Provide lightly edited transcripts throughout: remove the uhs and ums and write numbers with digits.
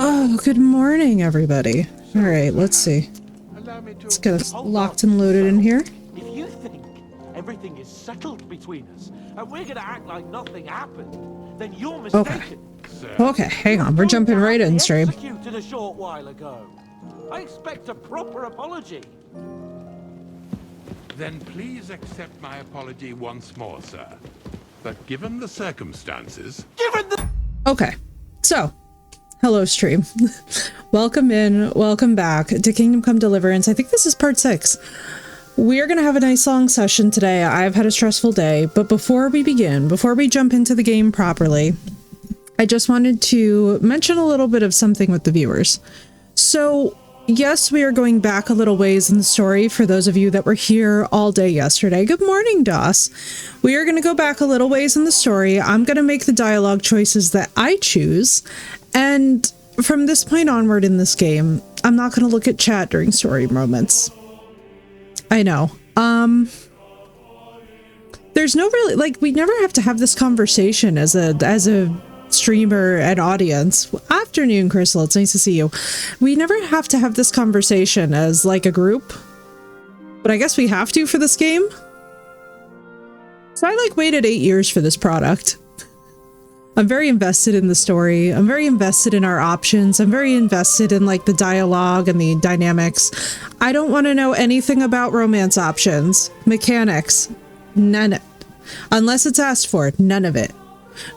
Oh, good morning, everybody. All right, let's see. Let's get us locked and loaded in here. If you think everything is settled between us and we're gonna act like nothing happened, then you're mistaken. Okay, hang on. We're jumping right in, stream. Executed a short while ago. I expect a proper apology. Then please accept my apology once more, sir. But given the circumstances... Okay, so, hello, stream. Welcome in, welcome back to Kingdom Come Deliverance. I think this is part 6. We are going to have a nice long session today. I've had a stressful day, but before we begin, before we jump into the game properly, I just wanted to mention a little bit of something with the viewers. So, yes, we are going back a little ways in the story for those of you that were here all day yesterday. Good morning, Doss. We are going to go back a little ways in the story. I'm going to make the dialogue choices that I choose. And from this point onward in this game, I'm not going to look at chat during story moments. I know. There's no really, like, we never have to have this conversation as a streamer and audience. Afternoon, Crystal, it's nice to see you. We never have to have this conversation as like a group, but I guess we have to for this game. So I like waited 8 years for this product. I'm very invested in the story. I'm very invested in our options. I'm very invested in like the dialogue and the dynamics. I don't want to know anything about romance options, mechanics, none, unless it's asked for, none of it.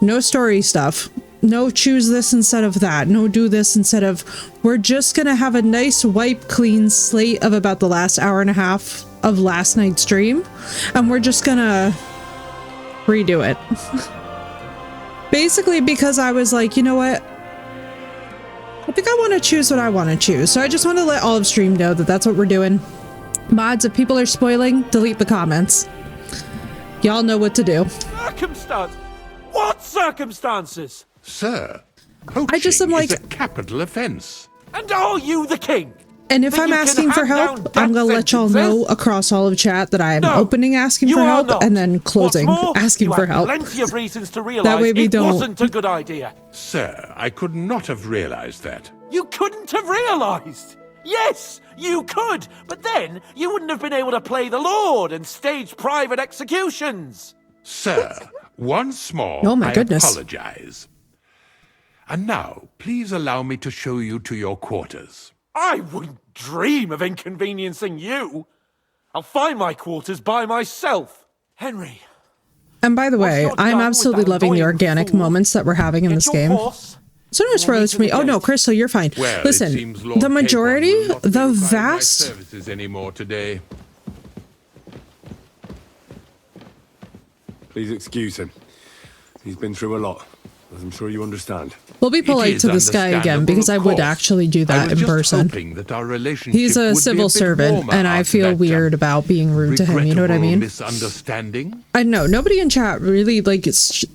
No story stuff. No choose this instead of that. No do this instead of... We're just gonna have a nice wipe clean slate of about the last hour and a half of last night's stream. And we're just gonna redo it. Basically because I was like, you know what? I think I want to choose what I want to choose. So I just want to let all of stream know that that's what we're doing. Mods, if people are spoiling, delete the comments. Y'all know what to do. Circumstance? What circumstances? Sir, poaching is a capital offense. And are you the king? And if I'm asking for help, I'm gonna let y'all know across all of chat that I'm opening asking for help and then closing asking for help. Plenty of reasons to realize that way we it wasn't a good idea. Sir, I could not have realized that. You couldn't have realized? Yes, you could, but then you wouldn't have been able to play the Lord and stage private executions. Sir, once more, oh my goodness. I apologize. And now, please allow me to show you to your quarters. I wouldn't dream of inconveniencing you. I'll find my quarters by myself. Henry. And by the way, I'm absolutely loving the organic moments that we're having in this game. So no spoilers for me. Oh no, Crystal, you're fine. Well, listen, the majority, the vast... services anymore today. Please excuse him. He's been through a lot, as I'm sure you understand. We'll be polite to this guy again, because I would actually do that in person. He's a civil servant, and I feel weird about being rude to him, you know what I mean? Misunderstanding? I know, nobody in chat really, like,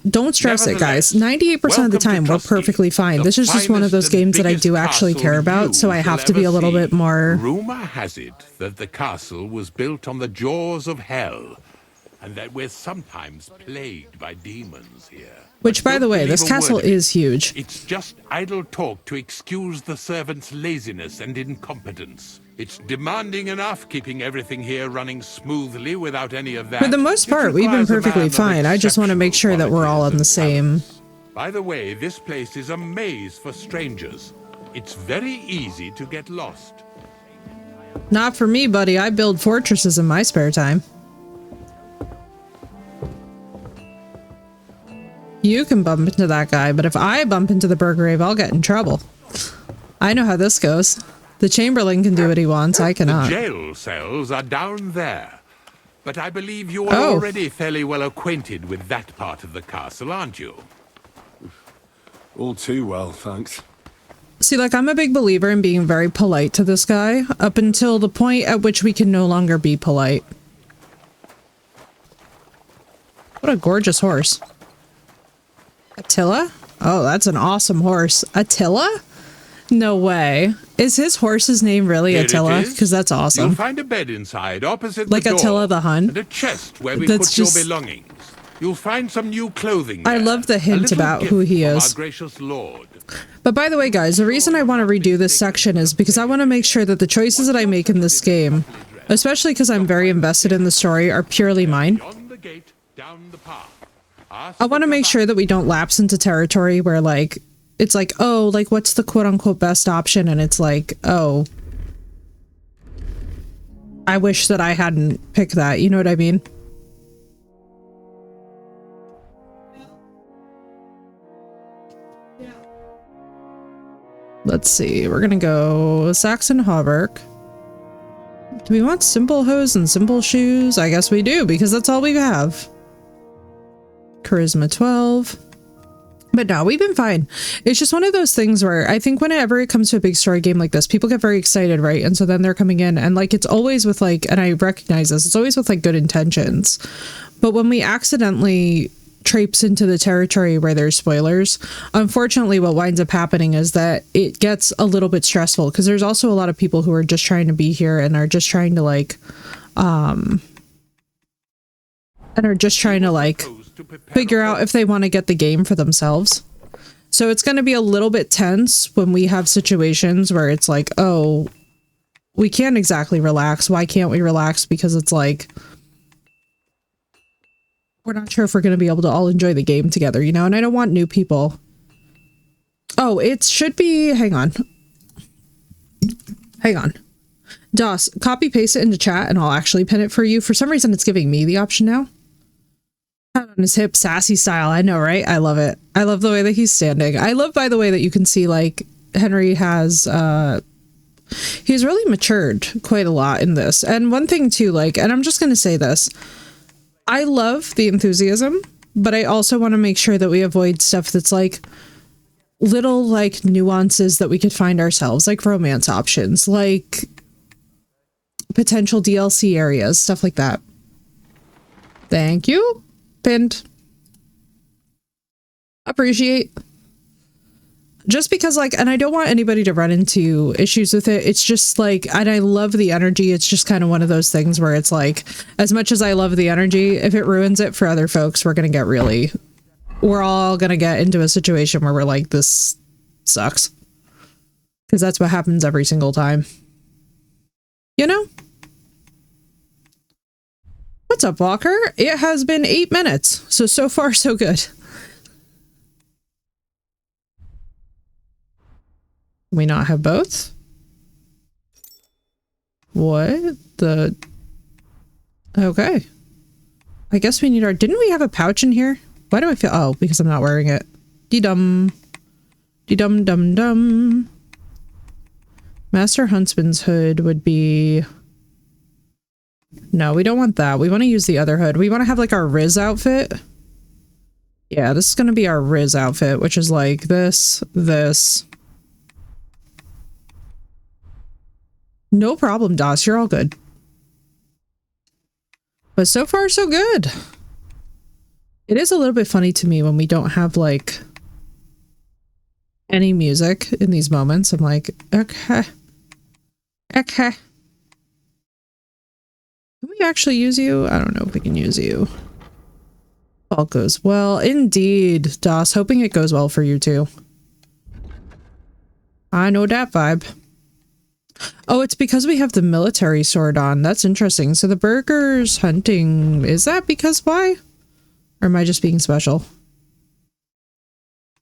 don't stress it, guys. 98% of the time, we're perfectly fine. This is just one of those games that I do actually care about, so I have to be a little bit more... Rumor has it that the castle was built on the jaws of hell, and that we're sometimes plagued by demons here. Which, by the way, this castle is huge. It's just idle talk to excuse the servants' laziness and incompetence. It's demanding enough keeping everything here running smoothly without any of that. For the most part, we've been perfectly fine. I just want to make sure that we're all on the same... By the way, this place is a maze for strangers. It's very easy to get lost. Not for me, buddy. I build fortresses in my spare time. You can bump into that guy, but if I bump into the Burgrave, I'll get in trouble. I know how this goes. The Chamberlain can do what he wants, I cannot. The jail cells are down there. But I believe you are already fairly well acquainted with that part of the castle, aren't you? All too well, thanks. See, like, I'm a big believer in being very polite to this guy, up until the point at which we can no longer be polite. What a gorgeous horse. Attila? Oh, that's an awesome horse. Attila? No way. Is his horse's name really Attila? Because that's awesome. You'll find a bed inside, opposite like the door, Attila the Hun? and a chest where we put your belongings. You'll find some new clothing I there. love the A hint little about gift who he from is. Our gracious Lord. But by the way, guys, the reason I want to redo this section is because I want to make sure that the choices that I make in this game, especially because I'm very invested in the story, are purely mine. Beyond the gate, down the path. I want to make sure that we don't lapse into territory where, like, it's like, oh, like, what's the quote-unquote best option? And it's like, oh, I wish that I hadn't picked that. You know what I mean? Let's see. We're gonna go Saxon Hauberk. Do we want simple hose and simple shoes? I guess we do, because that's all we have. Charisma 12. But no, we've been fine. It's just one of those things where I think whenever it comes to a big story game like this, people get very excited, right? And so then they're coming in and like, it's always with like, and I recognize this, it's always with like good intentions. But when we accidentally traipse into the territory where there's spoilers, unfortunately what winds up happening is that it gets a little bit stressful, because there's also a lot of people who are just trying to be here and are just trying to like figure out if they want to get the game for themselves. So it's going to be a little bit tense when we have situations where it's like, oh, we can't exactly relax. Why can't we relax? Because it's like, we're not sure if we're going to be able to all enjoy the game together, you know? And I don't want new people. Oh, it should be, hang on. DOS, copy paste it into chat and I'll actually pin it for you. For some reason, it's giving me the option now. On his hip, sassy style. I know, right? I love it. I love the way that he's standing. I love, by the way, that you can see like Henry has, he's really matured quite a lot in this. And one thing too, like, and I'm just going to say this, I love the enthusiasm, but I also want to make sure that we avoid stuff that's like little like nuances that we could find ourselves, like romance options, like potential DLC areas, stuff like that. Thank you. Pinned. Appreciate. Just because like, and I don't want anybody to run into issues with it. It's just like, and I love the energy. It's just kind of one of those things where it's like, as much as I love the energy, if it ruins it for other folks, we're going to get really, we're all going to get into a situation where we're like, this sucks. Because that's what happens every single time. You know? What's up, Walker? It has been 8 minutes. So far, so good. We not have both? What the? Okay. I guess we need our, didn't we have a pouch in here? Why do I feel, oh, because I'm not wearing it. Dee-dum. Dee-dum-dum-dum. Master Huntsman's hood would be, no, we don't want that. We want to use the other hood. We want to have like our Riz outfit. Yeah, this is going to be our Riz outfit, which is like this. No problem, DOS. You're all good. But so far, so good. It is a little bit funny to me when we don't have, like, any music in these moments. I'm like, okay. Okay. Can we actually use you? I don't know if we can use you. All goes well. Indeed, DOS. Hoping it goes well for you, too. I know that vibe. Oh, it's because we have the military sword on. That's interesting. So the burger's hunting, is that because why? Or am I just being special?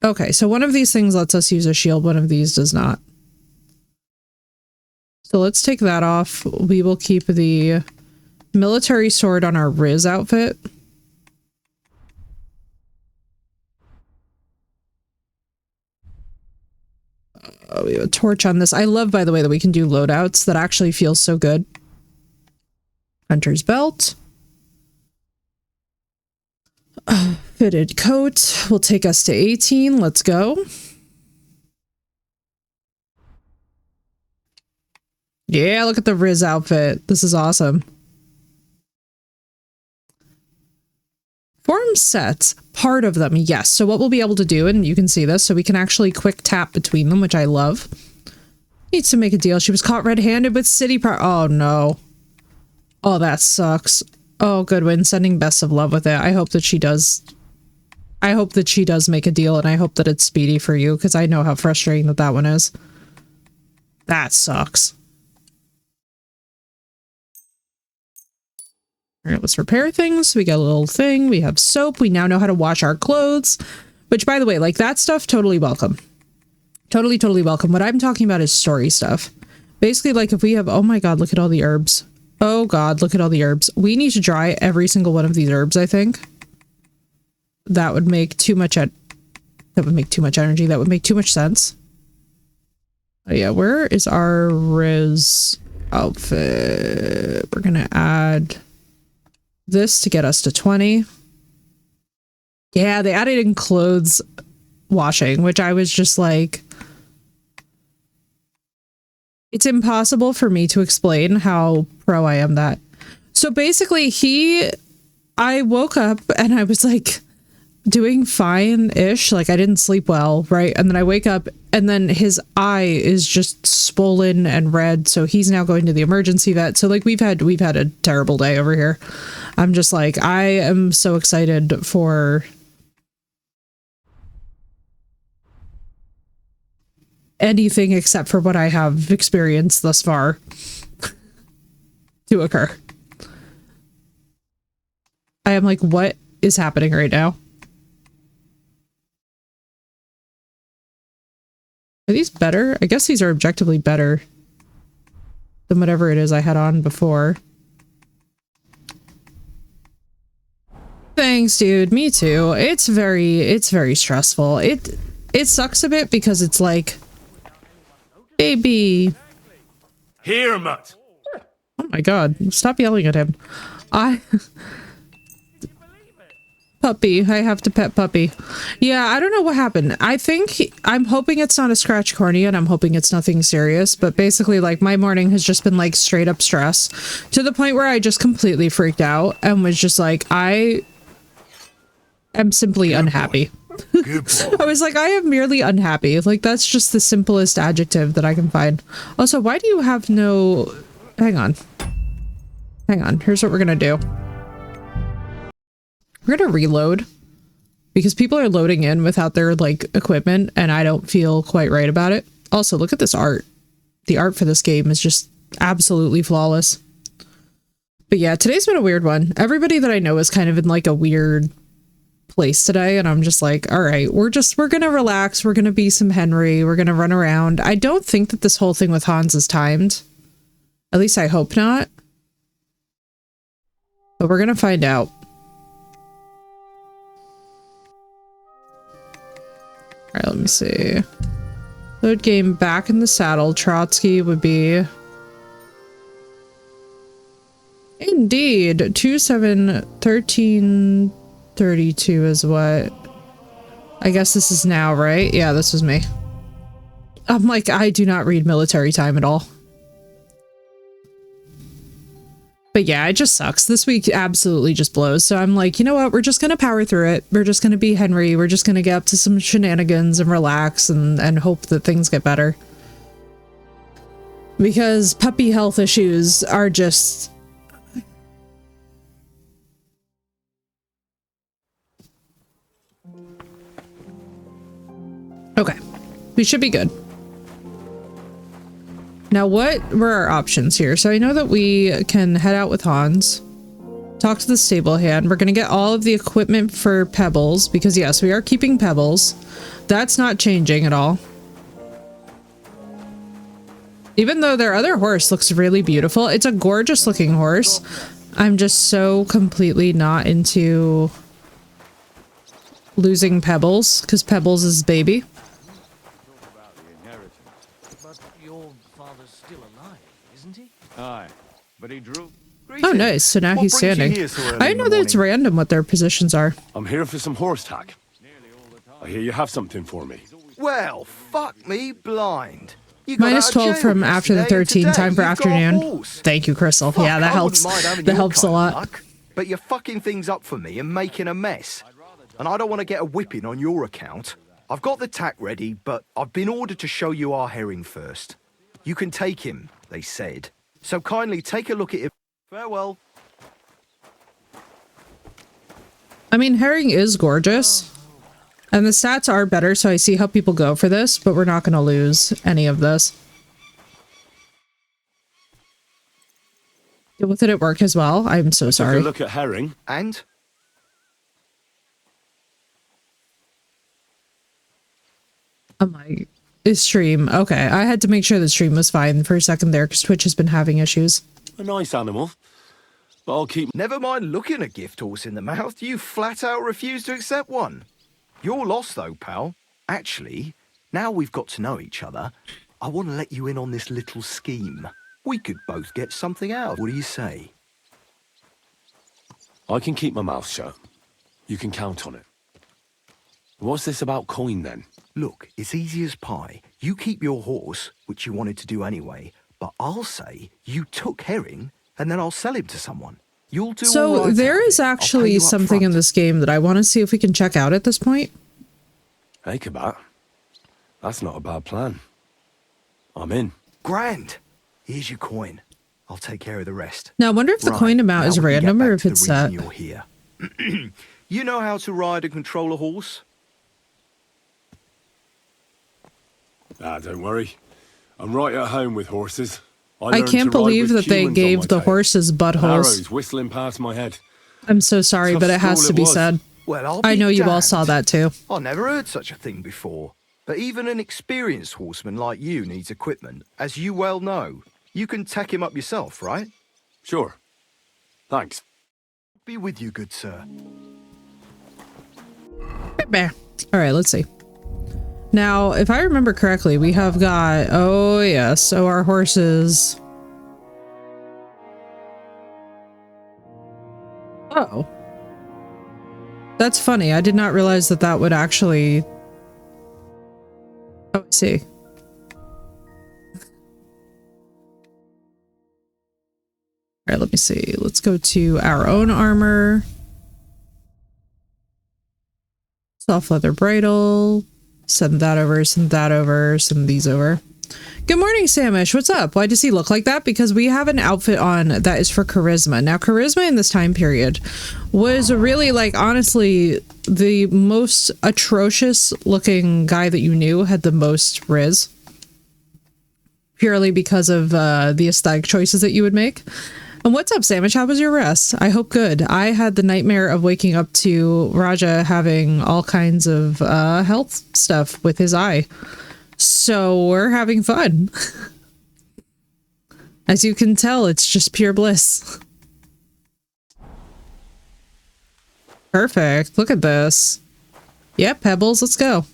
Okay, so one of these things lets us use a shield, one of these does not. So let's take that off. We will keep the military sword on our Riz outfit. We have a torch on this. I love, by the way, that we can do loadouts. That actually feels so good. Hunter's belt. Fitted coat will take us to 18. Let's go. Yeah, look at the Riz outfit. This is awesome. Form sets, part of them, yes. So what we'll be able to do, and you can see this, so we can actually quick tap between them, which I love. Needs to make a deal. She was caught red-handed with city oh no. Oh, that sucks. Oh, Goodwin, sending best of love with it. I hope that she does. I hope that she does make a deal, and I hope that it's speedy for you, because I know how frustrating that one is. That sucks. All right, let's repair things. We got a little thing. We have soap. We now know how to wash our clothes, which, by the way, like that stuff, totally welcome. Totally, totally welcome. What I'm talking about is story stuff. Basically, like if we have, oh my God, look at all the herbs. Oh God, look at all the herbs. We need to dry every single one of these herbs, I think. That would make too much that would make too much energy. That would make too much sense. Oh yeah, where is our Riz outfit? We're gonna add this to get us to 20. Yeah, they added in clothes washing, which I was just like, it's impossible for me to explain how pro I am that. So basically I woke up and I was like doing fine-ish, like I didn't sleep well, right? And then I wake up and then his eye is just swollen and red, so he's now going to the emergency vet. So like we've had a terrible day over here. I'm just like, I am so excited for anything except for what I have experienced thus far to occur. I am like, what is happening right now? Are these better? I guess these are objectively better than whatever it is I had on before. Thanks, dude. Me too. It's very stressful. It sucks a bit because it's like, baby. Here, mutt. Oh my God. Stop yelling at him. Puppy. I have to pet puppy. Yeah, I don't know what happened. I'm hoping it's not a scratch cornea and I'm hoping it's nothing serious, but basically like my morning has just been like straight up stress to the point where I just completely freaked out and was just like, I am simply unhappy. I was like, I am merely unhappy. Like that's just the simplest adjective that I can find. Also, why do you have no... Hang on. Here's what we're gonna do. We're gonna reload because people are loading in without their like equipment and I don't feel quite right about it. Also, look at this art. The art for this game is just absolutely flawless. But yeah, today's been a weird one. Everybody that I know is kind of in like a weird place today and I'm just like, all right, we're gonna relax. We're gonna be some Henry. We're gonna run around. I don't think that this whole thing with Hans is timed. At least I hope not. But we're gonna find out. All right, let me see. Load game back in the saddle. Trotsky would be... Indeed. 271332 is what... I guess this is now, right? Yeah, this was me. I'm like, I do not read military time at all. But yeah, it just sucks. This week absolutely just blows. So I'm like, you know what? We're just going to power through it. We're just going to be Henry. We're just going to get up to some shenanigans and relax and hope that things get better. Because puppy health issues are just... Okay. We should be good. Now, what were our options here? So I know that we can head out with Hans, talk to the stable hand. We're going to get all of the equipment for Pebbles because yes, we are keeping Pebbles. That's not changing at all. Even though their other horse looks really beautiful. It's a gorgeous looking horse. I'm just so completely not into losing Pebbles because Pebbles is baby. Aye, but he drew. Oh, nice. So now he's standing. I know that it's random what their positions are. I'm here for some horse tack. I hear you have something for me. Well, fuck me blind. You got Minus out of 12 jail from after the yesterday, and 13, today time for you've got a afternoon. horse. Thank you, Crystal. Fuck, Yeah, that I helps. wouldn't mind having That your helps a kind of lot. luck, but you're fucking things up for me and making a mess. And I don't want to get a whipping on your account. I've got the tack ready, but I've been ordered to show you our herring first. You can take him, they said. So kindly take a look at him. Farewell. I mean, herring is gorgeous. And the stats are better, so I see how people go for this, but we're not going to lose any of this. Deal with it at work as well. I'm so sorry. Took a look at herring. And? Oh my stream. Okay, I had to make sure the stream was fine for a second there because Twitch has been having issues. A nice animal. But I'll keep... Never mind looking a gift horse in the mouth, you flat out refuse to accept one. You're lost though, pal. Actually, now we've got to know each other, I want to let you in on this little scheme. We could both get something out. What do you say? I can keep my mouth shut. You can count on it. What's this about coin then? Look, it's easy as pie. You keep your horse, which you wanted to do anyway, but I'll say you took herring, and then I'll sell him to someone. You'll do all So right there out of is it. I'll pay actually you up something in front. this game that I want to see if we can check out at this point. Hey, Kabat. That's not a bad plan. I'm in. Grand. Here's your coin. I'll take care of the rest. Now, I wonder if the Right, coin amount now is we can get random or back if to the it's reason set. you're here. You know how to ride and control a horse? Ah, don't worry. I'm right at home with horses. I learned can't to ride believe with that they humans on my gave the tail. horses buttholes. Arrows whistling past my head. I'm so sorry, Tough but it has school to it be was. said. Well, I'll I be know you all damned. saw that too. I never heard such a thing before. But even an experienced horseman like you needs equipment, as you well know. You can tack him up yourself, right? Sure. Thanks. Be with you, good sir. All right, let's see. Now, if I remember correctly, we have got, oh yes, so our horses. Oh. That's funny. I did not realize that that would actually. Oh, I see. All right, let me see. Let's go to our own armor. Soft leather bridle. Send that over, send that over, send these over. Good morning, Samish. What's up? Why does he look like that? Because we have an outfit on that is for charisma. Now, charisma in this time period was really, like, honestly, the most atrocious looking guy that you knew had the most riz. Purely because of the aesthetic choices that you would make. And what's up, Samish? How was your rest? I hope good. I had the nightmare of waking up to Raja having all kinds of health stuff with his eye. So we're having fun. As you can tell, it's just pure bliss. Perfect. Look at this. Yep, Pebbles, let's go.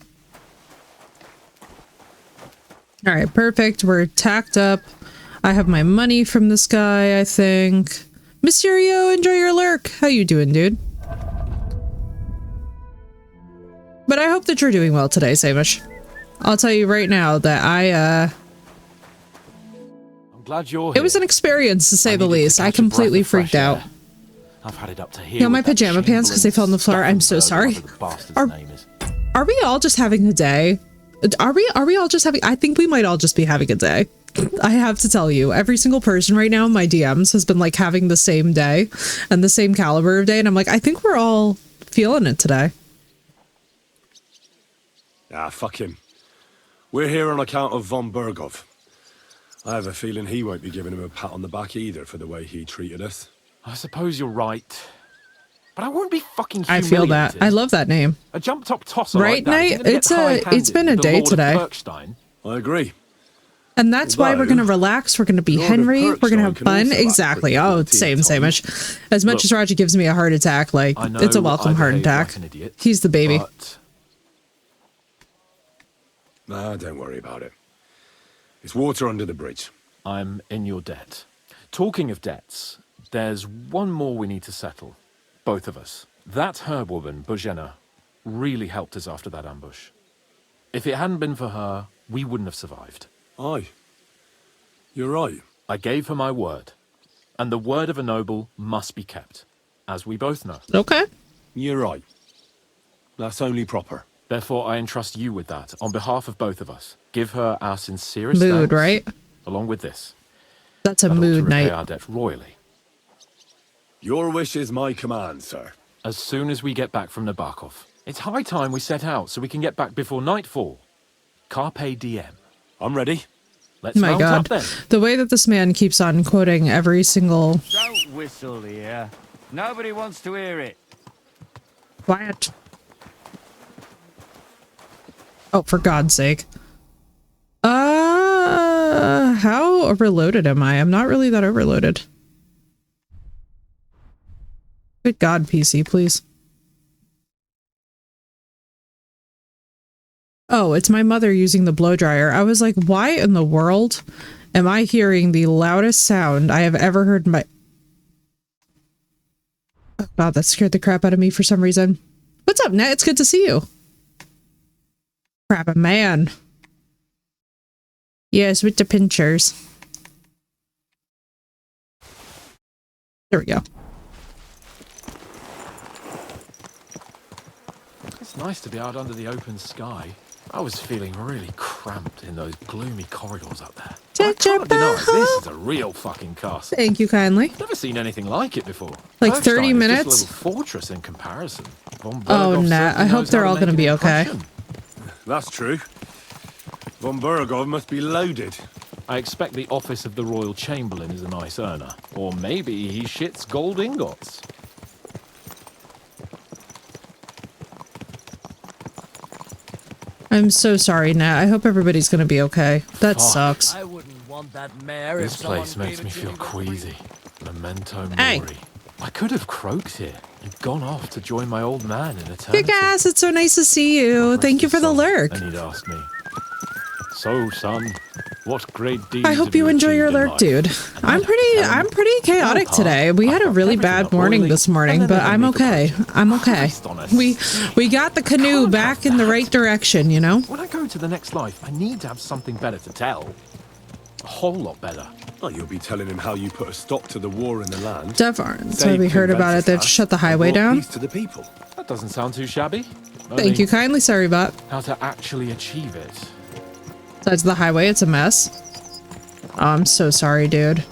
All right, perfect. We're tacked up. I have my money from this guy, I think. Mysterio, enjoy your lurk. How you doing, dude? But I hope that you're doing well today, Samish. I'll tell you right now that I'm glad you're here. it was an experience to say the needed to least. I catch a breath completely of fresh freaked out. air. I've had it up to here. You know, my with that pajama pants because they fell on the floor. I'm so Stuffelberg, sorry. whatever the bastard's Are- name is. Are we all just having a day? Are we all just having? I think we might all just be having a day. I have to tell you, every single person right now in my DMs has been like having the same day and the same caliber of day, and I'm like, I think we're all feeling it today. Ah, fuck him. We're here on account of von Bergov. I have a feeling he won't be giving him a pat on the back either for the way he treated us. I suppose you're right. But I won't be fucking I humiliated. feel that. I love that name. A jump top tosser Right, like that Knight? isn't gonna It's get a- high-handed it's been a with the day Lord of today. Kirkstein. I agree. And that's why we're going to relax. We're going to be Lord of Henry. We're going to have Kirkstone can fun. also act Exactly. pretty Oh, guilty same, at same-ish. As much Look, as Raji gives me a heart attack, like, I know it's a welcome I heart behaved attack. like an idiot, He's the baby. but Nah, don't worry about it. It's water under the bridge. I'm in your debt. Talking of debts, there's one more we need to settle. Both of us. That herb woman, Bojena, really helped us after that ambush. If it hadn't been for her, we wouldn't have survived. Aye. You're right. I gave her my word. And the word of a noble must be kept, as we both know. Okay. You're right. That's only proper. Therefore, I entrust you with that, on behalf of both of us. Give her our sincerest Mood, thanks, right? along with this. That's a and ought to mood repay night. our debt royally. Your wish is my command, sir. As soon as we get back from Nabokov. It's high time we set out so we can get back before nightfall. Carpe diem. I'm ready. Let's My mount God, up then. the way that this man keeps on quoting every single. Don't whistle here. Nobody wants to hear it. Quiet. Oh, for God's sake. How overloaded am I? I'm not really that overloaded. Good God, PC, please. Oh, it's my mother using the blow dryer. I was like, why in the world am I hearing the loudest sound I have ever heard in my... Oh God, that scared the crap out of me for some reason. What's up, Nat? It's good to see you. Crap, man. Yes, with the pinchers. There we go. It's nice to be out under the open sky. I was feeling really cramped in those gloomy corridors up there. I can't deny, this is a real fucking castle. Thank you kindly. Never seen anything like it before. Like Bergstein 30 is minutes? just a little fortress in comparison. Von Oh, Berghoff Nat, certainly I hope knows they're how to all make gonna an be okay. impression. That's true. Von Berghoff must be loaded. I expect the office of the Royal Chamberlain is a nice earner. Or maybe he shits gold ingots. I'm so sorry, Nat. I hope everybody's gonna be okay. That Fuck. sucks. I wouldn't want that mare if This someone place makes gave me it to feel for free. queasy. Memento Hey. mori. I could have croaked here and gone off to join my old man in eternity. Kick ass, it's so nice to see you. Thank you for the lurk. And he'd ask me, "So, son, what great deeds I hope have you enjoy achieved your in lurk, life?" dude. And I'm I'd tell him, pretty chaotic "Well, today. Pa, We I've had a got really everything bad up morning oily, this and morning, then but they I'm make the okay. project. I'm okay. Christ on us. We got the canoe Can't back have in the that. right direction, you know? When I go to the next life, I need to have something better to tell. A whole lot better. Well, you'll be telling him how you put a stop to the war in the land. Dev Arns. So saved we heard about it. They've Venceslas, shut the and highway brought down. peace to the people. That doesn't sound too shabby. Thank you kindly, sorry bot. How to actually achieve it. Besides the highway, it's a mess. Oh, I'm so sorry, dude.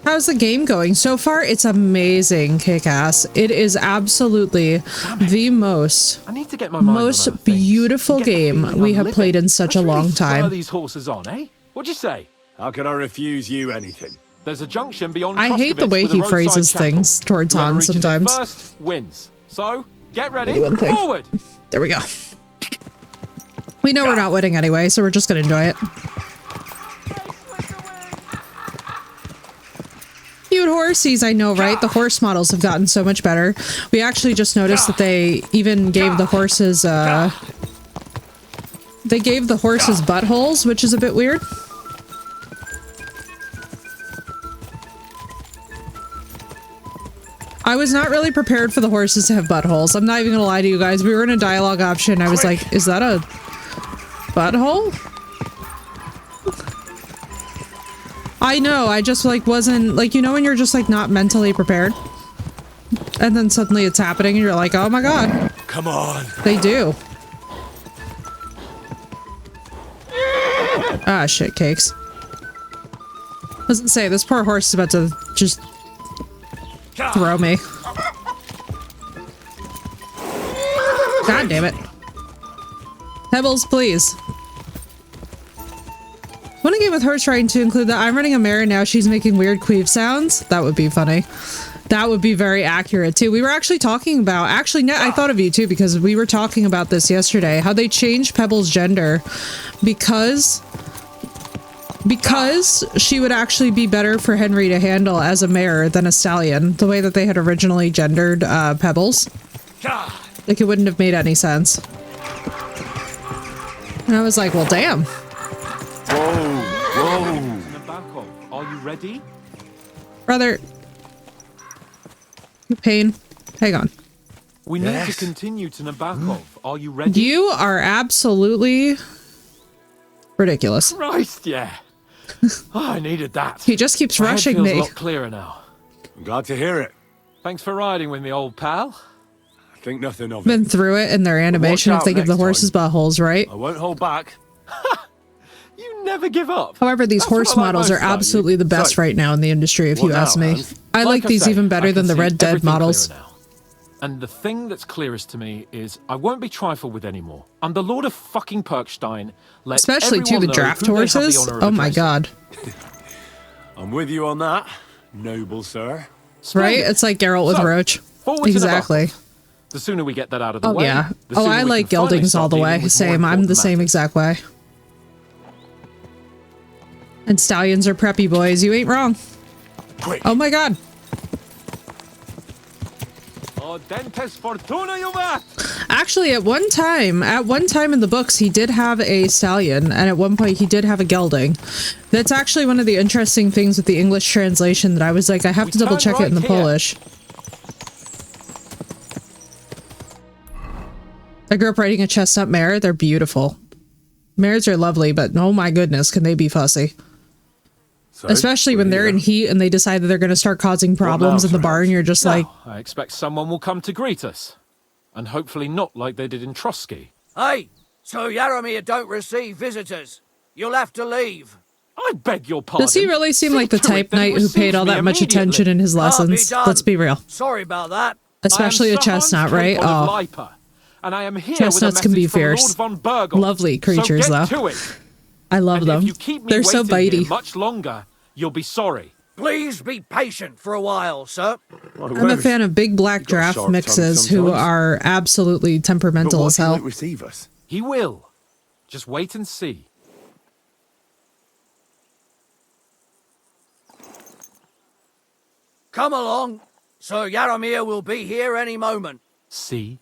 How's the game going? So far, it's amazing, kick-ass. It is absolutely the most I need to get my mind on other things. beautiful You get the game feeling we I'm have living. played in such a Let's really long spur time. these horses on, eh? What'd you say? How could I refuse you anything? There's a junction beyond. I hate the Troskowitz way with a he roadside phrases chapel. things towards Whoever Han reaches it sometimes. first wins. So get ready. Maybe one thing. Forward. There we go. We know we're not winning anyway, so we're just gonna enjoy it. Cute horsies, I know, right? The horse models have gotten so much better. We actually just noticed that they even gave the horses, they gave the horses buttholes, which is a bit weird. I was not really prepared for the horses to have buttholes. I'm not even gonna lie to you guys. We were in a dialogue option. I was like, is that a butthole? I know, I just like wasn't like, you know when you're just like not mentally prepared? And then suddenly it's happening and you're like, oh my god. Come on. They do. Ah, shit cakes. Doesn't say, this poor horse is about to just throw me. God damn it. Pebbles, please. Want a game with horse riding to include that I'm running a mare and now she's making weird queef sounds? That would be funny. That would be very accurate too. We were actually talking about, actually, Nat, I thought of you too because we were talking about this yesterday, how they changed Pebble's gender because she would actually be better for Henry to handle as a mare than a stallion, the way that they had originally gendered Pebbles. Like, it wouldn't have made any sense. And I was like, well, damn. Whoa. Nabokov, are you ready? Brother. Pain. Hang on. We need to continue to Nabokov. Are you ready? You are absolutely ridiculous. Christ, yeah. Oh, I needed that. He just keeps My head rushing feels me. a lot clearer now. I'm glad to hear it. Thanks for riding with me, old pal. Think nothing of Been it. through it in their animation if out they give the next horses buttholes, right? I won't hold back. You You never give up. However, these That's what horse I like models most are about you. absolutely the best So, right now in the industry, if what you now, ask me. Hans? I like these say, even better I than can the see Red Dead everything models. clearer now. And the thing that's clearest to me is I won't be trifled with anymore. I'm the Lord of fucking Perkstein. Let Especially, too, everyone the know draft who they have the horses. honor of Oh my addressing. god. I'm with you on that, noble sir. Right? Splendid. It's like Geralt with So, Roach. forward to the Exactly. battle. The sooner we get that out of the Oh, way, yeah. the Oh, sooner I we like can finally geldings start all the dealing way. with more Same. I'm important the same matters. exact way. And stallions are preppy boys. You ain't wrong. Quick. Oh my god. Oh, dentes fortuna, Juve! Actually, at one time in the books, he did have a stallion, and at one point he did have a gelding. That's actually one of the interesting things with the English translation that I was like, I have to double check it in the Polish. I grew up riding a chestnut mare. They're beautiful. Mares are lovely, but oh my goodness, can they be fussy? So, Especially we're when they're here. in heat and they decide that they're going to start causing problems now, in the Sir barn. Hans? You're just Now, like, I expect someone will come to greet us. And hopefully not like they did in Trotsky. Hey, so Yaramir don't receive visitors. You'll have to leave. I beg your pardon. does he really seem See like the to it type that he knight who paid receives all me that much attention immediately. in his Can't be lessons? done. Let's be real. Sorry about that. Especially I a am Sir Hans chestnut, right? Capon of Oh, Lipa, and I am here Chestnuts with a can be message from fierce. Lord von Burgel. Lovely creatures, so get though. To it. I love And them. if you keep me They're so waiting here bitey. much longer, you'll be sorry. Please be patient for a while, sir. I'm a fan of big black got a draft sharp tongue mixes who sometimes. are absolutely But temperamental what as if he hell. won't receive us? He will. Just wait and see. Come along. Sir Yaramir will be here any moment. See?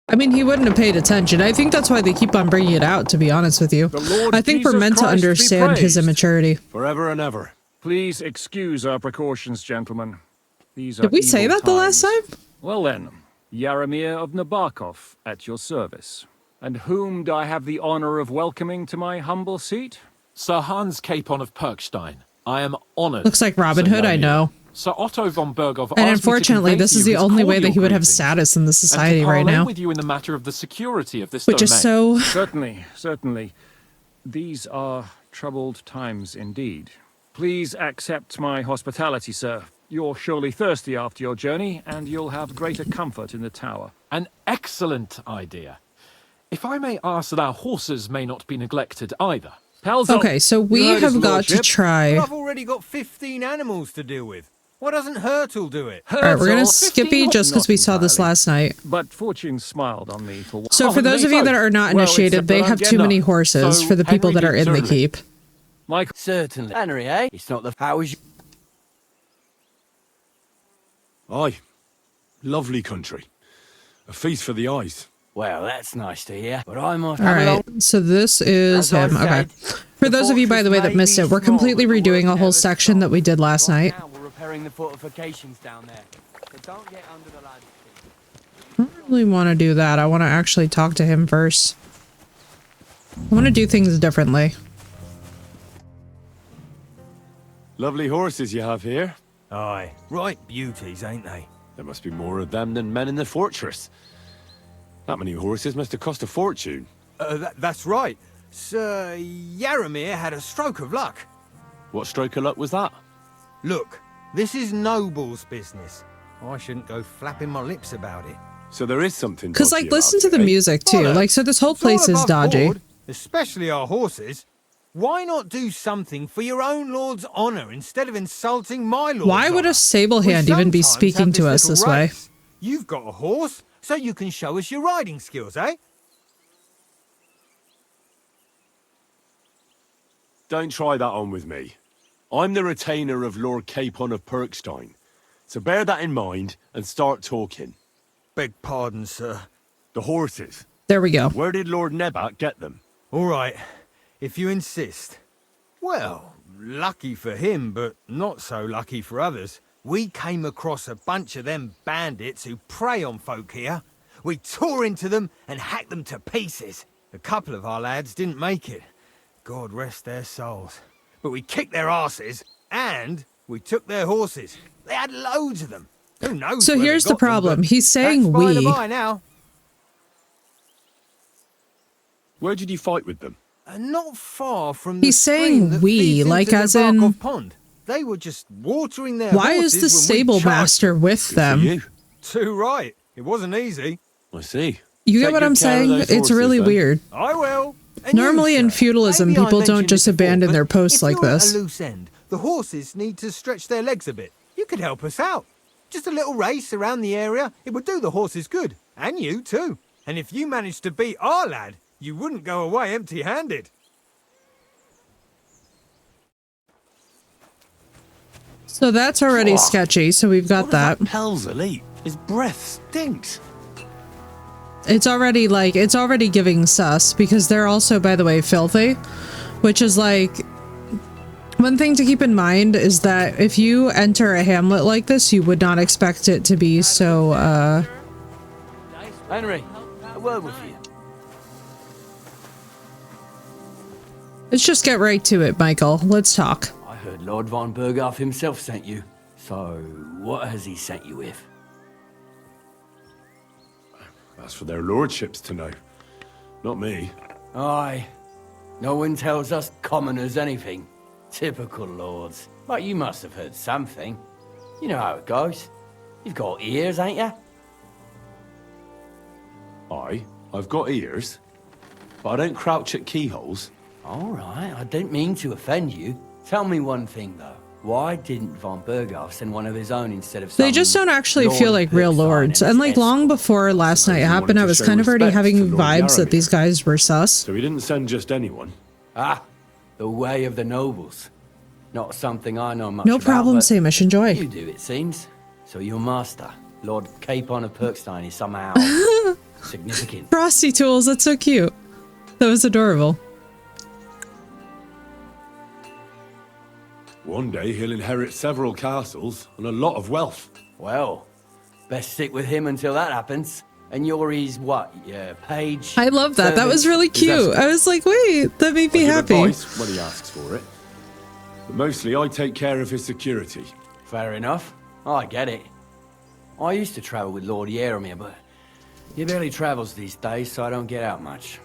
I mean, he wouldn't have paid attention. I think that's why they keep on bringing it out, to be honest with you. The Lord I think we're Jesus meant to Christ be understand his praised. immaturity. Forever and ever. Please excuse our precautions, gentlemen. These are Did we say evil that the last times. time? Well then, Yaramir of Nabokov at your service. And whom do I have the honor of welcoming to my humble seat? Sir Hans Capon of Perkstein. I am honored. Looks like Robin Sir Hood, I Yaramir. know. Sir Otto von Berghoff And asked me to unfortunately, convey this to is you the his only way that cordial he would have greetings, status in the and to society right parley now. with you in the matter of the security of this Which is domain. so... Certainly, certainly. These are troubled times indeed. Please accept my hospitality, sir. You're surely thirsty after your journey, and you'll have greater comfort in the tower. An excellent idea. If I may ask that our horses may not be neglected either. Pelzo, Okay, so you we heard his have got to lordship. try... I've already got 15 animals to deal with. Why doesn't Hurtle do it? Alright, we're gonna Herzl, Skippy just because we saw this entirely. last night. But fortune smiled on me for So for those of you that are not Well, initiated, except they that have I'm too many getting horses So for the people Henry that are in the did keep. Mike, Certainly. Henry, eh? It's not the... How is you... Aye. Lovely country. A feast for the eyes. Well, that's nice to hear. But I must All have a right, so this is As I him. Okay. said, For the those of you, by the way, that fortress missed may it, be we're small, completely but the redoing work a whole never section stops. that we did last Right night. now we're repairing the fortifications down there. So don't get under the ladder. I don't really want to do that. I want to actually talk to him first. I want to do things differently. Lovely horses you have here. Aye. Right beauties, ain't they? There must be more of them than men in the fortress. That many horses must have cost a fortune. That's right. Sir Yaramir had a stroke of luck. What stroke of luck was that? Look, this is Noble's business. I shouldn't go flapping my lips about it. So there is something Because, dodgy like, listen about to the it, eh? music, too. Bollocks. Like, so this whole It's all place is above dodgy. board, especially our horses. Why not do something for your own lord's honour instead of insulting my lord's Why would a honour? sable We hand even be sometimes speaking have to us little this way? race. You've got a horse, so you can show us your riding skills, eh? Don't try that on with me. I'm the retainer of Lord Capon of Perkstein. So bear that in mind and start talking. Beg pardon, sir. The horses. There we go. Where did Lord Nebat get them? All right, if you insist. Well, lucky for him, but not so lucky for others. We came across a bunch of them bandits who prey on folk here. We tore into them and hacked them to pieces. A couple of our lads didn't make it. God rest their souls. But we kicked their asses, and we took their horses. They had loads of them. Who knows So where they here's the got them, problem. but He's saying that's by the we. by now. Where did you fight with them? Not far from the He's stream saying that we, feeds like into as the in... Barkov Pond. They were just watering their Why horses is the when we stable charged master with Good them? for you. Too right. It wasn't easy. I see. You get Take what good I'm care of saying? those It's horses, really then. weird. I will. And Normally you, in sir. feudalism, Maybe I people don't mentioned just it before, abandon but their posts if like you're this. At a loose end, the horses need to stretch their legs a bit. You could help us out. Just a little race around the area. It would do the horses good. And you too. And if you managed to beat our lad, you wouldn't go away empty-handed. So that's already sketchy, so we've got that. Hell's elite. His breath stinks. It's already giving sus, because they're also, by the way, filthy. Which is like... One thing to keep in mind is that if you enter a hamlet like this, you would not expect it to be so, Henry, a word with you. Let's just get right to it, Michael. Let's talk. I heard Lord von Berghoff himself sent you. So, what has he sent you with? That's for their lordships to know. Not me. Aye. No one tells us commoners anything. Typical lords. But you must have heard something. You know how it goes. You've got ears, ain't you? I've got ears, but I don't crouch at keyholes. All right, I didn't mean to offend you. Tell me one thing, though. Why didn't von Berghoff send one of his own instead of They just don't actually feel like real lords. And like long before last night happened, I was kind of already having vibes that these guys were sus. So he didn't send just anyone. Ah, the way of the nobles. Not something I know much No about, problem, but Samish, enjoy. You do, it seems. So your master, Lord Capon of Perkstein, is somehow significant. Frosty Tools, that's so cute. That was adorable. One day he'll inherit several castles and a lot of wealth. Well, best stick with him until that happens. And you're his, what, page? I love that. That was really cute. I was like, wait, that made me happy. Advice when he asks for it. But mostly I take care of his security. Fair enough. I get it. I used to travel with Lord Yeromir, but he barely travels these days, so I don't get out much.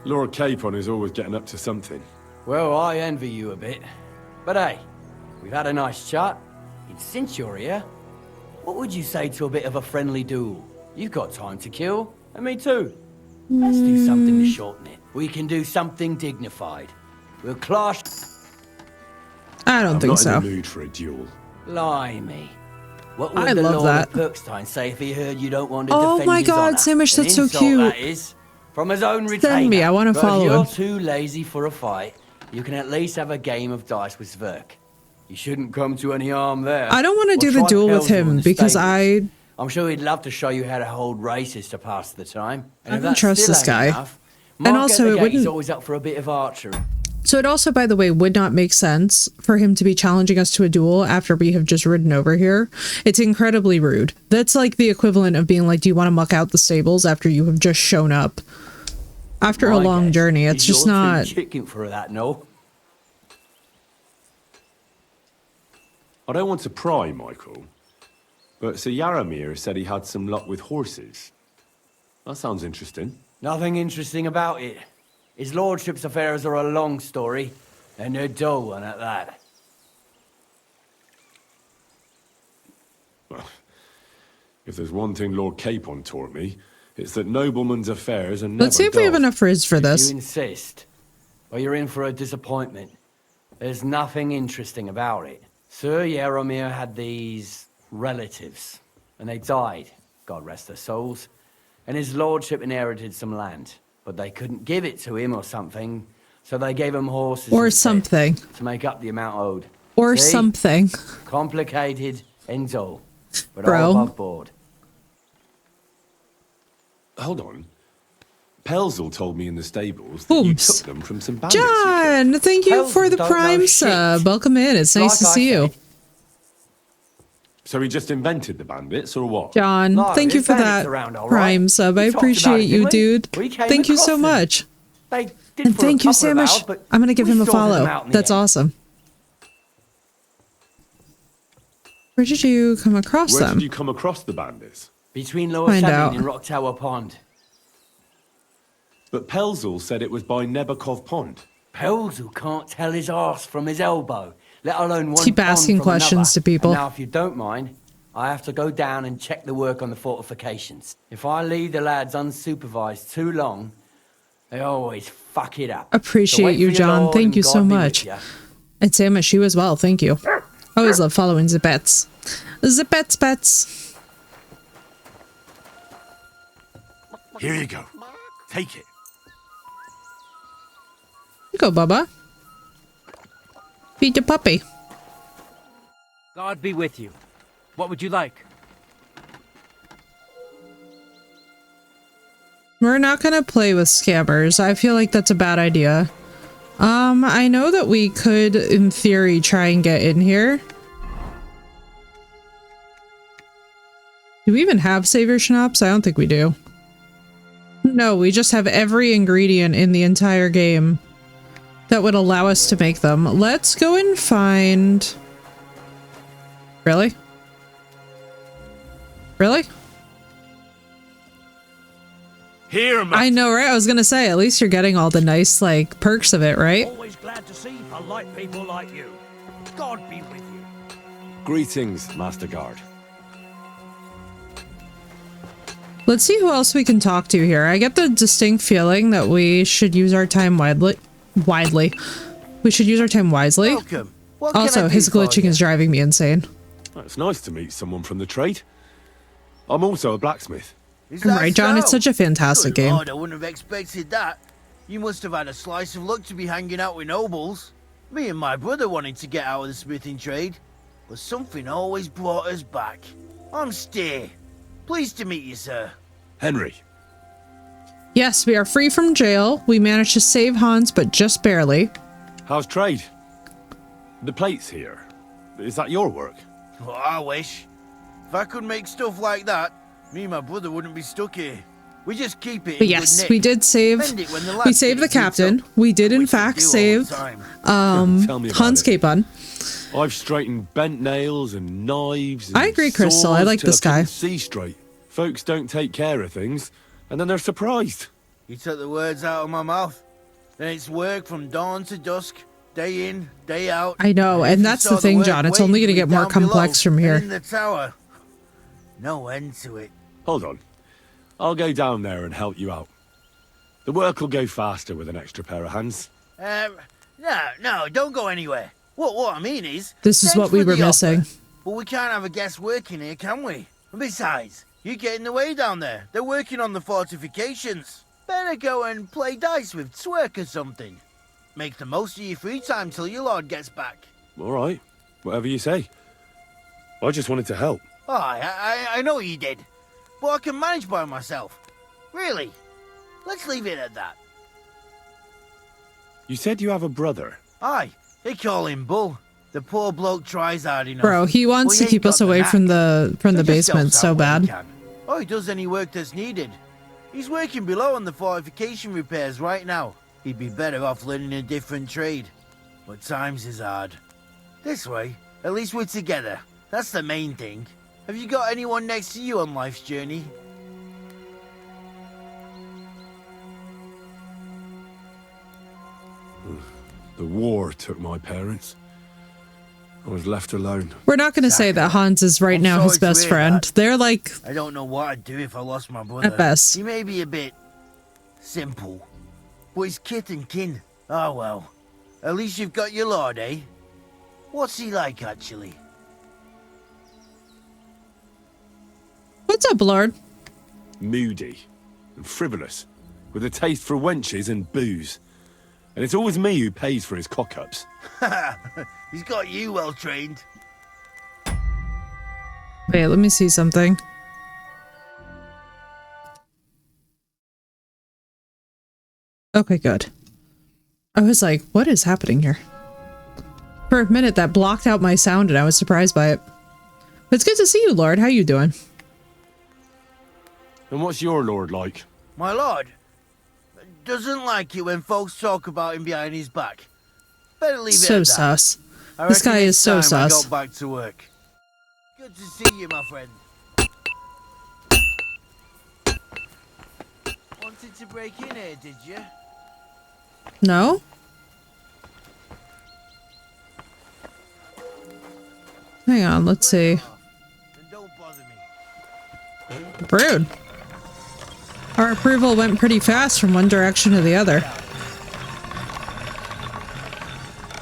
Lord Capon is always getting up to something. Well, I envy you a bit. But hey, we've had a nice chat. And since you're here, what would you say to a bit of a friendly duel? You've got time to kill, and me too. Let's do something to shorten it. We can do something dignified. We'll clash... I don't think so. I'm not in the mood for a duel. Blimey. What would I the love Lord that. of Perkstein say if he heard you don't want to Oh defend my his God, honor? Samish, An that's so insult, cute. That is, from his own retainer. Send me, I want to But follow if you're him. too lazy for a fight, you can at least have a game of dice with Sverk. You shouldn't come to any harm there. I don't want to Or do the try duel with Pelzer in him the because stables. I I'm sure he'd love to show you how to hold races to pass the time. And I if don't that's trust still this ain't guy. enough, And Mark also, at the it gate, wouldn't- he's always up for a bit of archery. So it also, by the way, would not make sense for him to be challenging us to a duel after we have just ridden over here. It's incredibly rude. That's like the equivalent of being like, do you want to muck out the stables after you have just shown up? After a My long guess journey, it's is just you're too not... chicken for that, no? I don't want to pry, Michael, but Sir Yaramir said he had some luck with horses. That sounds interesting. Nothing interesting about it. His lordship's affairs are a long story, and they're dull one at that. Well, if there's one thing Lord Capon taught me, it's that noblemen's affairs are never Let's see if we have dull. enough riz for If this. you insist, or you're in for a disappointment. There's nothing interesting about it. Sir Yaromir had these relatives, and they died, God rest their souls, and his lordship inherited some land. But they couldn't give it to him or something, so they gave him horses Or instead something. to make up the amount owed. Or See? something. Complicated and dull, but Bro. all above board. Hold on. Pelzel told me in the stables that you Oops. took them from some bandits you killed. John, thank you Hells for the don't know prime shit. sub. Welcome in. It's nice to Like I see you. said, So he just invented the bandits, or what? John, No, thank you there's for bandits that around, all prime right. sub. We I talked about appreciate it, you, didn't we? dude. We came Thank you so across them. much. They did And for a thank you, couple of Samish. hours, but I'm going to give we him a sorted them follow. out in the That's end. awesome. Where did you come across Where them? did you come across the bandits? Between Lower Find Sabbing out. and Rock Tower Pond. But Pelzel said it was by Nebakov Pond. Pelzel can't tell his arse from his elbow, let alone one Keep pond asking from questions another. to people. And now, if you don't mind, I have to go down and check the work on the fortifications. If I leave the lads unsupervised too long, they always fuck it up. Appreciate So wait you, for your John. lord Thank and you God so be with much. ya. And Samish, you as well. Thank you. Always love following the pets. The pets. Here you go. Take it. Here you go, Bubba. Feed the puppy. God be with you. What would you like? We're not gonna play with scammers. I feel like that's a bad idea. I know that we could, in theory, try and get in here. Do we even have savior schnapps? I don't think we do. No, we just have every ingredient in the entire game that would allow us to make them. Let's go and find... Really? Really? Here, man. I know, right? I was gonna say, at least you're getting all the nice, like, perks of it, right? Always glad to see polite people like you. God be with you. Greetings, Master Guard. Let's see who else we can talk to here. I get the distinct feeling that we should use our time widely. We should use our time wisely. Welcome. What can I Also, do his for glitching you? is driving me insane. It's nice to meet someone from the trade. I'm also a blacksmith. Is that Right, John? It's so? such a fantastic Good game. Lord, I wouldn't have expected that. You must have had a slice of luck to be hanging out with nobles. Me and my brother wanted to get out of the smithing trade, but something always brought us back. I'm Steer. Pleased to meet you, sir. Henry. Yes, we are free from jail. We managed to save Hans, but just barely. How's trade? The plates here. Is that your work? Well, I wish. If I could make stuff like that, me and my brother wouldn't be stuck here. We just keep it. But in yes, good nick. we did save. Mend it when the We lads saved get the it fixed captain. up, We did, in which we fact, do all the save time. Tell me about Hans it. Capon. I've straightened bent nails and knives. And I agree, Crystal. I swords like till this guy. couldn't see straight. Folks don't take care of things, and then they're surprised. You took the words out of my mouth. Then it's work from dawn to dusk, day in, day out. I know, if and you that's saw the thing, work John. It's waiting only going to for you get more down below complex from and here. in the tower. No end to it. Hold on. I'll go down there and help you out. The work will go faster with an extra pair of hands. No, don't go anywhere. What I mean is... This is thanks what we for were the missing. offer, but we can't have a guest working here, can we? And besides, you get in the way down there. They're working on the fortifications. Better go and play dice with Twerk or something. Make the most of your free time till your lord gets back. All right. Whatever you say. I just wanted to help. Oh, I know you did. But I can manage by myself. Really. Let's leave it at that. You said you have a brother. Aye, they call him Bull. The poor bloke tries hard enough. Bro, he wants but to ain't keep us got away knack. from the So just basement helps so out when he bad. can. Oh, he does any work that's needed. He's working below on the fortification repairs right now. He'd be better off learning a different trade. But times is hard. This way, at least we're together. That's the main thing. Have you got anyone next to you on life's journey? The war took my parents. I was left alone. We're not going to say that Hans is right I'm now his sorry to best hear friend. that. They're like, I don't know what I'd do if I lost my brother. At best. He may be a bit simple, but he's kith and kin. Oh well. At least you've got your lord, eh? What's he like, actually? what's up, Lord? Moody and frivolous, with a taste for wenches and booze. And it's always me who pays for his cock-ups. He's got you well trained. Wait, let me see something. Okay, good. I was like, what is happening here? For a minute, that blocked out my sound and I was surprised by it. But it's good to see you, Lord. How you doing? And what's your lord like? My lord doesn't like it when folks talk about him behind his back. Better leave it So at that. sus. I This reckon guy it's is so time I sus. got back to work. Good to see you, my friend. Wanted to break in here, did you? No? Hang on, let's see. And don't bother me. Rude. Our approval went pretty fast from one direction to the other.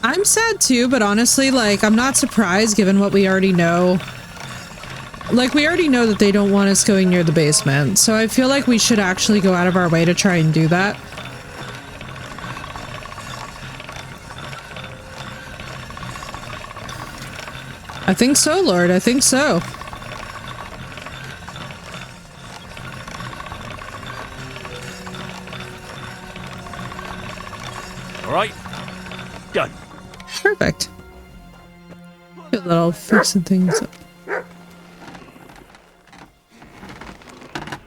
I'm sad too, but honestly, like, I'm not surprised given what we already know. Like, we already know that they don't want us going near the basement, so I feel like we should actually go out of our way to try and do that. I think so, Lord. I think so. All right. Done. Perfect. Good little fixing things up.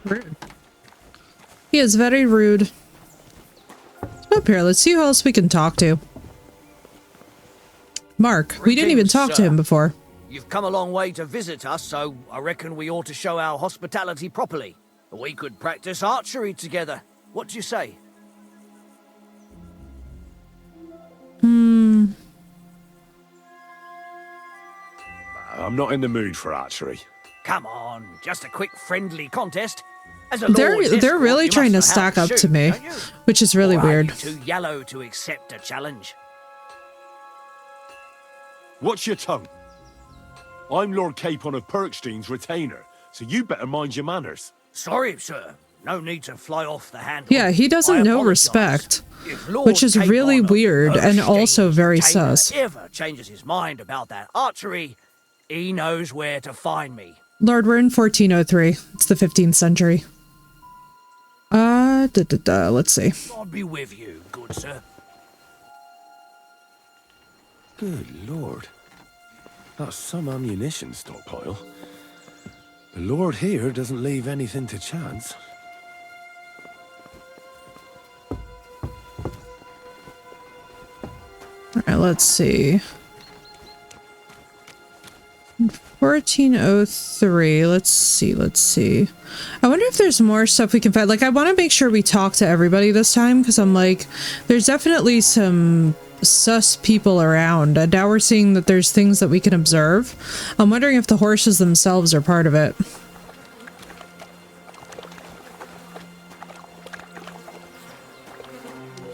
Rude. He is very rude. Up here, let's see who else we can talk to. Mark, we didn't even talk to him before. You've come a long way to visit us, so I reckon we ought to show our hospitality properly. We could practice archery together. What do you say? I'm not in the mood for archery. Come on, just a quick friendly contest. As a They're lord's escort, really you trying to must know how stack up shoot, to me, don't you? which is really Or are weird. you too yellow to accept a challenge? Watch your tongue. I'm Lord Capon of Perkstein's retainer, so you better mind your manners. Sorry, sir. No need to fly off the handle. Yeah, he doesn't I know apologise. respect, If Lord which is Capon really of weird and also Perkstein's very retainer sus. ever changes his mind about that archery, he knows where to find me. Lord, we're in 1403. It's the 15th century. Let's see. God be with you, good sir. Good lord. That's some ammunition stockpile. The lord here doesn't leave anything to chance. Alright, let's see. 1403. Let's see. I wonder if there's more stuff we can find. Like, I want to make sure we talk to everybody this time, because I'm like, there's definitely some sus people around, and now we're seeing that there's things that we can observe. I'm wondering if the horses themselves are part of it.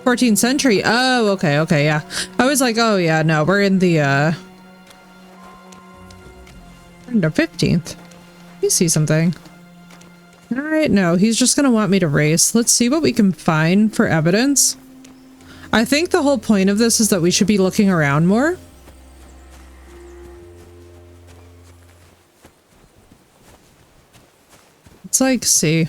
'14th century. Oh, okay, yeah. I was like, oh yeah, no, we're in the 15th. You see something? All right, no, he's just gonna want me to race. Let's see what we can find for evidence. I think the whole point of this is that we should be looking around more. Let's like see.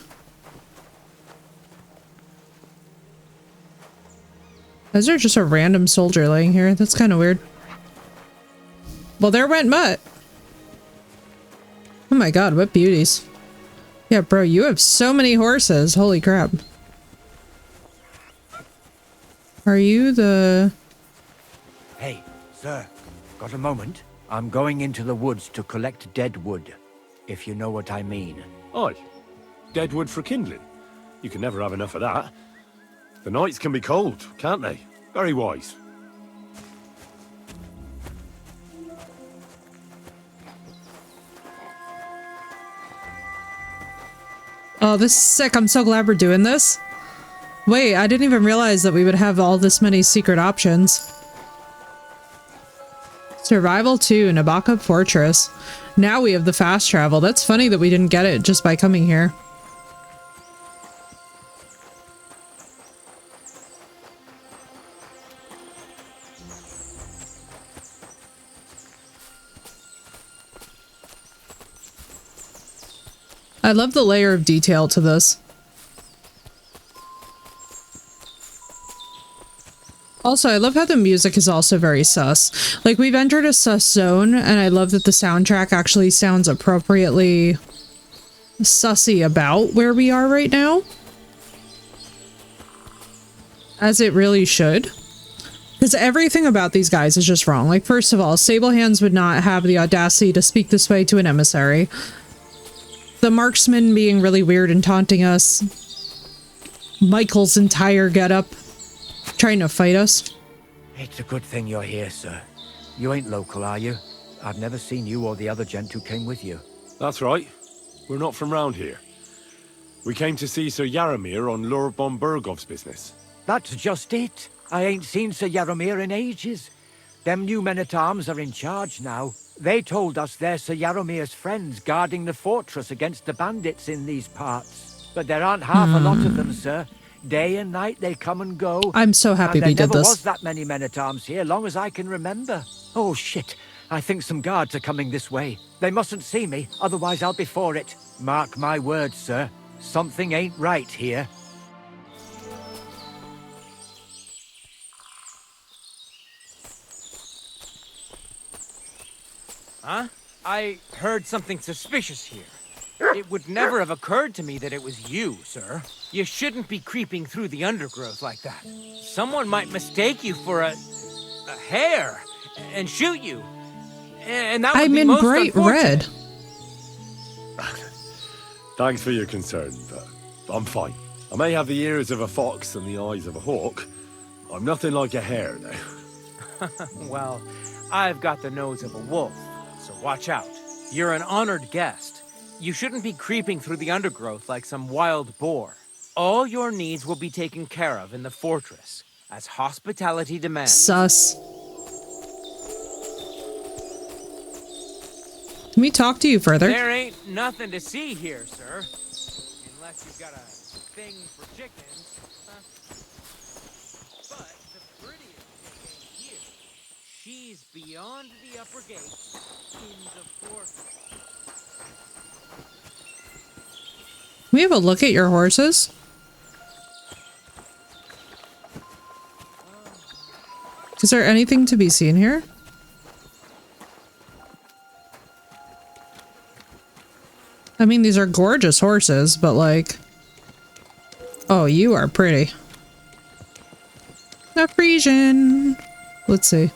Is there just a random soldier laying here? That's kind of weird. Well, there went Mutt. Oh my god, what beauties. Yeah, bro, you have so many horses. Holy crap. Are you the... Hey, sir, got a moment? I'm going into the woods to collect dead wood, if you know what I mean. Aye. Dead wood for kindling. You can never have enough of that. The nights can be cold, can't they? Very wise. Oh, this is sick. I'm so glad we're doing this. Wait, I didn't even realize that we would have all this many secret options. Survival 2, Nabaka Fortress. Now we have the fast travel. That's funny that we didn't get it just by coming here. I love the layer of detail to this. Also, I love how the music is also very sus. Like, we've entered a sus zone, and I love that the soundtrack actually sounds appropriately sussy about where we are right now. As it really should. Because everything about these guys is just wrong. Like, first of all, Sablehands would not have the audacity to speak this way to an emissary. The marksman being really weird and taunting us. Michael's entire getup, trying to fight us. It's a good thing you're here, sir. You ain't local, are you? I've never seen you or the other gent who came with you. That's right. We're not from round here. We came to see Sir Yaramir on Lord von Bergov's business. That's just it. I ain't seen Sir Yaramir in ages. Them new men-at-arms are in charge now. They told us they're Sir Yaramir's friends guarding the fortress against the bandits in these parts. But there aren't half a lot of them, sir. Day and night they come and go. I'm so happy and we did there never this. was that many men-at-arms here, long as I can remember. Oh, shit. I think some guards are coming this way. They mustn't see me, otherwise I'll be for it. Mark my words, sir. Something ain't right here. Huh? I heard something suspicious here. It would never have occurred to me that it was you, sir. You shouldn't be creeping through the undergrowth like that. Someone might mistake you for a hare and shoot you. And that would I'm be in most bright unfortunate. red. Thanks for your concern, but I'm fine. I may have the ears of a fox and the eyes of a hawk. I'm nothing like a hare, though. Well, I've got the nose of a wolf, so watch out. You're an honored guest. You shouldn't be creeping through the undergrowth like some wild boar. All your needs will be taken care of in the fortress, as hospitality demands. Sus. Can we talk to you further? There ain't nothing to see here, sir. Unless you've got a thing for chickens. But the prettiest thing ain't here. She's beyond the upper gate in the fortress. Can we have a look at your horses? Is there anything to be seen here? I mean, these are gorgeous horses, but like... Oh, you are pretty. A Frisian. Let's see.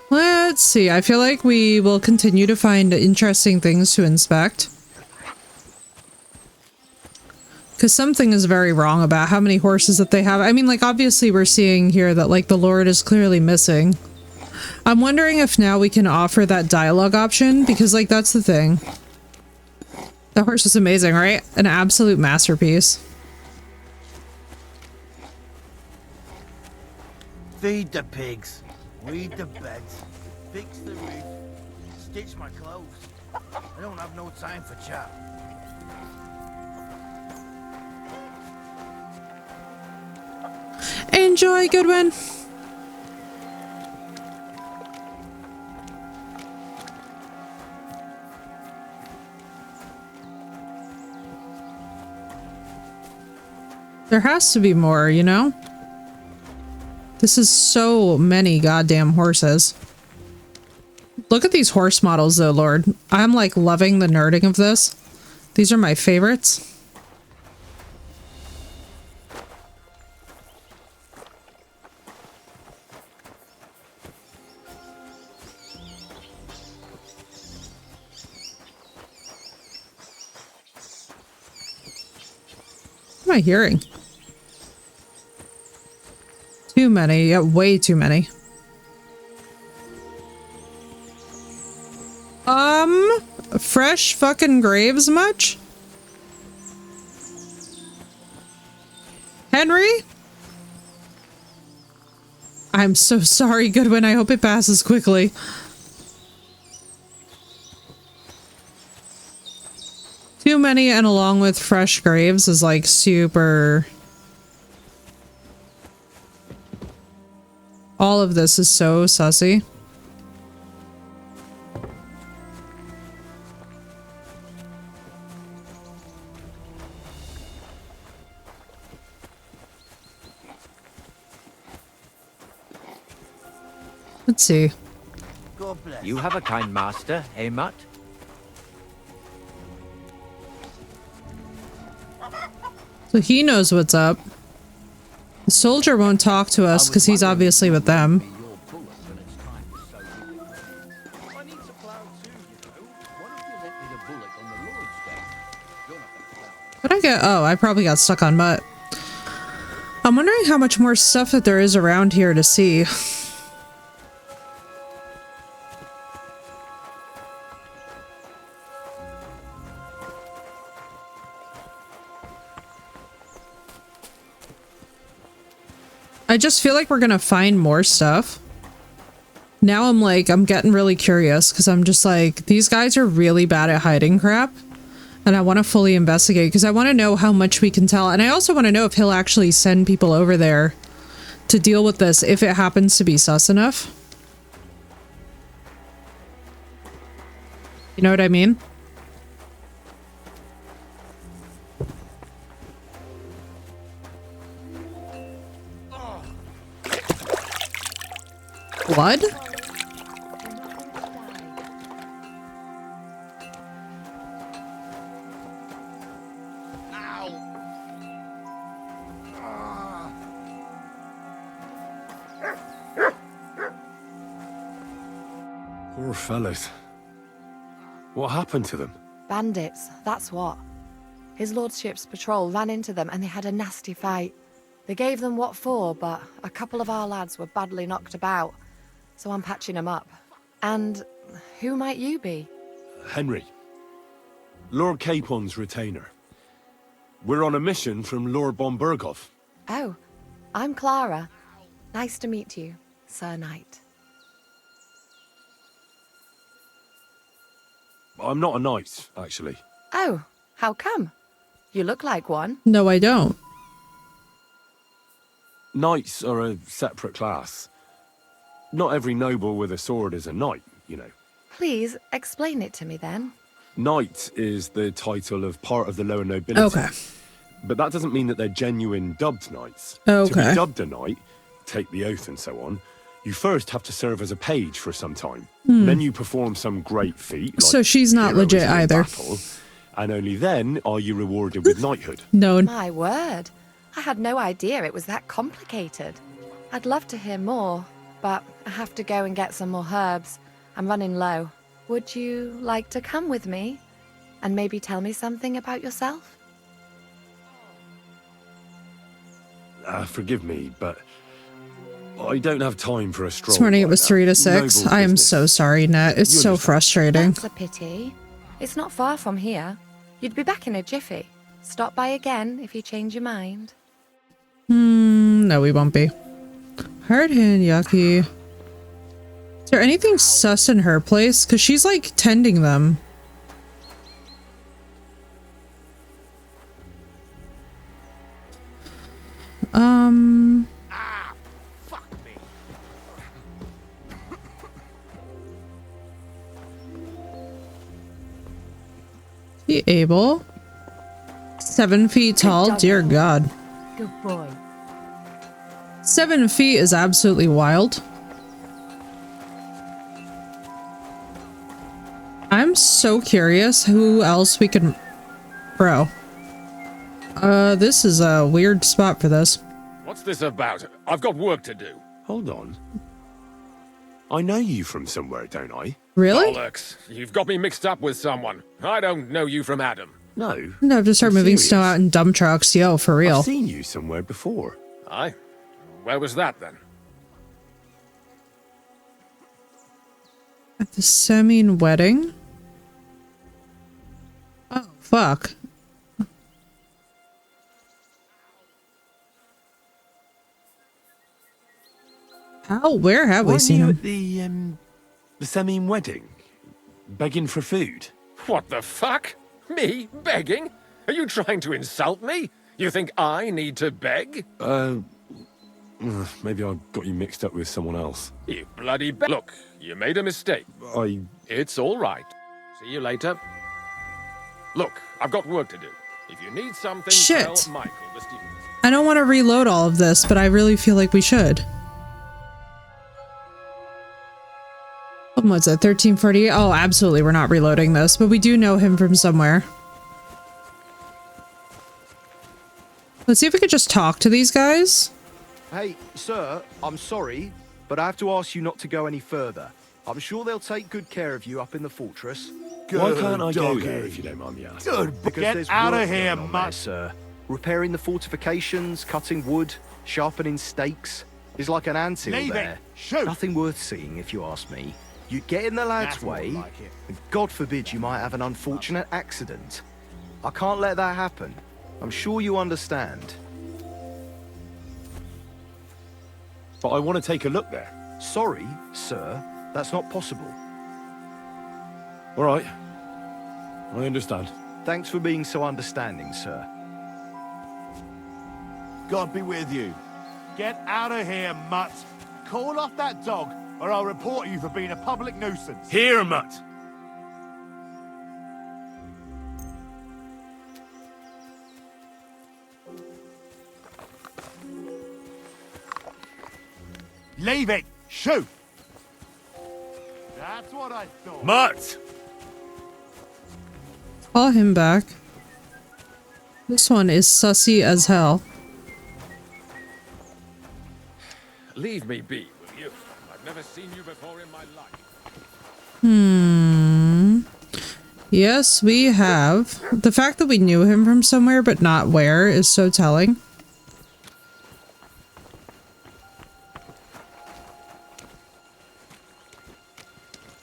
Let's see. I feel like we will continue to find interesting things to inspect. Because something is very wrong about how many horses that they have. I mean, like, obviously we're seeing here that, like, the Lord is clearly missing. I'm wondering if now we can offer that dialogue option, because, like, that's the thing. The horse is amazing, right? An absolute masterpiece. Feed the pigs, weed the beds, fix the roof, stitch my clothes. I don't have no time for chat. Enjoy, Goodwin. There has to be more, you know? This is so many goddamn horses. Look at these horse models though, Lord. I'm like loving the nerding of this. These are my favorites. What am I hearing? Too many. Yeah, way too many. Fresh fucking graves much? Henry? I'm so sorry, Goodwin. I hope it passes quickly. Too many, and along with fresh graves is like super... All of this is so sussy. Let's see. God bless. You have a kind master, eh, Mutt? So he knows what's up. The soldier won't talk to us because he's obviously with them. What I get? Oh, I probably got stuck on Mutt. I'm wondering how much more stuff that there is around here to see. I just feel like we're gonna find more stuff. Now I'm getting really curious because I'm just like, these guys are really bad at hiding crap. And I want to fully investigate because I want to know how much we can tell. And I also want to know if he'll actually send people over there to deal with this if it happens to be sus enough. You know what I mean? Blood? Poor fellas. What happened to them? Bandits, that's what. His lordship's patrol ran into them and they had a nasty fight. They gave them what for, but a couple of our lads were badly knocked about, so I'm patching them up. And who might you be? Henry. Lord Capon's retainer. We're on a mission from Lord Bombergov. Oh, I'm Clara. Nice to meet you, Sir Knight. I'm not a knight, actually. Oh, how come? You look like one. No, I don't. Knights are a separate class. Not every noble with a sword is a knight, you know. Please, explain it to me then. Knight is the title of part of the lower nobility. Okay. But that doesn't mean that they're genuine dubbed knights. Okay. To be dubbed a knight, take the oath and so on, you first have to serve as a page for some time. Then you perform some great feat. Like So she's not legit heroism in either. battle, and only then are you rewarded with knighthood. No. My word. I had no idea it was that complicated. I'd love to hear more, but I have to go and get some more herbs. I'm running low. Would you like to come with me? And maybe tell me something about yourself? Forgive me, but I don't have time for a stroll. This morning it like was that. 3 to 6. Noble I am business. so sorry, Nat. It's You so understand. frustrating. That's a pity. It's not far from here. You'd be back in a jiffy. Stop by again if you change your mind. No, we won't be. Hard hand, yucky. Is there anything sus in her place? Because she's like tending them. Fuck me. Be able. 7 feet tall. Dear God. Good boy. 7 feet is absolutely wild. I'm so curious who else we can... Bro. This is a weird spot for this. What's this about? I've got work to do. Hold on. I know you from somewhere, don't I? Really? Bollocks. You've got me mixed up with someone. I don't know you from Adam. No. No, just start I'm moving serious. snow out in dump trucks. Yo, for real. I've seen you somewhere before. Aye? Where was that then? At the Semine wedding? Oh, fuck. How? Where have we Weren't seen you him? at the Semine wedding? Begging for food? What the fuck? Me? Begging? Are you trying to insult me? You think I need to beg? Maybe I got you mixed up with someone else. You bloody Look, you made a mistake. It's all right. See you later. Look, I've got work to do. If you need something, Shit. tell Michael, the steward. I don't want to reload all of this, but I really feel like we should. What's that, 1348? Oh, absolutely, we're not reloading this, but we do know him from somewhere. Let's see if we could just talk to these guys. Hey, sir, I'm sorry, but I have to ask you not to go any further. I'm sure they'll take good care of you up in the fortress. Why can't I go there if you don't mind me asking? Good. Get There's out work of here, going on there, mutt. sir. Repairing the fortifications, cutting wood, sharpening stakes is like an anthill Leave it. there. Shoot. Nothing worth seeing, if you ask me. You get in the lad's That's more way, like it. and God forbid you might have an unfortunate accident. I can't let that happen. I'm sure you understand. But I want to take a look there. Sorry, sir, that's not possible. All right. I understand. Thanks for being so understanding, sir. God be with you. Get out of here, mutt. Call off that dog, or I'll report you for being a public nuisance. Here, mutt. Leave it. Shoot. That's what I thought. Mutt! Call him back. This one is sussy as hell. Leave me be, will you? I've never seen you before in my life. Yes, we have. The fact that we knew him from somewhere but not where is so telling.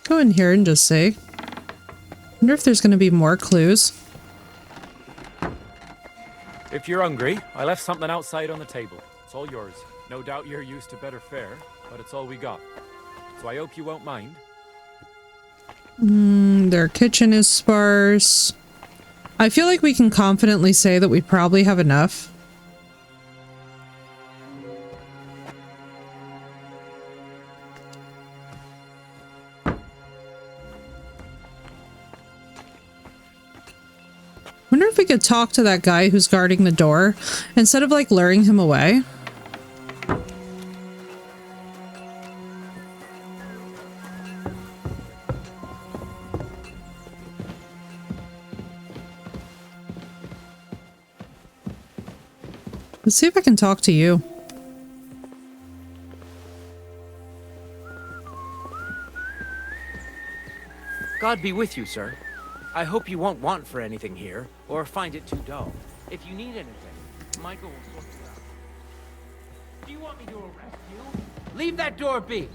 Go in here and just see. Wonder if there's going to be more clues. If you're hungry, I left something outside on the table. It's all yours. No doubt you're used to better fare, but it's all we got. So I hope you won't mind. Their kitchen is sparse. I feel like we can confidently say that we probably have enough. Wonder if we could talk to that guy who's guarding the door instead of like luring him away. Let's see if I can talk to you. God be with you, sir. I hope you won't want for anything here, or find it too dull. If you need anything, Michael will sort it out. Do you want me to arrest you? Leave that door be!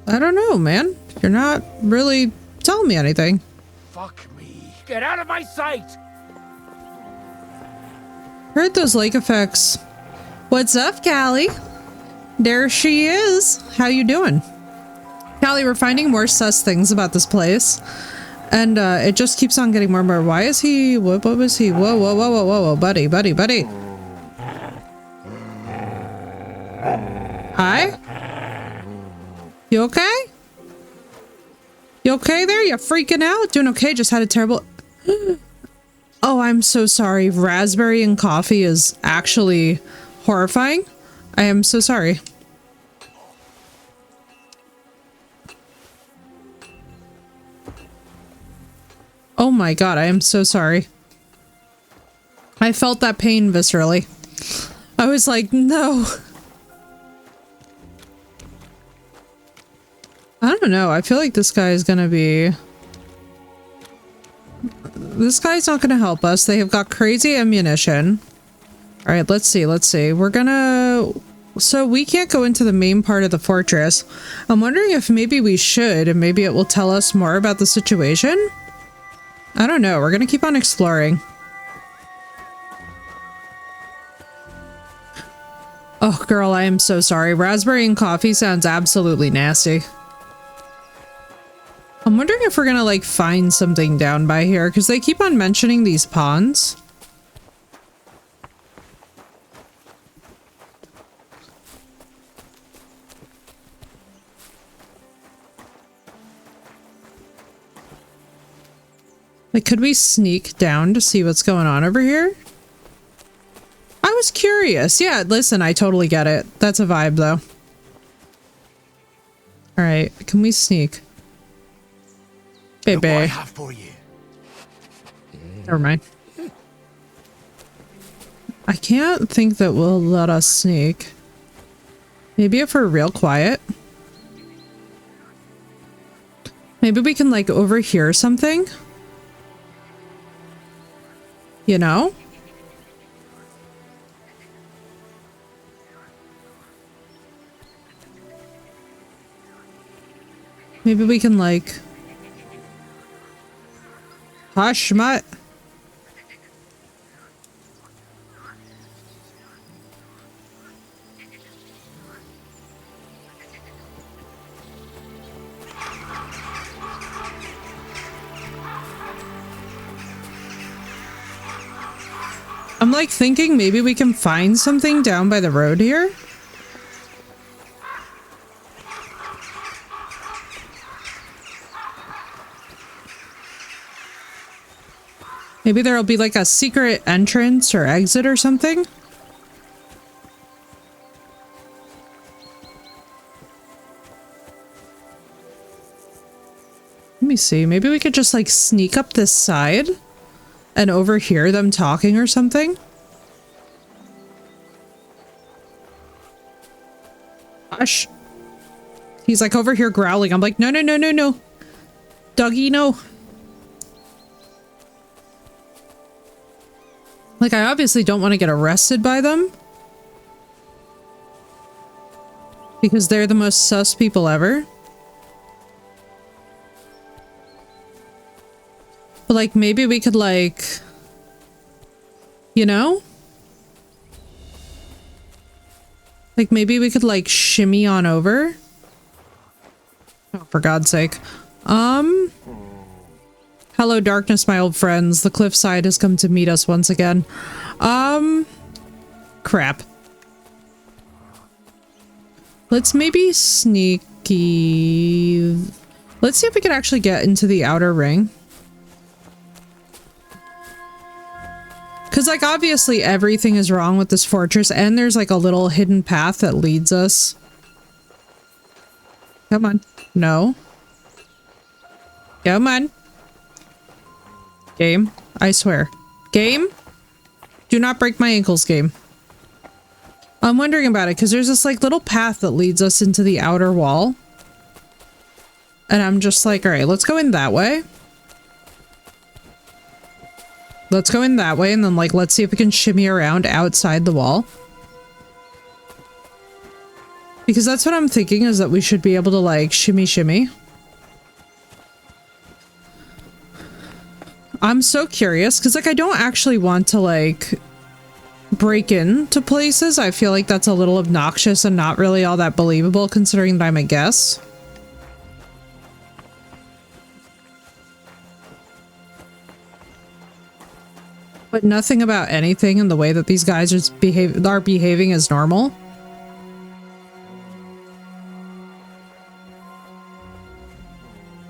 I don't know, man. You're not really telling me anything. Fuck me. Get out of my sight! Heard those lake effects. What's up, Callie? There she is. How you doing? Callie, we're finding more sus things about this place. And it just keeps on getting more and more. Why is he? What was he? Whoa, whoa, whoa, whoa, whoa, whoa, buddy, buddy, buddy. Hi? You okay? You okay there? You freaking out? Doing okay? Just had a terrible... Oh, I'm so sorry. Raspberry and coffee is actually horrifying. I am so sorry. Oh my god, I am so sorry. I felt that pain viscerally. I was like, no. I don't know. I feel like this guy is gonna be... This guy's not gonna help us. They have got crazy ammunition. Alright, let's see, let's see. We're gonna... So we can't go into the main part of the fortress. I'm wondering if maybe we should, and maybe it will tell us more about the situation? I don't know. We're gonna keep on exploring. Oh, girl, I am so sorry. Raspberry and coffee sounds absolutely nasty. I'm wondering if we're gonna, like, find something down by here, because they keep on mentioning these ponds. Like, could we sneak down to see what's going on over here? I was curious. Yeah, listen, I totally get it. That's a vibe, though. Alright, can we sneak? Baby. Look what I have for you. Never mind. I can't think that will let us sneak. Maybe if we're real quiet. Maybe we can like overhear something. You know? Maybe we can like... Hush, mutt. I'm like thinking maybe we can find something down by the road here. Maybe there'll be like a secret entrance or exit or something. Let me see. Maybe we could just like sneak up this side and overhear them talking or something. Hush. He's like over here growling. I'm like, no, no, no, no, no. Doggy, no. Like, I obviously don't want to get arrested by them. Because they're the most sus people ever. But, like, maybe we could, like... You know? Like, maybe we could, like, shimmy on over. Oh, for God's sake. Hello, darkness, my old friends. The cliffside has come to meet us once again. Crap. Let's maybe sneaky... Let's see if we can actually get into the outer ring. Because, like, obviously everything is wrong with this fortress, and there's, like, a little hidden path that leads us. Come on. No. Come on. Game. I swear. Game? Do not break my ankles, game. I'm wondering about it, because there's this, like, little path that leads us into the outer wall. And I'm just like, alright, let's go in that way. Let's go in that way, and then, like, let's see if we can shimmy around outside the wall. Because that's what I'm thinking, is that we should be able to, like, shimmy shimmy. I'm so curious, because, like, I don't actually want to, like, break into places. I feel like that's a little obnoxious and not really all that believable, considering that I'm a guest. But nothing about anything in the way that these guys are behaving is normal.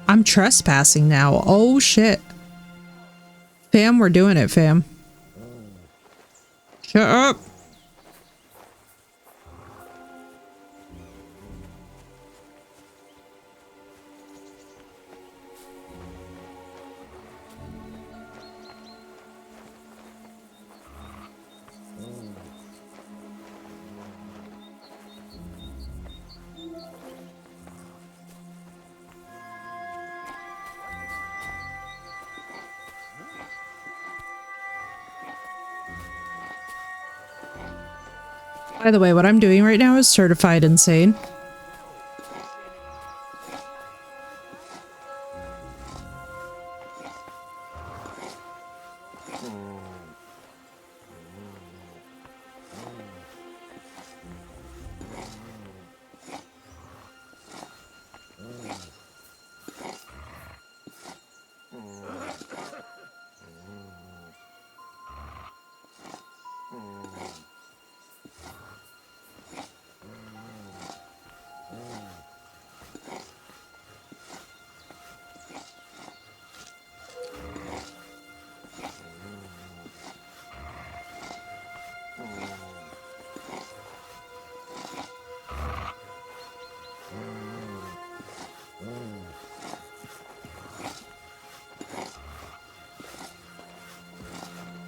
I'm trespassing now. Oh, shit. Fam, we're doing it, fam. Shut up. By the way, what I'm doing right now is certified insane.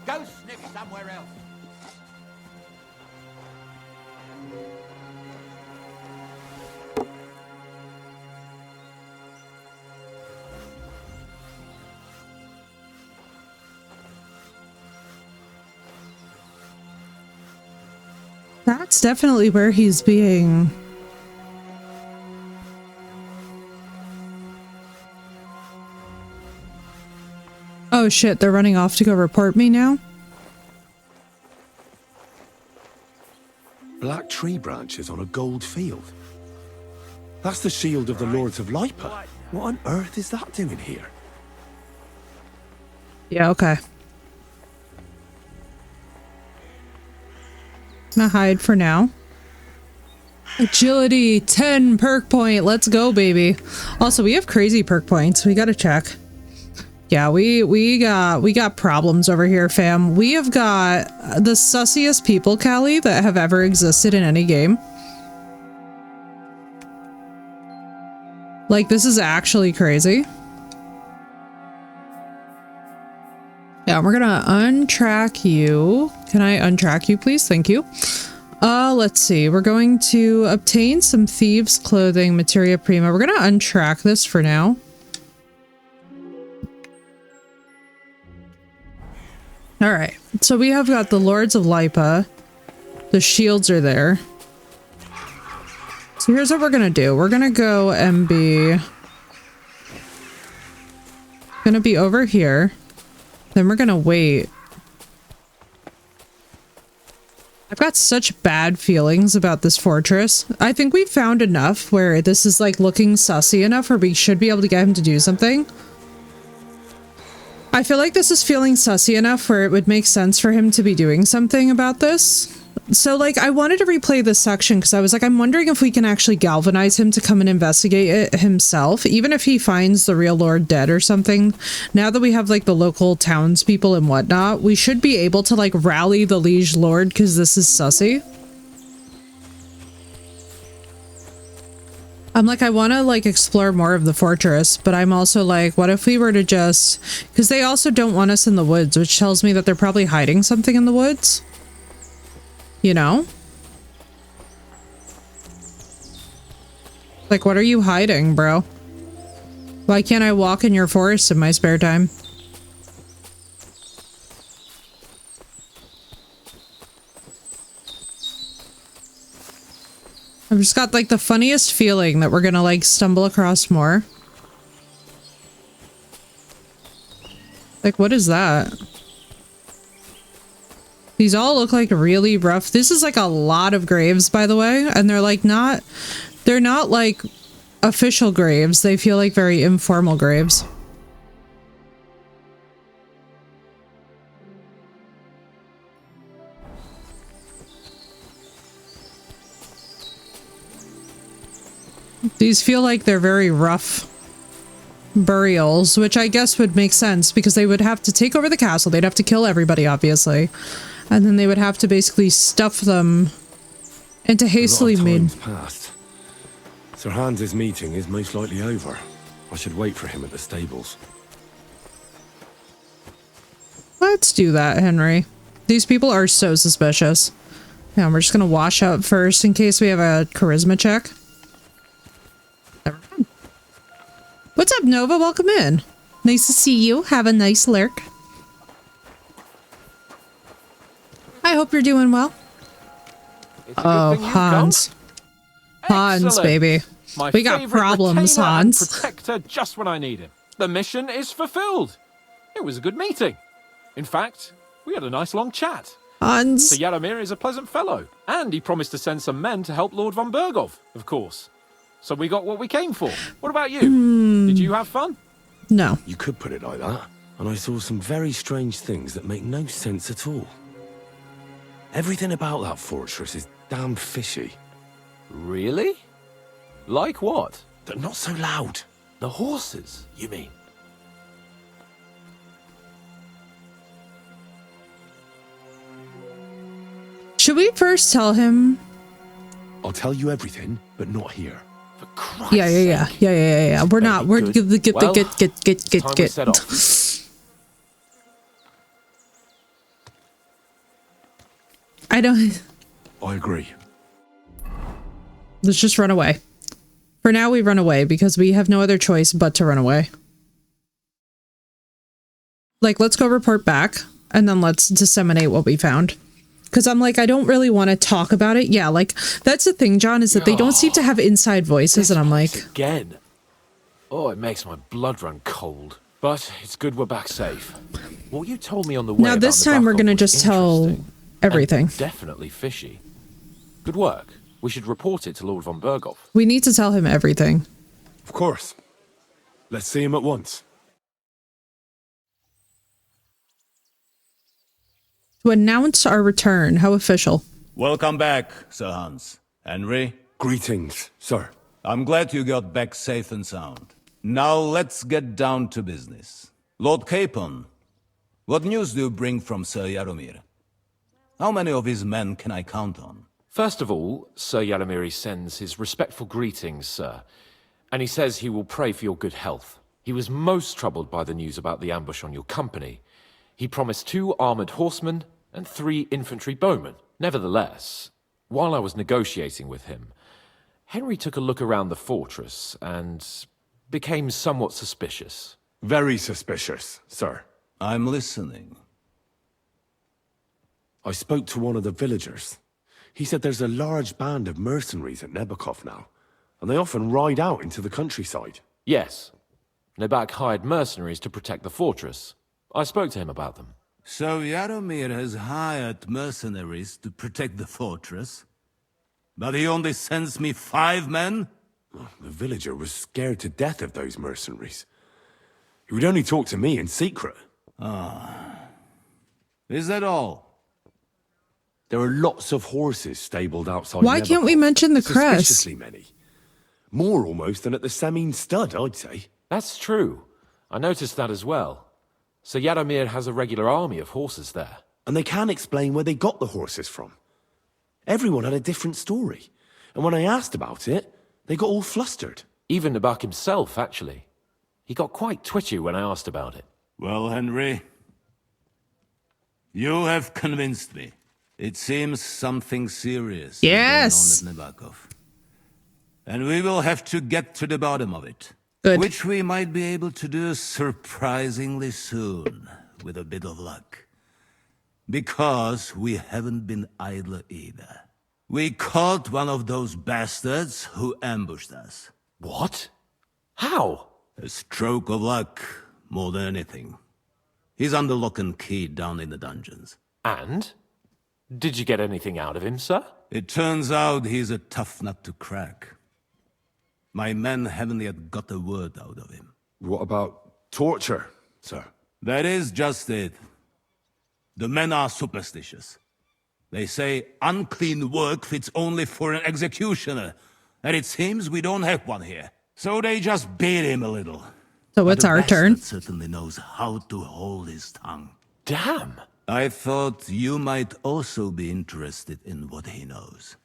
Go sniff somewhere else. That's definitely where he's being... Oh shit, they're running off to go report me now? Black tree branches on a gold field. That's the shield of the Lords of Lipa. What on earth is that doing here? Yeah, okay. Gonna hide for now. Agility 10 perk point. Let's go, baby. Also, we have crazy perk points. We gotta check. Yeah, we got problems over here, fam. We have got the sussiest people, Callie, that have ever existed in any game. Like, this is actually crazy. Yeah, we're gonna untrack you. Can I untrack you, please? Thank you. Let's see. We're going to obtain some thieves' clothing, materia prima. We're gonna untrack this for now. All right. So we have got the Lords of Lipa. The shields are there. So here's what we're gonna do. We're gonna go and be... Gonna be over here. Then we're gonna wait. I've got such bad feelings about this fortress. I think we've found enough where this is like looking sussy enough where we should be able to get him to do something. I feel like this is feeling sussy enough where it would make sense for him to be doing something about this. So like I wanted to replay this section because I was like, I'm wondering if we can actually galvanize him to come and investigate it himself, even if he finds the real lord dead or something. Now that we have like the local townspeople and whatnot, we should be able to like rally the liege lord because this is sussy. I'm like, I want to like explore more of the fortress, but I'm also like, what if we were to just, because they also don't want us in the woods, which tells me that they're probably hiding something in the woods. You know? Like, what are you hiding, bro? Why can't I walk in your forest in my spare time? I've just got like the funniest feeling that we're gonna like stumble across more. Like, what is that? These all look like really rough. This is like a lot of graves, by the way, and they're like they're not like official graves. They feel like very informal graves. These feel like they're very rough burials, which I guess would make sense because they would have to take over the castle. They'd have to kill everybody, obviously. And then they would have to basically stuff them into hastily made... Past. Sir Hans's meeting is most likely over. I should wait for him at the stables. Let's do that, Henry. These people are so suspicious. Yeah, we're just gonna wash up first in case we have a charisma check. What's up, Nova? Welcome in. Nice to see you. Have a nice lurk. I hope you're doing well. Oh, Hans. Hans, Excellent. baby. My We got favourite problems, retainer and Hans. protector just when I need him. The mission is fulfilled. It was a good meeting. In fact, we had a nice long chat. Hans. Sir Yaromir is a pleasant fellow, and he promised to send some men to help Lord von Bergov, of course. So we got what we came for. What about you? Did you have fun? No. You could put it like that. And I saw some very strange things that make no sense at all. Everything about that fortress is damn fishy. Really? Like what? They're not so loud. The horses, you mean? Should we first tell him? I'll tell you everything, but not here. For Christ's Yeah. We're not. We're good. get Well, get. time we set off. I don't. I agree. Let's just run away. For now, we run away because we have no other choice but to run away. Like, let's go report back and then let's disseminate what we found. Because I'm like, I don't really want to talk about it. Yeah, like, that's the thing, John, is that they don't seem to have inside voices, and I'm like... Again. Oh, it makes my blood run cold. But it's good we're back safe. What you told me on the way Now, this time we're going to just tell everything. Definitely fishy. Good work. We should report it to Lord von Berghoff. We need to tell him everything. Of course. Let's see him at once. To announce our return. How official. Welcome back, Sir Hans. Henry? Greetings, sir. I'm glad you got back safe and sound. Now let's get down to business. Lord Capon, what news do you bring from Sir Jaromir? How many of his men can I count on? First of all, Sir Jaromir sends his respectful greetings, sir. And he says he will pray for your good health. He was most troubled by the news about the ambush on your company. He promised 2 armored horsemen and 3 infantry bowmen. Nevertheless, while I was negotiating with him, Henry took a look around the fortress and became somewhat suspicious. Very suspicious, sir. I'm listening. I spoke to one of the villagers. He said there's a large band of mercenaries at Nebakov now, and they often ride out into the countryside. Yes. Nebak hired mercenaries to protect the fortress. I spoke to him about them. So Jaromir has hired mercenaries to protect the fortress? But he only sends me 5 men? The villager was scared to death of those mercenaries. He would only talk to me in secret. Ah. Is that all? There are lots of horses stabled outside. Why can't we mention the crest? Suspiciously many. More almost than at the Semine stud, I'd say. That's true. I noticed that as well. So Jaromir has a regular army of horses there. And they can't explain where they got the horses from. Everyone had a different story. And when I asked about it, they got all flustered. Even Nebak himself, actually. He got quite twitchy when I asked about it. Well, Henry, you have convinced me. It seems something serious is going on at Nebakov. And we will have to get to the bottom of it. Good. Which we might be able to do surprisingly soon, with a bit of luck. Because we haven't been idle either. We caught one of those bastards who ambushed us. What? How? A stroke of luck, more than anything. He's under lock and key down in the dungeons. And? Did you get anything out of him, sir? It turns out he's a tough nut to crack. My men haven't yet got a word out of him. What about torture, sir? That is just it. The men are superstitious. They say unclean work fits only for an executioner, and it seems we don't have one here. So they just beat him a little. So it's our turn. Certainly knows how to hold his tongue. Damn! I thought you might also be interested in what he knows.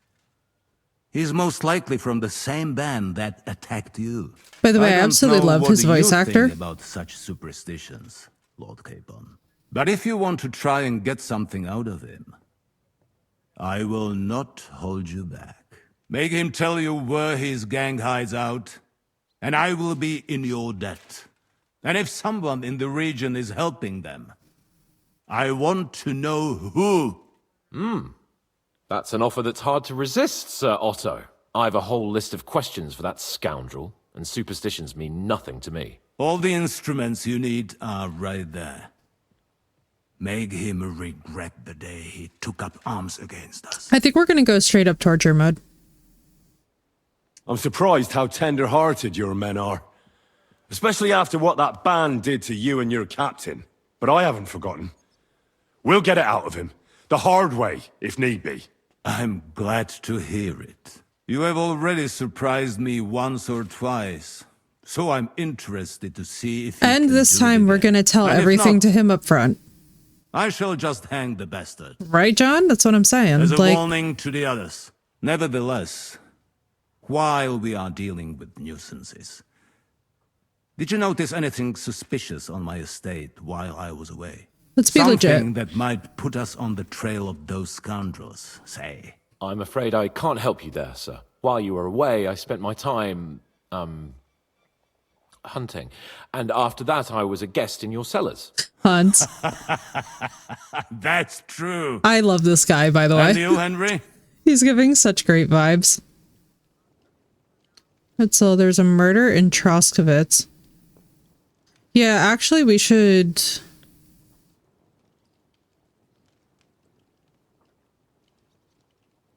He's most likely from the same band that attacked you. By the way, I absolutely love his voice actor. About such superstitions, Lord Capon. But if you want to try and get something out of him, I will not hold you back. Make him tell you where his gang hides out, and I will be in your debt. And if someone in the region is helping them, I want to know who. That's an offer that's hard to resist, Sir Otto. I've a whole list of questions for that scoundrel, and superstitions mean nothing to me. All the instruments you need are right there. Make him regret the day he took up arms against us. I think we're going to go straight up torture mode. I'm surprised how tender-hearted your men are. Especially after what that band did to you and your captain. But I haven't forgotten. We'll get it out of him. The hard way, if need be. I'm glad to hear it. You have already surprised me once or twice. So I'm interested to see if you And can this do it time we're again. going to tell And if everything not, to him up front. I shall just hang the bastard. Right, John? That's what I'm saying. As a Like, warning to the others. Nevertheless, while we are dealing with nuisances, did you notice anything suspicious on my estate while I was away? let's be Something legit. that might put us on the trail of those scoundrels, say. I'm afraid I can't help you there, sir. While you were away, I spent my time, hunting. And after that, I was a guest in your cellars. Hans. That's true. I love this guy, by the way. And you, Henry? He's giving such great vibes. And so there's a murder in Troskowitz. Yeah, actually we should...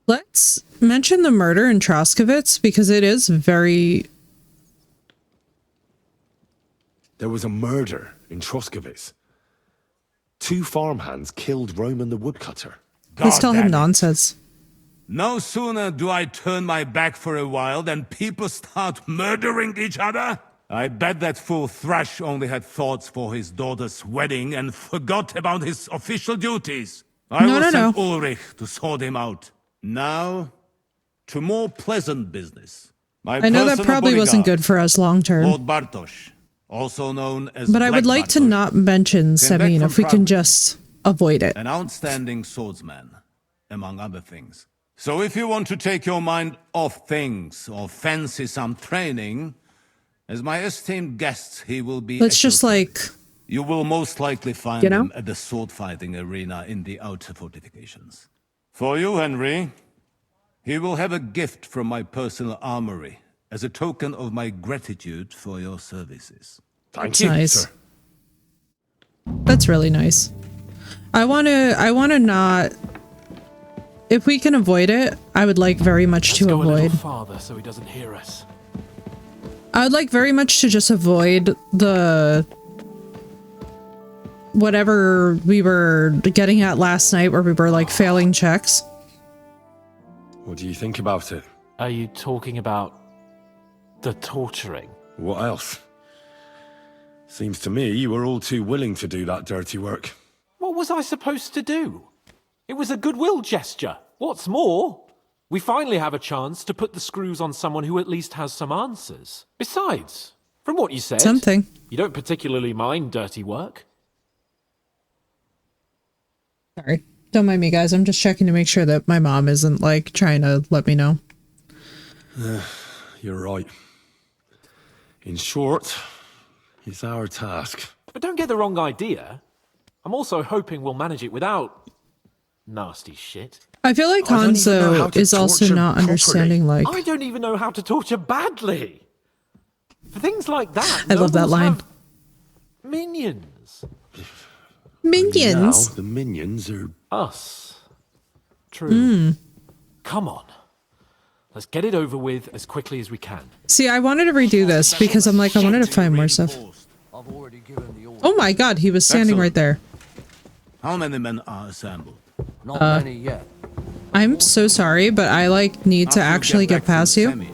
Let's mention the murder in Troskowitz because it is very... There was a murder in Troskowitz. 2 farmhands killed Roman the woodcutter. Let's tell him nonsense. No sooner do I turn my back for a while than people start murdering each other. I bet that fool Thrash only had thoughts for his daughter's wedding and forgot about his official duties. I will send Ulrich to sort him out. Now, to more pleasant business. I know that probably wasn't good for us long term. Lord Bartosz, also known as But I would like to not mention Semin if we can just avoid it. An outstanding swordsman, among other things. So if you want to take your mind off things or fancy some training, as my esteemed guest, he will be... Let's just like... You will most likely find him at the sword fighting arena in the outer fortifications. For you, Henry, he will have a gift from my personal armory as a token of my gratitude for your services. Thank you, nice. sir. That's really nice. I want to not... If we can avoid it, I would like very much to avoid. Go a little farther so he doesn't hear us. I would like very much to just avoid the... whatever we were getting at last night where we were like failing checks. What do you think about it? Are you talking about the torturing? What else? Seems to me you were all too willing to do that dirty work. What was I supposed to do? It was a goodwill gesture. What's more, we finally have a chance to put the screws on someone who at least has some answers. Besides, from what you said, you don't particularly mind dirty work. Sorry. Don't mind me, guys. I'm just checking to make sure that my mom isn't, like, trying to let me know. You're right. In short, it's our task. But don't get the wrong idea. I'm also hoping we'll manage it without nasty shit. I feel like Hanzo is also not understanding, like... I don't even know how to torture badly. For things like that, I love that line. Minions. Minions? Now, the minions are... Us. True. Come on. Let's get it over with as quickly as we can. See, I wanted to redo this because I'm like, I wanted to find more stuff. Oh my god, he was standing right there. How many men are assembled? Not many yet. I'm so sorry, but I like need to actually get past you.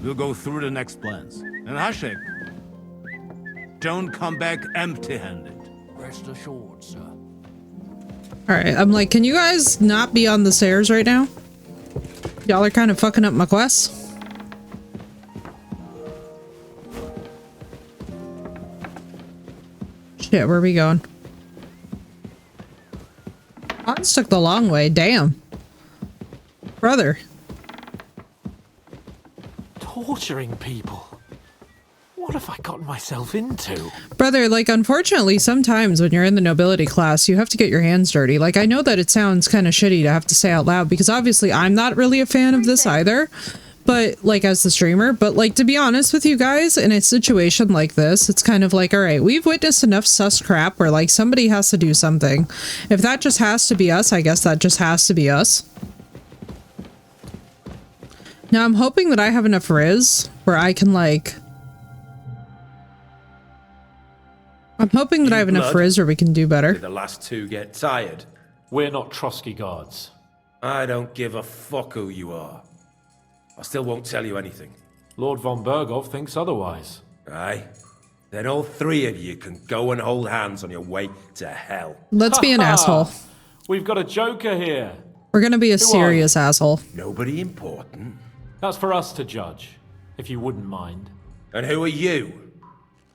We'll go through the next plans. And Hashek, don't come back empty-handed. Rest assured, sir. Alright, I'm like, can you guys not be on the stairs right now? Y'all are kind of fucking up my quest. Shit, where are we going? Hans took the long way, damn. Brother. Torturing people. What have I gotten myself into? Brother, like, unfortunately, sometimes when you're in the nobility class, you have to get your hands dirty. Like, I know that it sounds kind of shitty to have to say out loud, because obviously I'm not really a fan of this either, but, like, as the streamer, but, like, to be honest with you guys, in a situation like this, it's kind of like, all right, we've witnessed enough sus crap where, like, somebody has to do something. If that just has to be us, I guess that just has to be us. Now, I'm hoping that I have enough Riz where I can, like... I'm hoping that I have enough Riz where we can do better. Did the last two get tired? We're not Trotsky guards. I don't give a fuck who you are. I still won't tell you anything. Lord von Bergov thinks otherwise. Aye? Then all three of you can go and hold hands on your way to hell. Let's be an asshole. We've got a joker here. We're gonna be a serious asshole. Nobody important. That's for us to judge, if you wouldn't mind. And who are you,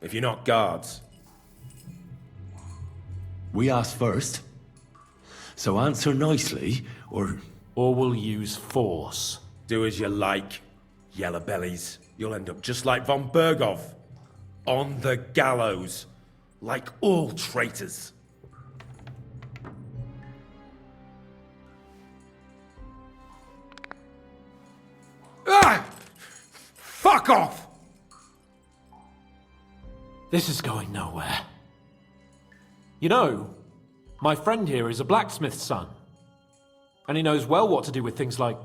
if you're not guards? We asked first. So answer nicely, or... Or we'll use force. Do as you like, yellow bellies. You'll end up just like von Bergov. On the gallows. like all traitors. Ah! Fuck off! This is going nowhere. You know, my friend here is a blacksmith's son. And he knows well what to do with things like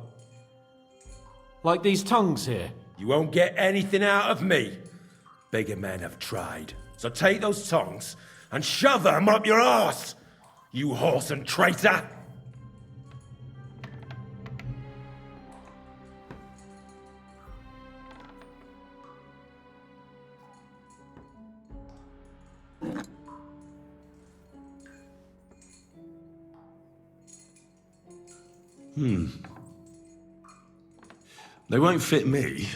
these tongues here. You won't get anything out of me. Bigger men have tried. So take those tongs and shove them up your arse, you horse and traitor! They won't fit me,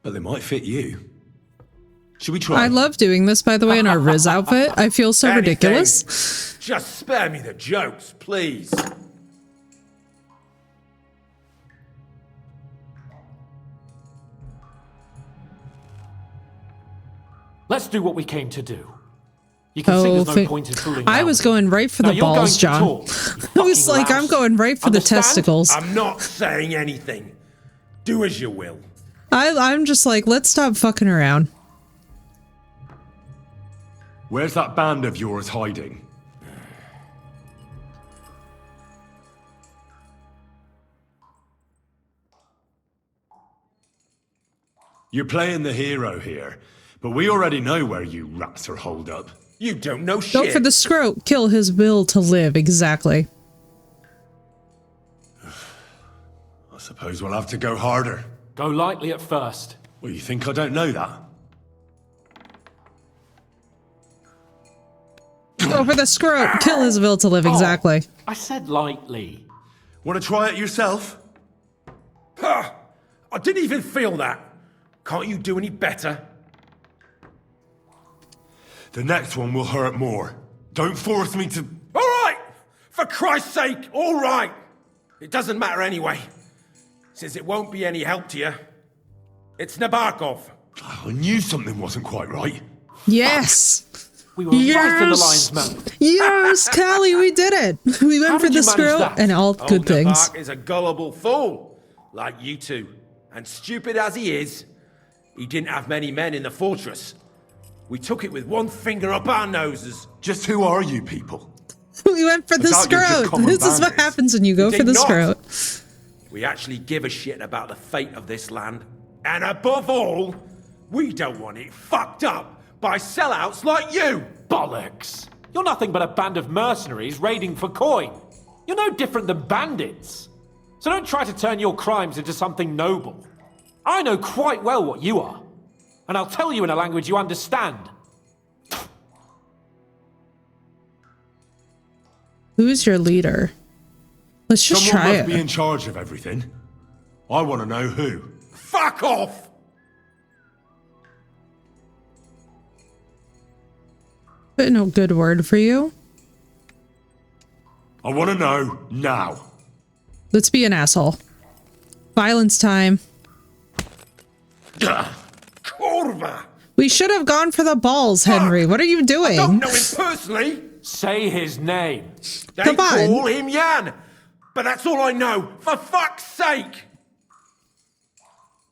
but they might fit you. Should we try? I love doing this, by the way, in our Riz outfit. I feel so Anything. ridiculous. Just spare me the jokes, please. Let's do what we came to do. You can see there's no point in fooling I around. was going right for the Now, you're balls, going to John. talk, I was like, I'm going right for the testicles. I'm not saying anything. Do as you will. I'm just like, let's stop fucking around. Where's that band of yours hiding? You're playing the hero here, but we already know where you rats are holed up. You don't know shit. Go for the scrote. Kill his will to live. Exactly. I suppose we'll have to go harder. Go lightly at first. Well, you think I don't know that? Go for the scrote. Kill his will to live. Exactly. I said lightly. Want to try it yourself? Ha! I didn't even feel that. Can't you do any better? The next one will hurt more. Don't force me to... All right! For Christ's sake, all right! It doesn't matter anyway, since it won't be any help to you. It's Nabokov. I knew something wasn't quite right. Yes. We were right in the lion's mouth. Yes, Callie, we did it. We went for the scrote and all good things. Nabok is a gullible fool, like you two. And stupid as he is, he didn't have many men in the fortress. We took it with one finger up our noses. Just who are you people? We went for the scrote. This is what happens when you go for the scrote. We actually give a shit about the fate of this land. And above all, we don't want it fucked up by sellouts like you. Bollocks. You're nothing but a band of mercenaries raiding for coin. You're no different than bandits. So don't try to turn your crimes into something noble. I know quite well what you are. And I'll tell you in a language you understand. Who's your leader? Let's just Someone try must it. be in charge of everything. I want to know who. Fuck off! But no good word for you. I want to know now. Let's be an asshole. Violence time. Kurva! We should have gone for the balls, Henry. What are you doing? I don't know him personally. Say his name. They Come on. call him Jan. But that's all I know. For fuck's sake!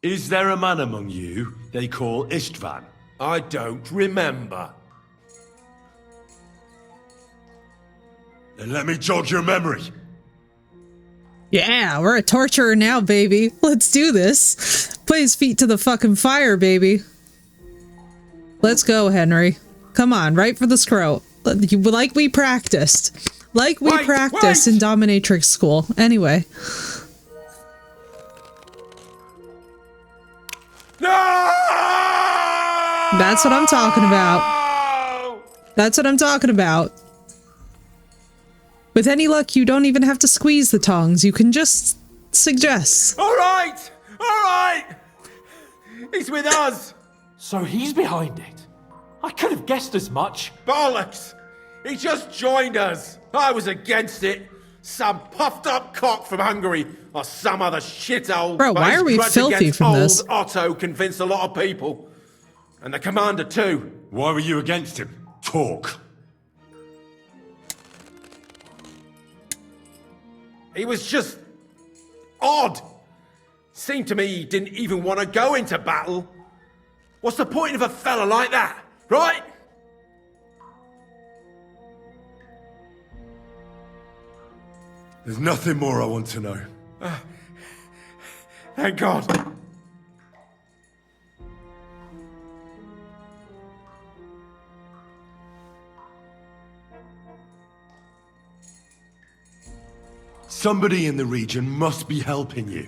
Is there a man among you they call Istvan? I don't remember. Then let me jog your memory. Yeah, we're a torturer now, baby. Let's do this. Put his feet to the fucking fire, baby. Let's go, Henry. Come on, right for the scrote. Like we practiced. Like we practiced in dominatrix school. Anyway. No! That's what I'm talking about. That's what I'm talking about. With any luck, you don't even have to squeeze the tongs. You can just suggest. All right! All right! He's with us! So he's behind it. I could have guessed as much. Bollocks! He just joined us. I was against it. Some puffed up cock from Hungary or some other shithole. Bro, why are we filthy from this? Old Otto convinced a lot of people. And the commander too. Why were you against him? Talk. He was just odd. Seemed to me he didn't even want to go into battle. What's the point of a fella like that, right? There's nothing more I want to know. Thank God. Somebody in the region must be helping you.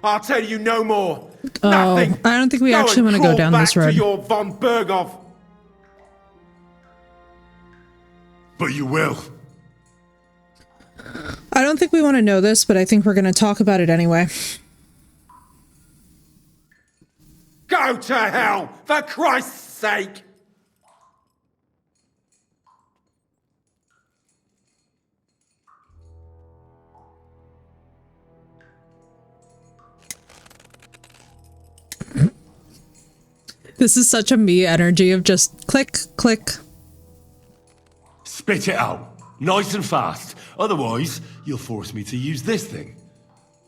I'll tell you no more. Oh, Nothing. I don't think we Go actually and want to go crawl down this back road. to your von Berghoff. But you will. I don't think we want to know this, but I think we're going to talk about it anyway. Go to hell, for Christ's sake! This is such a me energy of just click, click. Spit it out. Nice and fast. Otherwise, you'll force me to use this thing.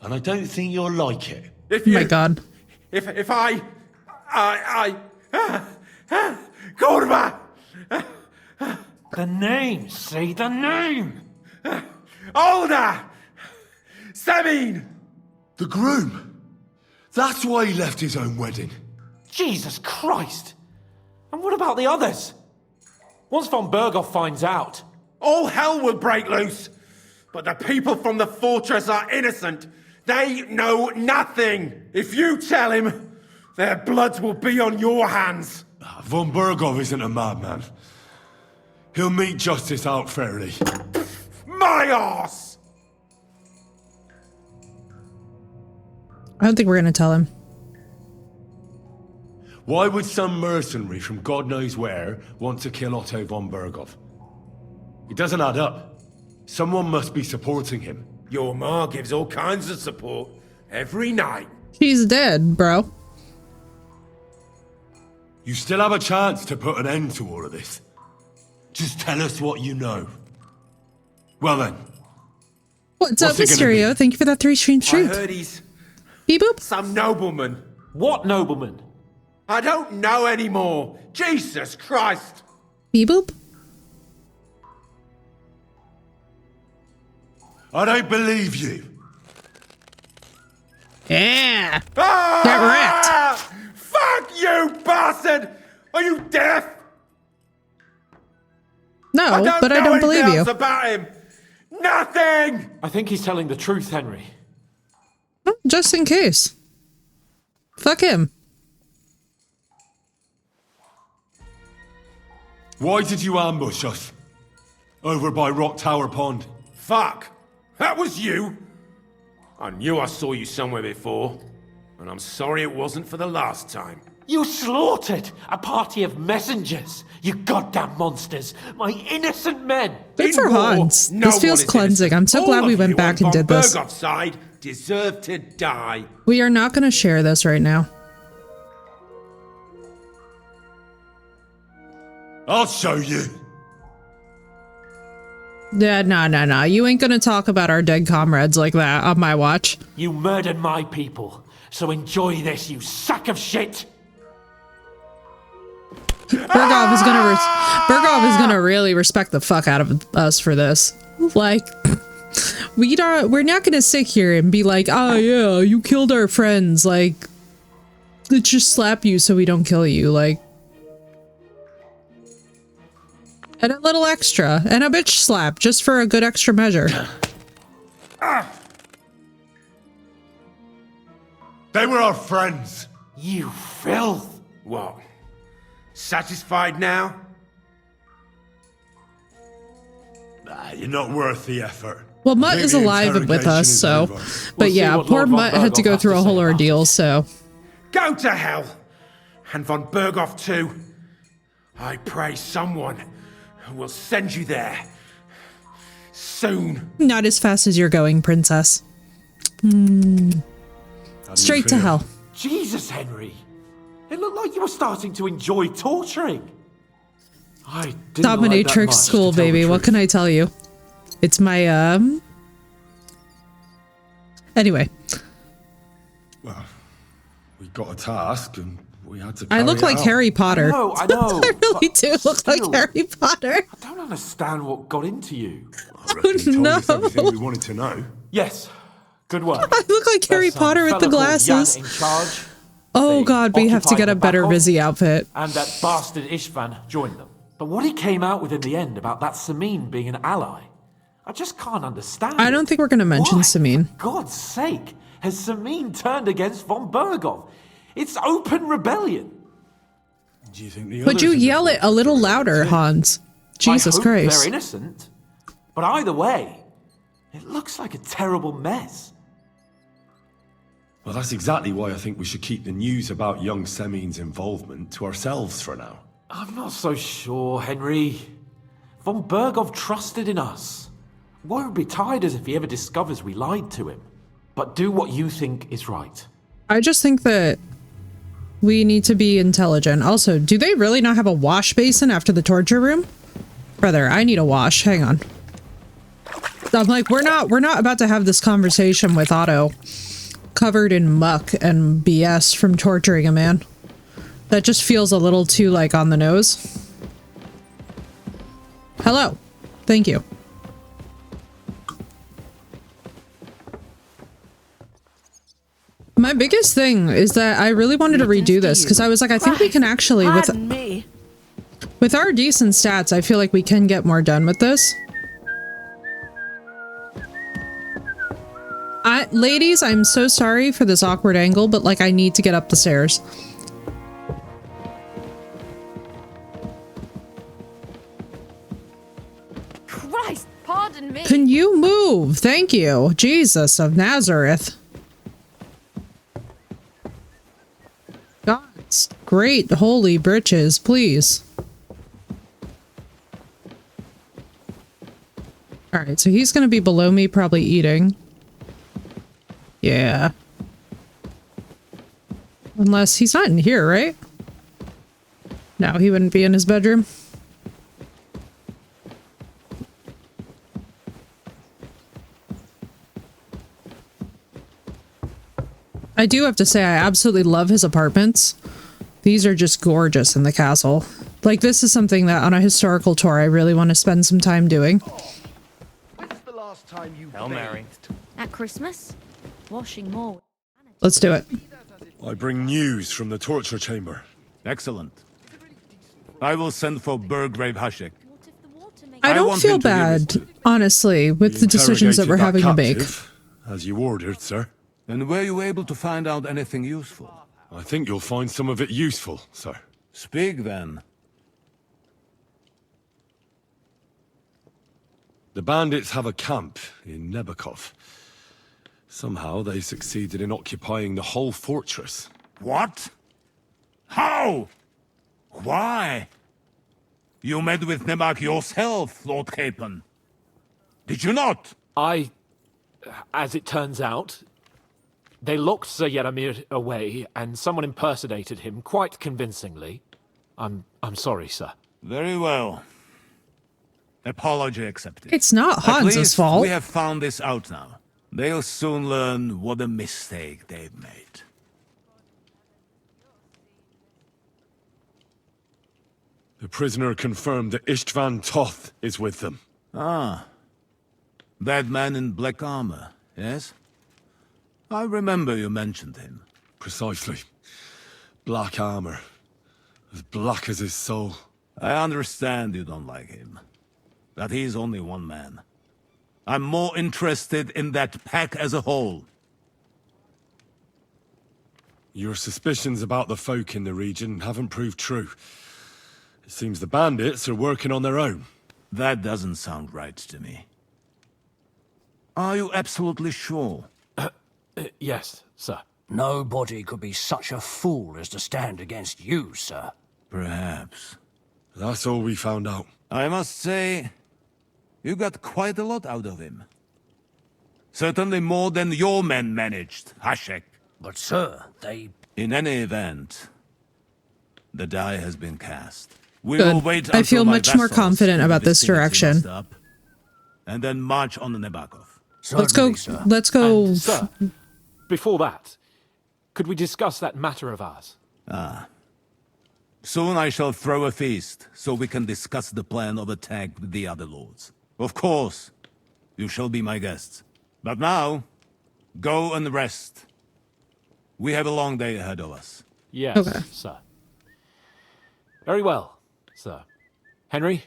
And I don't think you'll like it. Oh my god. If I Korva! The name, say the name! Older! Sabine! The groom. That's why he left his own wedding. Jesus Christ! And what about the others? Once von Berghoff finds out... All hell will break loose! But the people from the fortress are innocent! They know nothing! If you tell him, their blood will be on your hands! Von Berghoff isn't a madman. He'll meet justice out fairly. My arse! I don't think we're going to tell him. Why would some mercenary from God knows where want to kill Otto von Berghoff? It doesn't add up. Someone must be supporting him. Your ma gives all kinds of support every night. She's dead, bro. You still have a chance to put an end to all of this. Just tell us what you know. Well then. What's up, Mysterio? Thank you for that 3-stream I stream. heard he's Beep boop. some nobleman. What nobleman? I don't know anymore. Jesus Christ. Beep boop. I don't believe you. Yeah. Ah! Fuck you, bastard! Are you deaf? No, but I don't believe you. About him. Nothing! I think he's telling the truth, Henry. Oh, just in case. Fuck him. Why did you ambush us? Over by Rock Tower Pond. Fuck! That was you! I knew I saw you somewhere before, and I'm sorry it wasn't for the last time. You slaughtered a party of messengers, you goddamn monsters! My innocent men! Good for Hans. This feels cleansing. I'm so glad we went back and did this. Berghoff's side deserve to die. We are not going to share this right now. I'll show you. Yeah, no. You ain't going to talk about our dead comrades like that on my watch. You murdered my people, so enjoy this, you sack of shit! Berghoff is gonna really respect the fuck out of us for this. Like, we're not gonna sit here and be like, oh yeah, you killed our friends. Like, let's just slap you so we don't kill you. Like, and a little extra, and a bitch slap just for a good extra measure. They were our friends. You filth! What? Satisfied now? You're not worth the effort. Well, Mutt is alive and with us, so. But yeah, poor Mutt had to go through a whole ordeal, so. Go to hell! And von Berghoff too. I pray someone will send you there. Soon. Not as fast as you're going, princess. Straight to hell. Jesus, Henry! It looked like you were starting to enjoy torturing. I didn't like that Dominatrix much, school, to tell the baby. What truth. can I tell you? It's my, Anyway. Well, we got a task and we had to I carry look it like out. Harry Potter. I know. I really but do look like still, Harry Potter. I don't understand what got into you. I reckon he told no. us everything we wanted to know. Yes. Good work. I look like Harry There's some Potter with the fella called Jan glasses. in charge. Oh They god, we have to occupied get a the better back Vizzy outfit. And that bastard Ishvan joined them. But what he came out with in the end about that Samin being an ally, I just can't understand. I don't think we're going to mention Why? Samin. For God's sake, has Samin turned against von Bergov? It's open rebellion. Do you think the Would you yell it a little louder, Hans? Jesus I hope Christ. they're innocent. But either way, it looks like a terrible mess. Well, that's exactly why I think we should keep the news about young Semin's involvement to ourselves for now. I'm not so sure, Henry. Von Bergov trusted in us. Won't be tired as if he ever discovers we lied to him. But do what you think is right. I just think that we need to be intelligent. Also, do they really not have a wash basin after the torture room? Brother, I need a wash. Hang on. I'm like, we're not about to have this conversation with Otto covered in muck and BS from torturing a man. That just feels a little too, like, on the nose. Hello. Thank you. My biggest thing is that I really wanted to redo this because I was like, I think we can actually, with our decent stats, I feel like we can get more done with this. Ladies, I'm so sorry for this awkward angle, but like I need to get up the stairs. Christ, pardon me. Can you move? Thank you. Jesus of Nazareth. God's great holy britches, please. Alright, so he's gonna be below me, probably eating. Yeah. Unless he's not in here, right? No, he wouldn't be in his bedroom. I do have to say, I absolutely love his apartments. These are just gorgeous in the castle. Like, this is something that on a historical tour I really want to spend some time doing. When's the last time you Hail Mary. At Christmas? Washing more. Let's do it. I bring news from the torture chamber. Excellent. I will send for Burgrave Hashek. I don't want feel him to hear his bad, honestly, with the decisions that we're having to make. As you ordered, sir. And were you able to find out anything useful? I think you'll find some of it useful, sir. Speak then. The bandits have a camp in Nebakov. Somehow they succeeded in occupying the whole fortress. What? How? Why? You met with Nemak yourself, Lord Capon. Did you not? As it turns out, they locked Sir Yaramir away, and someone impersonated him quite convincingly. I'm sorry, sir. Very well. Apology accepted. It's not At Hans's least fault. we have found this out now. They'll soon learn what a mistake they've made. The prisoner confirmed that Istvan Toth is with them. Ah. That man in black armor, yes? I remember you mentioned him. Precisely. Black armor. As black as his soul. I understand you don't like him. But he's only one man. I'm more interested in that pack as a whole. Your suspicions about the folk in the region haven't proved true. It seems the bandits are working on their own. That doesn't sound right to me. Are you absolutely sure? Yes, sir. Nobody could be such a fool as to stand against you, sir. Perhaps. That's all we found out. I must say, you got quite a lot out of him. Certainly more than your men managed, Hashek. But sir, they... In any event, the die has been cast. We Good. will wait I feel until my much more vessels confident in the about this vicinity direction. muster up, and then march on the Nebakov. Let's go. Let's go. And, sir, before that, could we discuss that matter of ours? Soon I shall throw a feast, so we can discuss the plan of attack with the other lords. Of course, you shall be my guests. But now, go and rest. We have a long day ahead of us. Yes, sir. Very well, sir. Henry,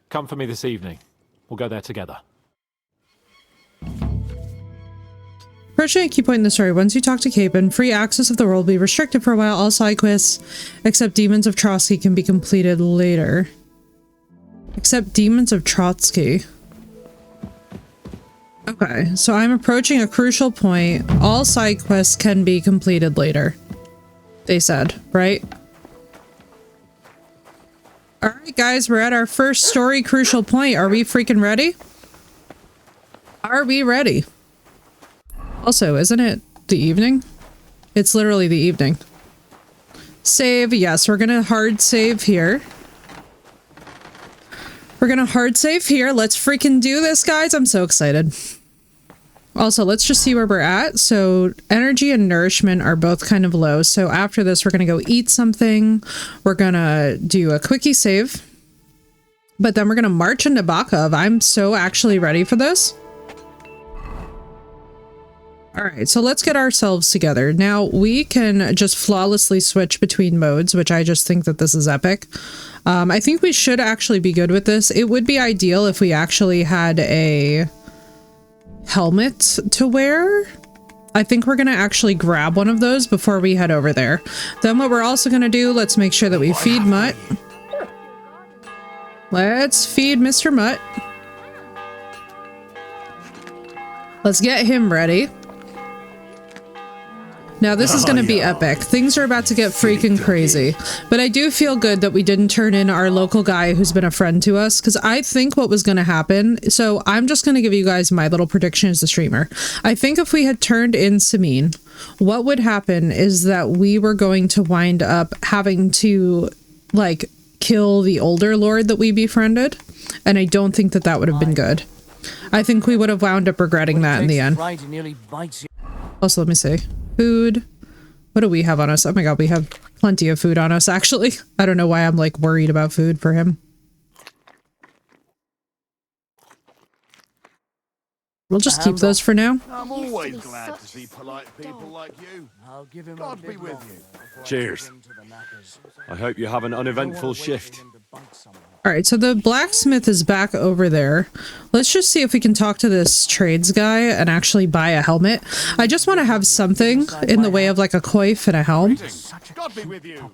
come for me this evening. We'll go there together. Approaching a key point in the story, once you talk to Capon, free access of the world will be restricted for a while. All side quests, except Demons of Trotsky, can be completed later. Except Demons of Trotsky. Okay, so I'm approaching a crucial point. All side quests can be completed later. They said, right? Alright guys, we're at our first story crucial point. Are we freaking ready? Are we ready? Also, isn't it the evening? It's literally the evening. Save, yes, we're gonna hard save here. We're gonna hard save here. Let's freaking do this, guys. I'm so excited. Also, let's just see where we're at. So energy and nourishment are both kind of low. So after this, we're gonna go eat something. We're gonna do a quickie save. But then we're gonna march into Bakov. I'm so actually ready for this. Alright, so let's get ourselves together. Now, we can just flawlessly switch between modes, which I just think that this is epic. I think we should actually be good with this. It would be ideal if we actually had a helmet to wear. I think we're going to actually grab one of those before we head over there. Then what we're also going to do, let's make sure that we feed Mutt. Let's feed Mr. Mutt. Let's get him ready. Now this is going to be epic. Things are about to get freaking crazy. But I do feel good that we didn't turn in our local guy who's been a friend to us, because I think what was going to happen, so I'm just going to give you guys my little prediction as the streamer. I think if we had turned in Samin, what would happen is that we were going to wind up having to, like, kill the older lord that we befriended, and I don't think that that would have been good. I think we would have wound up regretting that in the end. Also, let me see. Food. What do we have on us? Oh my god, we have plenty of food on us, actually. I don't know why I'm, like, worried about food for him. We'll just keep those for now. I'm always glad to see polite people like you. I'll give him God be with you. Cheers. I hope you have an uneventful shift. Alright, so the blacksmith is back over there. Let's just see if we can talk to this trades guy and actually buy a helmet. I just want to have something in the way of, like, a coif and a helm. God be with you.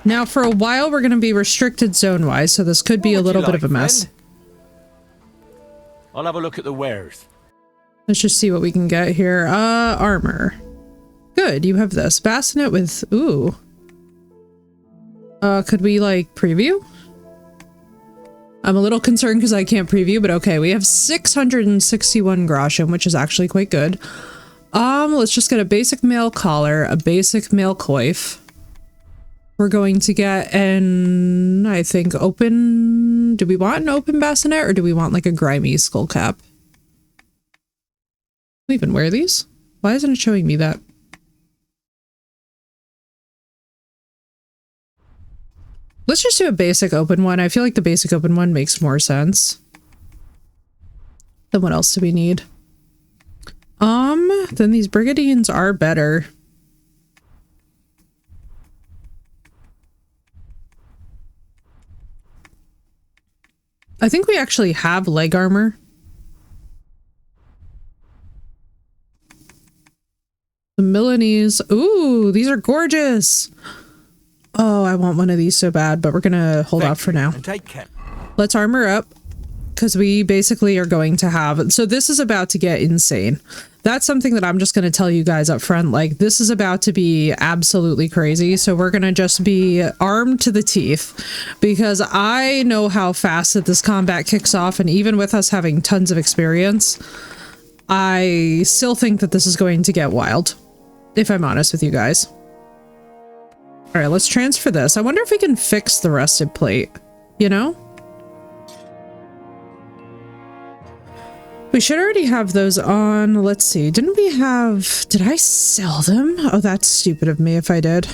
Now, for a while, we're going to be restricted zone-wise, so this could be a little bit of a mess. I'll have a look at the wares. Let's just see what we can get here. Armor. Good, you have this. Bassinet with... Ooh. Could we, like, preview? I'm a little concerned because I can't preview, but okay. We have 661 groschen, which is actually quite good. Let's just get a basic mail collar, a basic mail coif. We're going to get an, I think, open... Do we want an open bassinet, or do we want, like, a grimy skull cap? Can we even wear these? Why isn't it showing me that? Let's just do a basic open one. I feel like the basic open one makes more sense. Then what else do we need? Then these brigandines are better. I think we actually have leg armor. The Milanese. Ooh, these are gorgeous. Oh, I want one of these so bad, but we're gonna hold off for now. Take care. Let's armor up, because we basically are going to have... So this is about to get insane. That's something that I'm just going to tell you guys up front. Like, this is about to be absolutely crazy. So we're going to just be armed to the teeth, because I know how fast that this combat kicks off. And even with us having tons of experience, I still think that this is going to get wild, if I'm honest with you guys. All right, let's transfer this. I wonder if we can fix the rusted plate, you know? We should already have those on. Let's see. Didn't we have... Did I sell them? Oh, that's stupid of me if I did.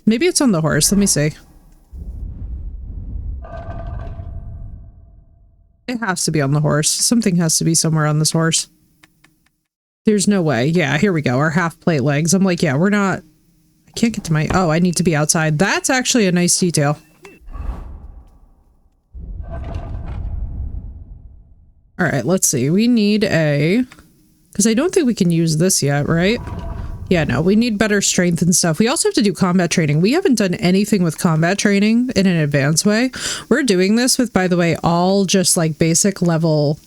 Maybe it's on the horse. Let me see. It has to be on the horse. Something has to be somewhere on this horse. There's no way. Yeah, here we go. Our half plate legs. I'm like, yeah, we're not... I can't get to my... Oh, I need to be outside. That's actually a nice detail. All right, let's see. We need a... Because I don't think we can use this yet, right? Yeah, no, we need better strength and stuff. We also have to do combat training. We haven't done anything with combat training in an advanced way. We're doing this with, by the way, all just like basic level...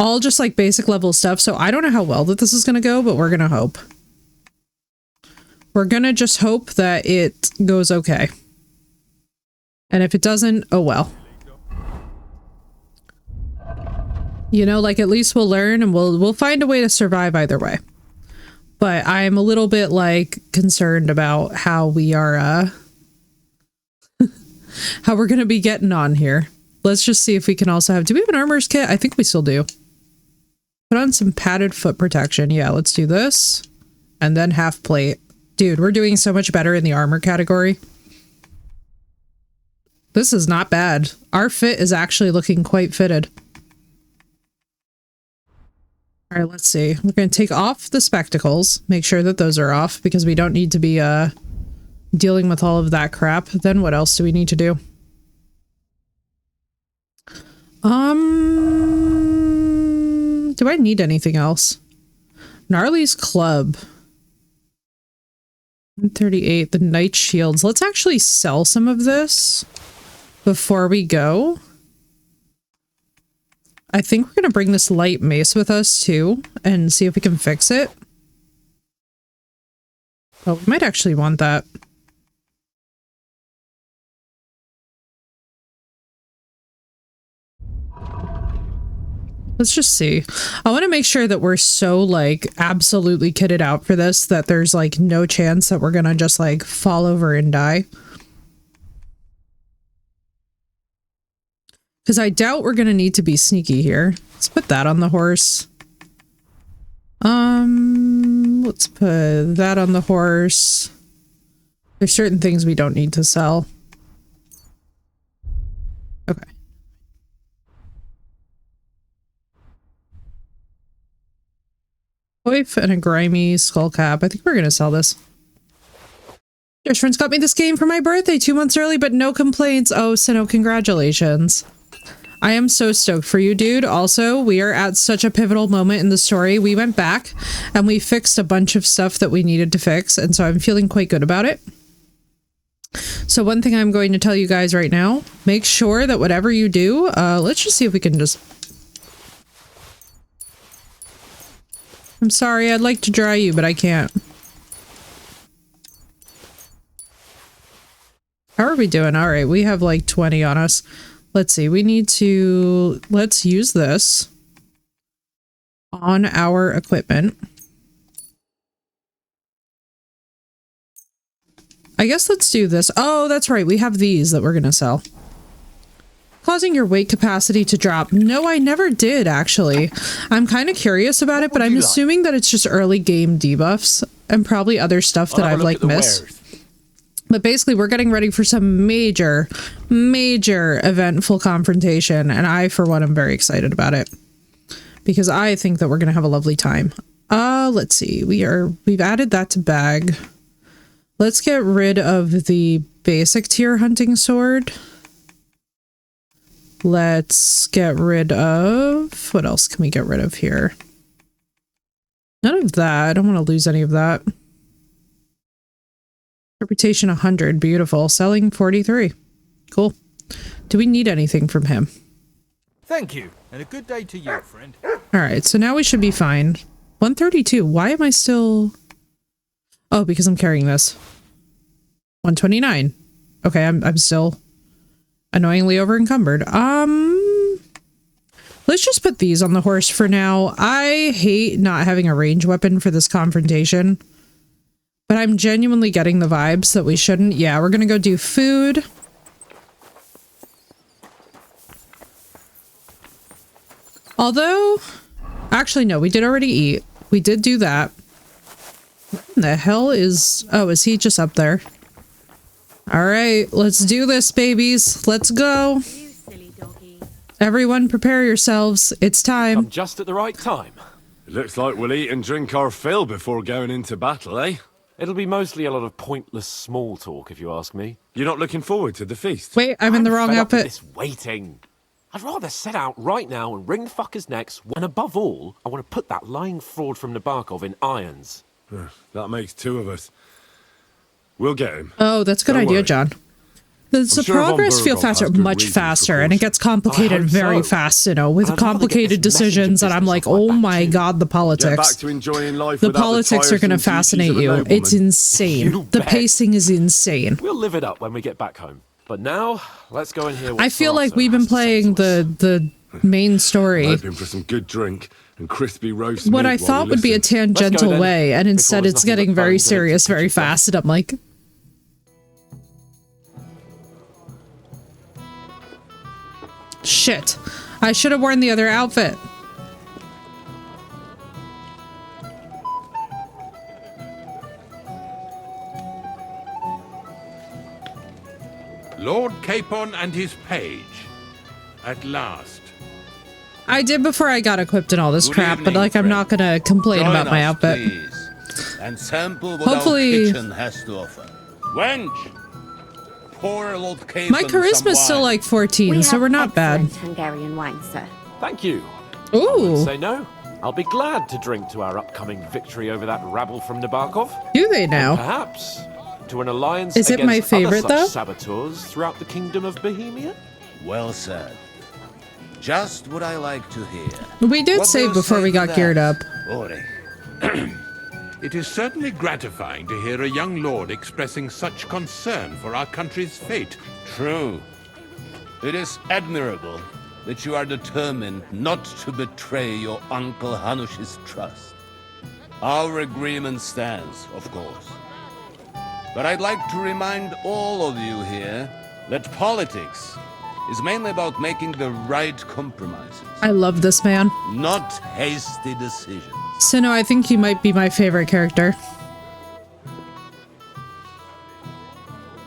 All just like basic level stuff. So I don't know how well that this is going to go, but we're going to hope. We're going to just hope that it goes okay. And if it doesn't, oh well. You know, like at least we'll learn and we'll find a way to survive either way. But I'm a little bit like concerned about how we are how we're gonna be getting on here. Let's just see if we can also have... Do we have an armor's kit? I think we still do. Put on some padded foot protection. Yeah, let's do this. And then half plate. Dude, we're doing so much better in the armor category. This is not bad. Our fit is actually looking quite fitted. All right, let's see. We're going to take off the spectacles. Make sure that those are off because we don't need to be dealing with all of that crap. Then what else do we need to do? Do I need anything else? Gnarly's Club. 138, the Knight Shields. Let's actually sell some of this before we go. I think we're going to bring this light mace with us too and see if we can fix it. Oh, we might actually want that. Let's just see. I want to make sure that we're so like absolutely kitted out for this that there's like no chance that we're going to just like fall over and die. Because I doubt we're going to need to be sneaky here. Let's put that on the horse. Let's put that on the horse. There's certain things we don't need to sell. Okay. Coif and a grimy skull cap. I think we're going to sell this. Your friends got me this game for my birthday 2 months early, but no complaints. Oh, Sino, congratulations. I am so stoked for you, dude. Also, we are at such a pivotal moment in the story. We went back and we fixed a bunch of stuff that we needed to fix, and so I'm feeling quite good about it. So one thing I'm going to tell you guys right now, make sure that whatever you do, let's just see if we can just... I'm sorry, I'd like to dry you, but I can't. How are we doing? All right, we have like 20 on us. Let's see, we need to... Let's use this on our equipment. I guess let's do this. Oh, that's right, we have these that we're going to sell. Causing your weight capacity to drop. No, I never did, actually. I'm kind of curious about it, but I'm assuming that it's just early game debuffs and probably other stuff that I've like missed. But basically, we're getting ready for some major, major eventful confrontation, and I, for one, am very excited about it. Because I think that we're going to have a lovely time. Let's see. We've added that to bag. Let's get rid of the basic tier hunting sword. Let's get rid of... What else can we get rid of here? None of that. I don't want to lose any of that. Reputation 100. Beautiful. Selling 43. Cool. Do we need anything from him? Thank you, and a good day to you, friend. Alright, so now we should be fine. 132. Why am I still... Oh, because I'm carrying this. 129. Okay, I'm still annoyingly over encumbered. Let's just put these on the horse for now. I hate not having a range weapon for this confrontation. but I'm genuinely getting the vibes that we shouldn't. Yeah, we're gonna go do food. Although, actually, no, we did already eat. We did do that. What in the hell is... Oh, is he just up there? All right, let's do this, babies. Let's go. Everyone prepare yourselves. It's time. I'm just at the right time. It looks like we'll eat and drink our fill before going into battle, eh? It'll be mostly a lot of pointless small talk, if you ask me. You're not looking forward to the feast? Wait, I'm in the wrong fed up with outfit. this waiting. I'd rather set out right now and wring the fuckers' necks, and above all, I want to put that lying fraud from Nabokov in irons. That makes two of us. We'll get him. Oh, that's a good Don't idea, worry. John. The sure progress Von feel Burgov faster, has good much reasons for faster, and it gets complicated hope very so. fast, you know, with And I'd rather get complicated this message of decisions, and I'm business like, off my oh back my too. god, the Get back politics. to enjoying life The without politics are going to tiresome duties fascinate of a you. nobleman. It's insane. You The bet. pacing is insane. We'll live it up when we get back home. But now, let's go and hear what I feel like Sarasa we've been has to say playing to us. the main story. Hoping for some good drink and crispy roast What meat I while thought we would be a listen. tangential then, way, and instead there's it's nothing but getting very bones and serious empty very kitchen. fast, and I'm like... Shit. I should have worn the other outfit. Lord Capon and his page. At last. I did before I got equipped and all this Good crap, but evening, like I'm not gonna complain Join about my us, outfit. please, and sample what Hopefully- our kitchen has to offer. Wench! Pour Lord Capon My charisma's some still wine. like 14, so we're not bad. Hungarian wine, sir. Thank you. I won't Ooh, say no. I'll be glad to drink to our upcoming victory over that rabble from Nabokov. do they now? Perhaps to an alliance Is it against my favorite, other though? such saboteurs throughout the kingdom of Bohemia. Well said. Just what I like to hear. We did What do save you before say we to got that, geared up. Ori? It is certainly gratifying to hear a young lord expressing such concern for our country's fate. True. It is admirable that you are determined not to betray your Uncle Hanush's trust. Our agreement stands, of course. But I'd like to remind all of you here that politics is mainly about making the right compromises, I love this man. not hasty decisions. So no, I think he might be my favorite character.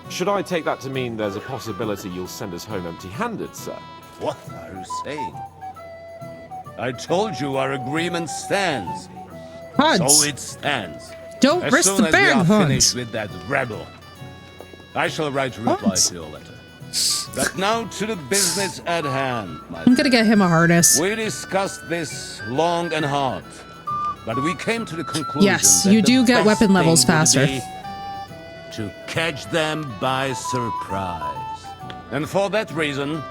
Should I take that to mean there's a possibility you'll send us home empty-handed, sir? What are you saying? I told you our agreement stands. Hans, So it stands. don't As risk soon the as we bag, are Hans. finished with that rebel, I shall write a reply Hans. to your letter. But now to the business at hand, my I'm gonna get him a harness. We discussed this long and hard, but we came to the conclusion Yes, that you the do get best weapon thing levels would faster. be to catch them by surprise. And for that reason,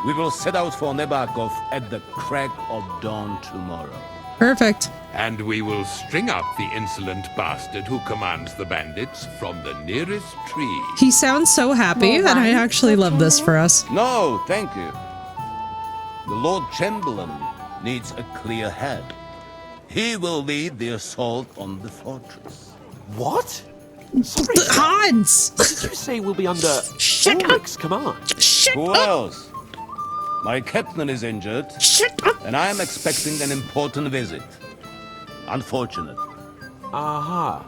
we will set out for Nebakov at the crack of dawn tomorrow. Perfect. And we will string up the insolent bastard who commands the bandits from the nearest tree. He sounds so happy, and I actually love this for us. No, thank you. The Lord Chamberlain needs a clear head. He will lead the assault on the fortress. What? Sorry, sir. Hans! Did you say we'll be under Shut up! Ulrich's command? Shut Who up! else? My captain is injured, Shut up! and I am expecting an important visit. Unfortunate. Aha.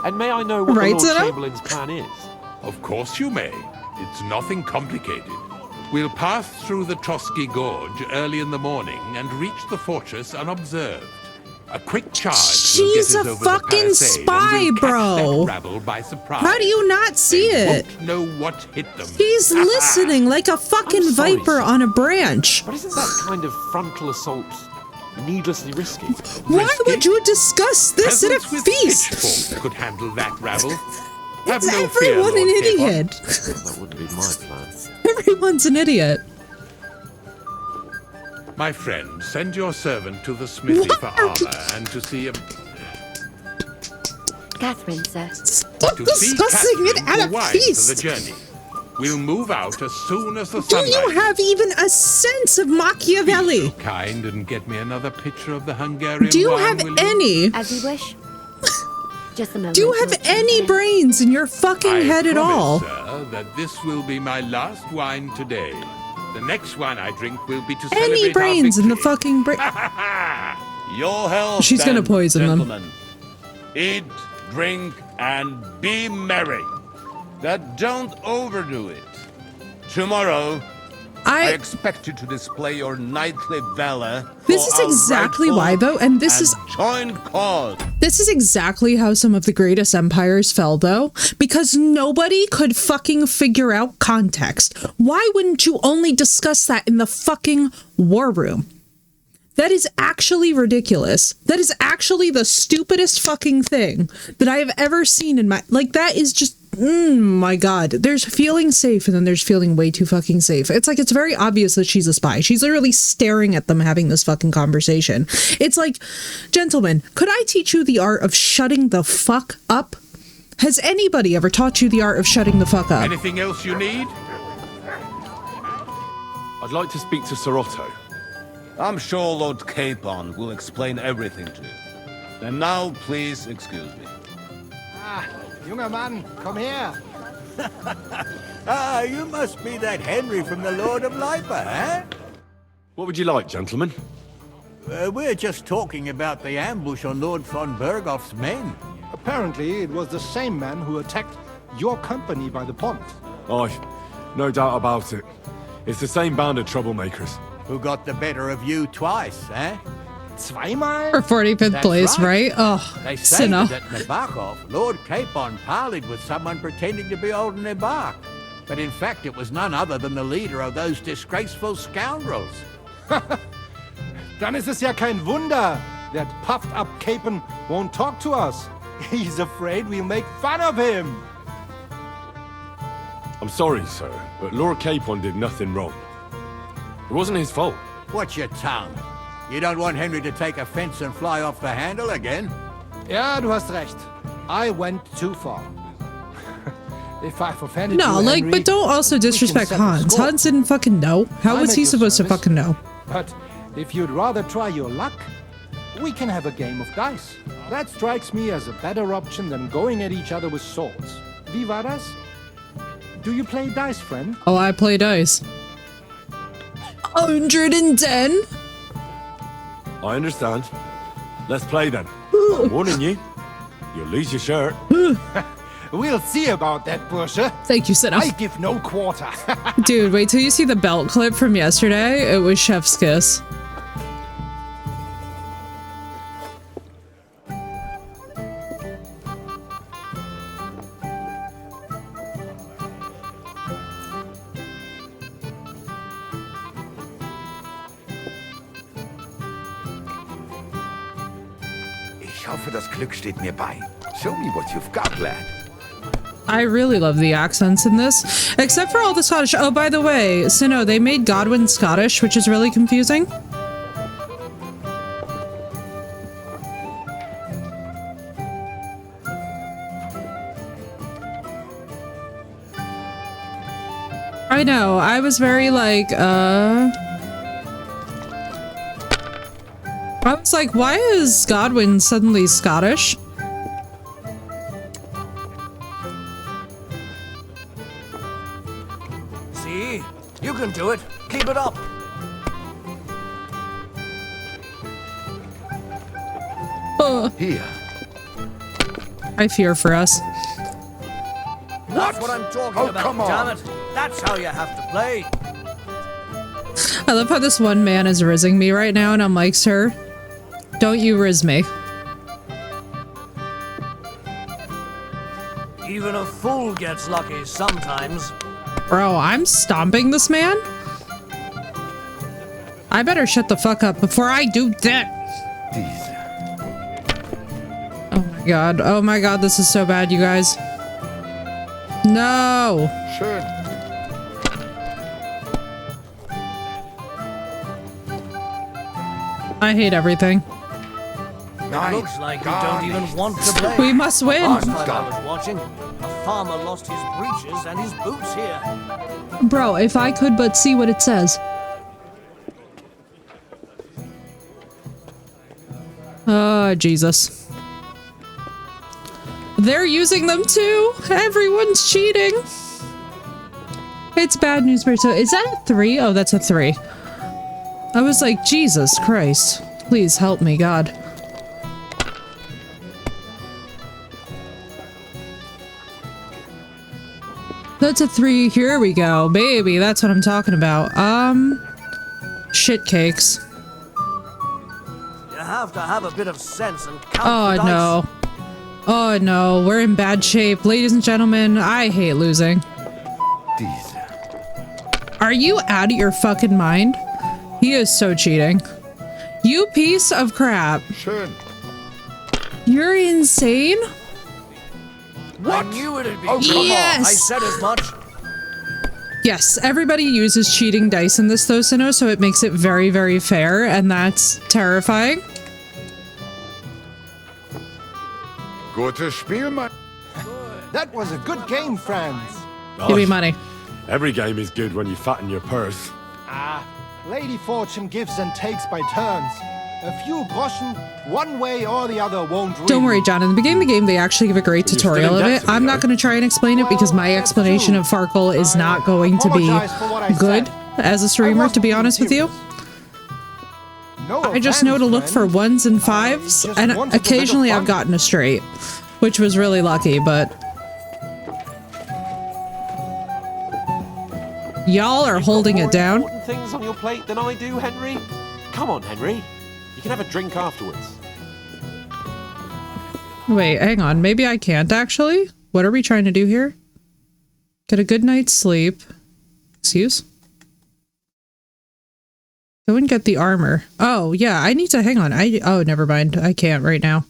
And may I know what Right, the Lord Zeno? Chamberlain's plan is? Of course you may. It's nothing complicated. We'll pass through the Trotsky Gorge early in the morning and reach the fortress unobserved. A quick charge will She's get us a over fucking the palisade, spy, and we'll catch bro. that rabble by surprise. How do you not see They it? won't know what hit them. He's listening like a fucking I'm sorry, viper sir. on a branch. But isn't that kind of frontal assault needlessly risky? Why Risky? would you discuss this at a Peasants with feast? pitchforks could handle that rabble. Have It's no fear, everyone Lord an Capon. idiot. That wouldn't be my plan. Everyone's an idiot. My friend, send your servant to the smithy for armor and to see a Catherine, sir. Stop to see discussing it Catherine at for a wine for the feast. journey. We'll move out as soon as the Do sunlight. you have even a sense of Be Machiavelli? so kind and get me another pitcher of the Hungarian Do you wine, have will you? any? As you wish. Just a moment. Do you have any brains in your fucking head at all? Sir, that this will be my last wine today. The next wine I drink will be to Any celebrate brains our in the fucking brain? Your health. She's gonna then, poison them. gentlemen. Eat, drink, and be merry. But don't overdo it. Tomorrow, I expect you to display your knightly valor. This is exactly why, though, and this is joint cause. This is exactly how some of the greatest empires fell, though, because nobody could fucking figure out context. Why wouldn't you only discuss that in the fucking war room? That is actually ridiculous. That is actually the stupidest fucking thing that I have ever seen in my... Like, that is just... my god. There's feeling safe and then there's feeling way too fucking safe. It's like, it's very obvious that she's a spy. She's literally staring at them having this fucking conversation. It's like, gentlemen, could I teach you the art of shutting the fuck up? Has anybody ever taught you the art of shutting the fuck up? Anything else you need? I'd like to speak to Sir Otto. I'm sure Lord Capon will explain everything to you. And now, please excuse me. Junger Mann, komm her. You must be that Henry from the Lord of Lipa, eh? What would you like, gentlemen? We're just talking about the ambush on Lord von Bergoff's men. Apparently, it was the same man who attacked your company by the pond. Aye, no doubt about it. It's the same band of troublemakers. Who got the better of you twice, eh? Zweimal? For 45th That's place, right? Oh, They say Sinner. that at Nabokov, Lord Capon parleyed with someone pretending to be old Nabok. But in fact, it was none other than the leader of those disgraceful scoundrels. Dann ist es ja kein Wunder that puffed-up Capon won't talk to us. He's afraid we'll make fun of him. I'm sorry, sir, but Lord Capon did nothing wrong. It wasn't his fault. Watch your tongue. You don't want Henry to take offense and fly off the handle again? Ja, du hast recht. I went too far. If I've offended No, you, like, Henry, but don't also we can disrespect settle Hans. score. Hans didn't fucking know. How I'm was at he your supposed to service. fucking know? But if you'd rather try your luck, we can have a game of dice. That strikes me as a better option than going at each other with swords. Wie war das? Do you play dice, friend? Oh, I play dice. 110? I understand. Let's play then. I'm warning you. You'll lose your shirt. We'll see about that, Bursche. Thank you, Sinner. I give no quarter. Dude, wait till you see the belt clip from yesterday. It was chef's kiss. Ich hoffe, das Glück steht mir bei. Show me what you've got, lad. I really love the accents in this, except for all the Scottish. Oh, by the way, Sinnoh, they made Godwin Scottish, which is really confusing. I know, I was very like, I was like, why is Godwin suddenly Scottish? See? You can do it. Keep it up. Here. I fear for us. That's what I'm talking about, come on. damn it. That's how you have to play. I love how this one man is rizzing me right now, and I'm like, sir, don't you rizz me. Even a fool gets lucky sometimes. Bro, I'm stomping this man? I better shut the fuck up before I do that. Oh my god, this is so bad, you guys. No! Schön. I hate everything. Looks like you don't even want to play. We must win. Last time I was watching, a farmer lost his breeches and his boots here. Bro, if I could but see what it says. Oh, Jesus. They're using them too. Everyone's cheating. It's bad news, so is that a 3? Oh, that's a 3. I was like, Jesus Christ. Please help me, God. That's a 3. Here we go, baby. That's what I'm talking about. Shit cakes. You have to have a bit of sense and count Oh the dice. no. Oh no, we're in bad shape. Ladies and gentlemen, I hate losing. Are you out of your fucking mind? He is so cheating. You piece of crap. Schön. You're insane? What? I knew it'd be. Oh, come on. Yes. I said as much. Yes, everybody uses cheating dice in this though, Sinnoh, so it makes it very, very fair, and that's terrifying. Gutes Spiel, man. That was a good game, friends. Give me money. Every game is good when you fatten your purse. Ah, Lady Fortune gives and takes by turns. A few groschen, one way or the other won't really. Don't worry, John. In the beginning of the game, they actually give a great tutorial of it. I'm not going to try and explain it because my explanation of Farkle is not going to be good as a streamer, to be honest with you. I just know to look for 1s and 5s, and occasionally I've gotten a straight, which was really lucky, but... Y'all are holding it down. More important things on your plate than I do, Henry. Come on, Henry. You can have a drink afterwards. Wait, hang on. Maybe I can't, actually? What are we trying to do here? Get a good night's sleep. Excuse? Go and get the armor. Oh, yeah, I need to... Hang on. Oh, never mind. I can't right now.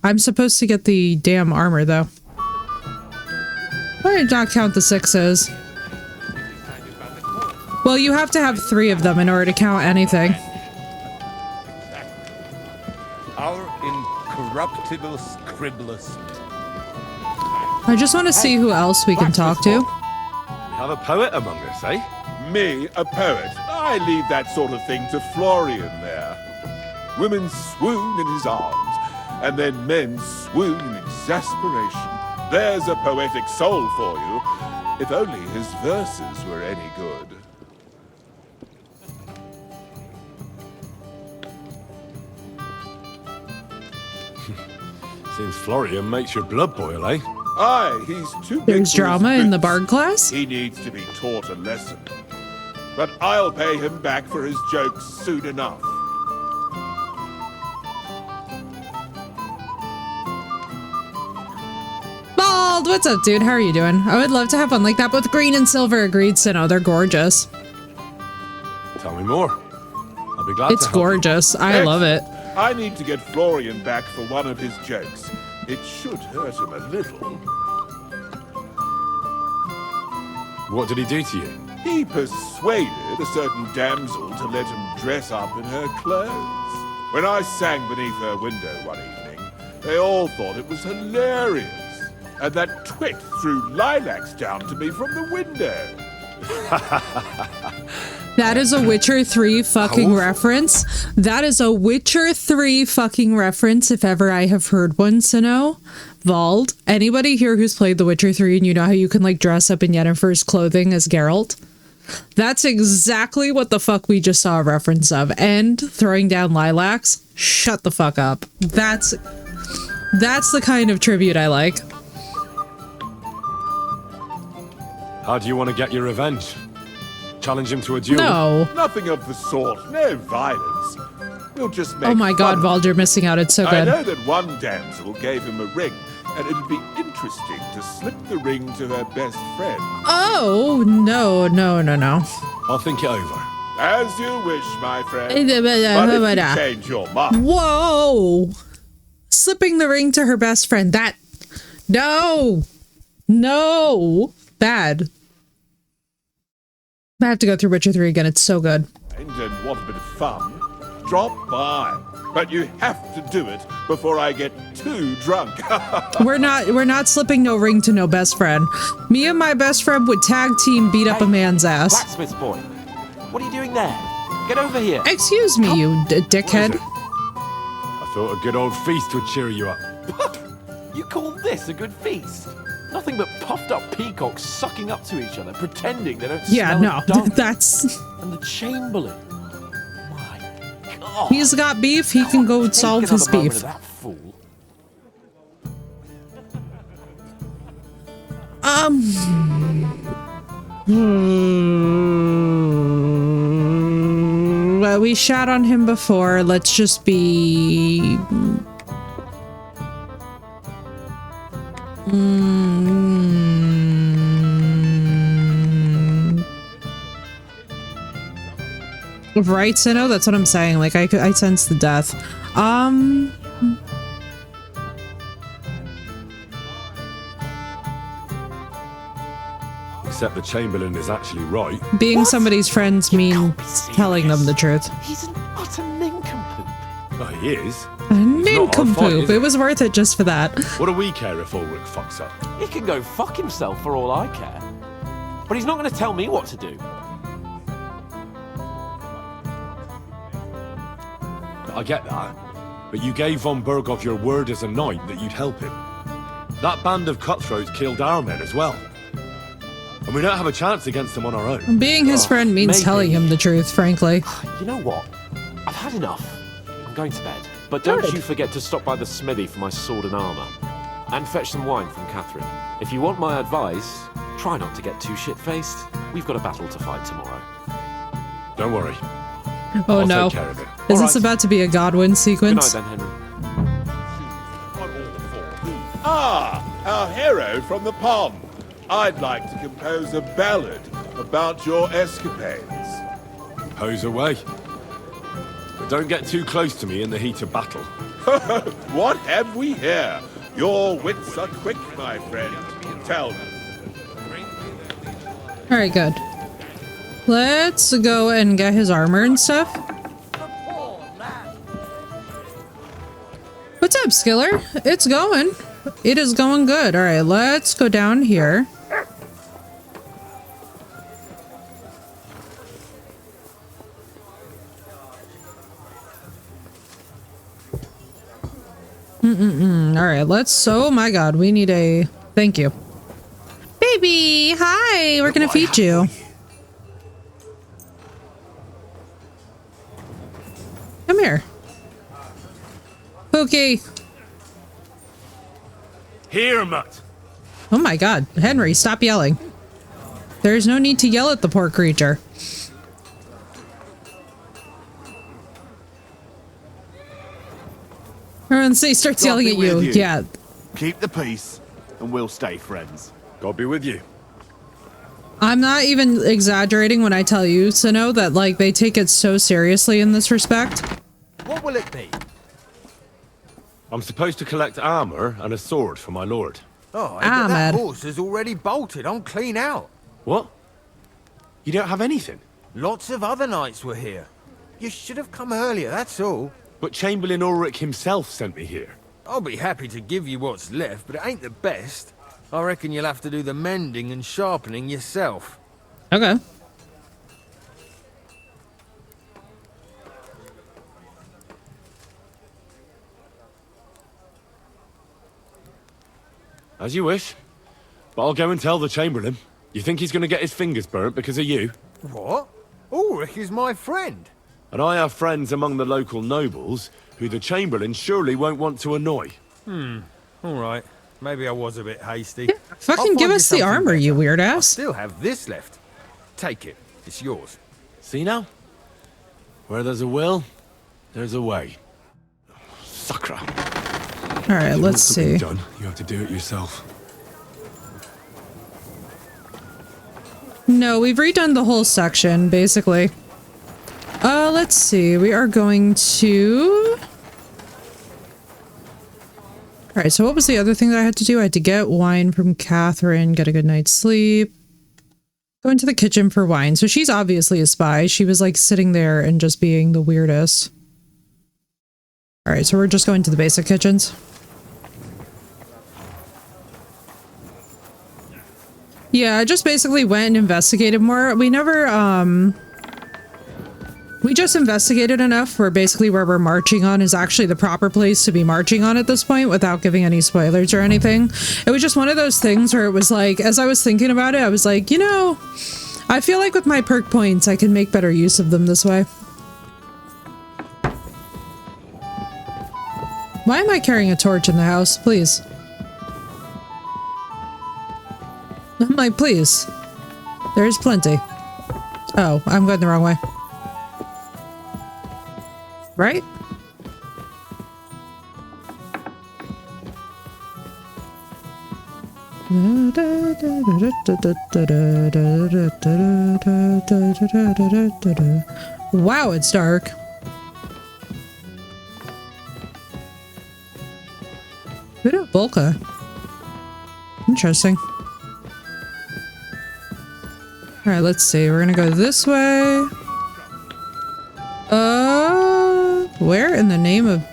I'm supposed to get the damn armor, though. Why did not count the 6s? Well, you have to have 3 of them in order to count anything. Our incorruptible scribblers. I just want to see who else we can talk to. We have a poet among us, eh? Me, a poet? I leave that sort of thing to Florian there. Women swoon in his arms, and then men swoon in exasperation. There's a poetic soul for you, if only his verses were any good. Seems Florian makes your blood boil, eh? Aye, he's too big There's for drama his in the boots. bard class? He needs to be taught a lesson. But I'll pay him back for his jokes soon enough. Bald, what's up, dude? How are you doing? I would love to have one like that, both green and silver. Agreed, Sinnoh. They're gorgeous. Tell me more. I'll be glad It's to help gorgeous. I love it. I need to get Florian back for one of his jokes. It should hurt him a little. What did he do to you? He persuaded a certain damsel to let him dress up in her clothes. When I sang beneath her window one evening, they all thought it was hilarious. And that twit threw lilacs down to me from the window. That is a Witcher 3 fucking reference. That is a Witcher 3 fucking reference if ever I have heard one, Sinnoh. Vald, anybody here who's played The Witcher 3 and you know how you can like dress up in Yennefer's clothing as Geralt? That's exactly what the fuck we just saw a reference of. And throwing down lilacs? Shut the fuck up. That's the kind of tribute I like. How do you want to get your revenge? Challenge him to a duel? No. Nothing of the sort. No violence. We'll just make Oh my god, fun. Vald, you're missing out. It's so I good. know that one damsel gave him a ring, and it'd be interesting to slip the ring to her best friend. Oh, no. I'll think it over. As you wish, my friend. But if you change your mind... Whoa! Slipping the ring to her best friend. That... No! Bad. I have to go through Witcher 3 again. It's so good. And want a bit of fun, drop by. But you have to do it before I get too drunk. We're not slipping no ring to no best friend. Me and my best friend would tag team beat up a man's ass. Blacksmith's boy. What are you doing there? Get over here. Excuse me, you dickhead. I thought a good old feast would cheer you up. You call this a good feast? Nothing but puffed up peacocks sucking up to each other, pretending they don't Yeah, smell no, of dung. that's... And the Chamberlain. He's got beef, he can go solve his beef. Well, we shat on him before. Let's just be... Right, Sinnoh? That's what I'm saying. Like, I sense the death. Except the Chamberlain is actually right. Being somebody's friends mean telling them the truth. He's an utter nincompoop. Oh, he is. A nincompoop. It was worth it just for that. What do we care if Ulrich fucks up? He can go fuck himself for all I care. But he's not going to tell me what to do. I get that. But you gave von Berghoff your word as a knight that you'd help him. That band of cutthroats killed our men as well. And we don't have a chance against them on our own. Being his friend means telling him the truth, frankly. You know what? I've had enough. I'm going to bed. But don't you forget to stop by the smithy for my sword and armor. And fetch some wine from Catherine. If you want my advice, try not to get too shit-faced. We've got a battle to fight tomorrow. Don't worry. Oh I'll no. take care of it. Is this about to be a Godwin sequence? Good night then, Henry. Ah, our hero from the pond. I'd like to compose a ballad about your escapades. Compose away. But don't get too close to me in the heat of battle. What have we here? Your wits are quick, my friend. Tell me. Alright, good. Let's go and get his armor and stuff. What's up, Skiller? It's going. It is going good. Alright, let's go down here. Alright, let's... Oh my god, we need a... Thank you. Baby! Hi! We're gonna feed you. Come here. Pookie! Here, Mutt! Oh my god, Henry, stop yelling. There's no need to yell at the poor creature. And say starts yelling at you. Yeah. Keep the peace, and we'll stay friends. God be with you. I'm not even exaggerating when I tell you, Sinnoh, that like they take it so seriously in this respect. What will it be? I'm supposed to collect armor and a sword for my lord. Oh, but that horse is already bolted. I'm clean out. What? You don't have anything? Lots of other knights were here. You should have come earlier, that's all. But Chamberlain Ulrich himself sent me here. I'll be happy to give you what's left, but it ain't the best. I reckon you'll have to do the mending and sharpening yourself. Okay. As you wish. But I'll go and tell the Chamberlain. You think he's going to get his fingers burnt because of you? What? Ulrich is my friend. And I have friends among the local nobles who the Chamberlain surely won't want to annoy. All right. Maybe I was a bit hasty. Yeah, fucking give us the armor, you weird ass. I still have this left. Take it. It's yours. See now? Where there's a will, there's a way. Sucker. All right, let's see. Done. You have to do it yourself. No, we've redone the whole section, basically. Let's see. We are going to... Alright, so what was the other thing that I had to do? I had to get wine from Catherine, get a good night's sleep, go into the kitchen for wine. So she's obviously a spy. She was like sitting there and just being the weirdest. Alright, so we're just going to the basic kitchens. Yeah, I just basically went and investigated more. We never, We just investigated enough where basically where we're marching on is actually the proper place to be marching on at this point without giving any spoilers or anything. It was just one of those things where it was like, as I was thinking about it, I was like, you know, I feel like with my perk points, I can make better use of them this way. Why am I carrying a torch in the house? Please. I'm like, please. There's plenty. Oh, I'm going the wrong way. Right? Wow, it's dark. Bit of Volca. Interesting. Alright, let's see. We're gonna go this way. Where in the name of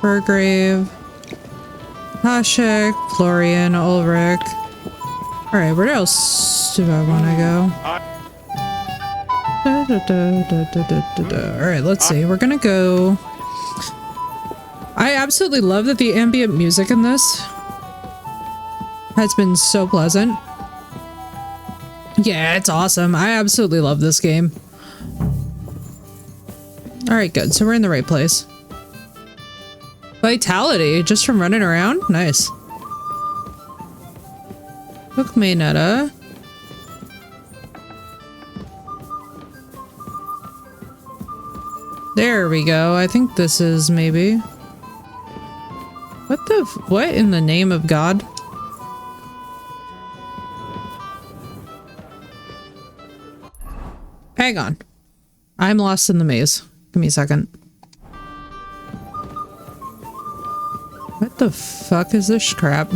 Burgrave, Hashek, Florian, Ulrich. Alright, where else do I want to go? Alright, let's see. We're gonna go... I absolutely love that the ambient music in this has been so pleasant. Yeah, it's awesome. I absolutely love this game. Alright, good. So we're in the right place. Vitality, just from running around? Nice. Hook Maynetta. There we go. I think this is maybe... What in the name of God? Hang on. I'm lost in the maze. Give me a second. What the fuck is this crap?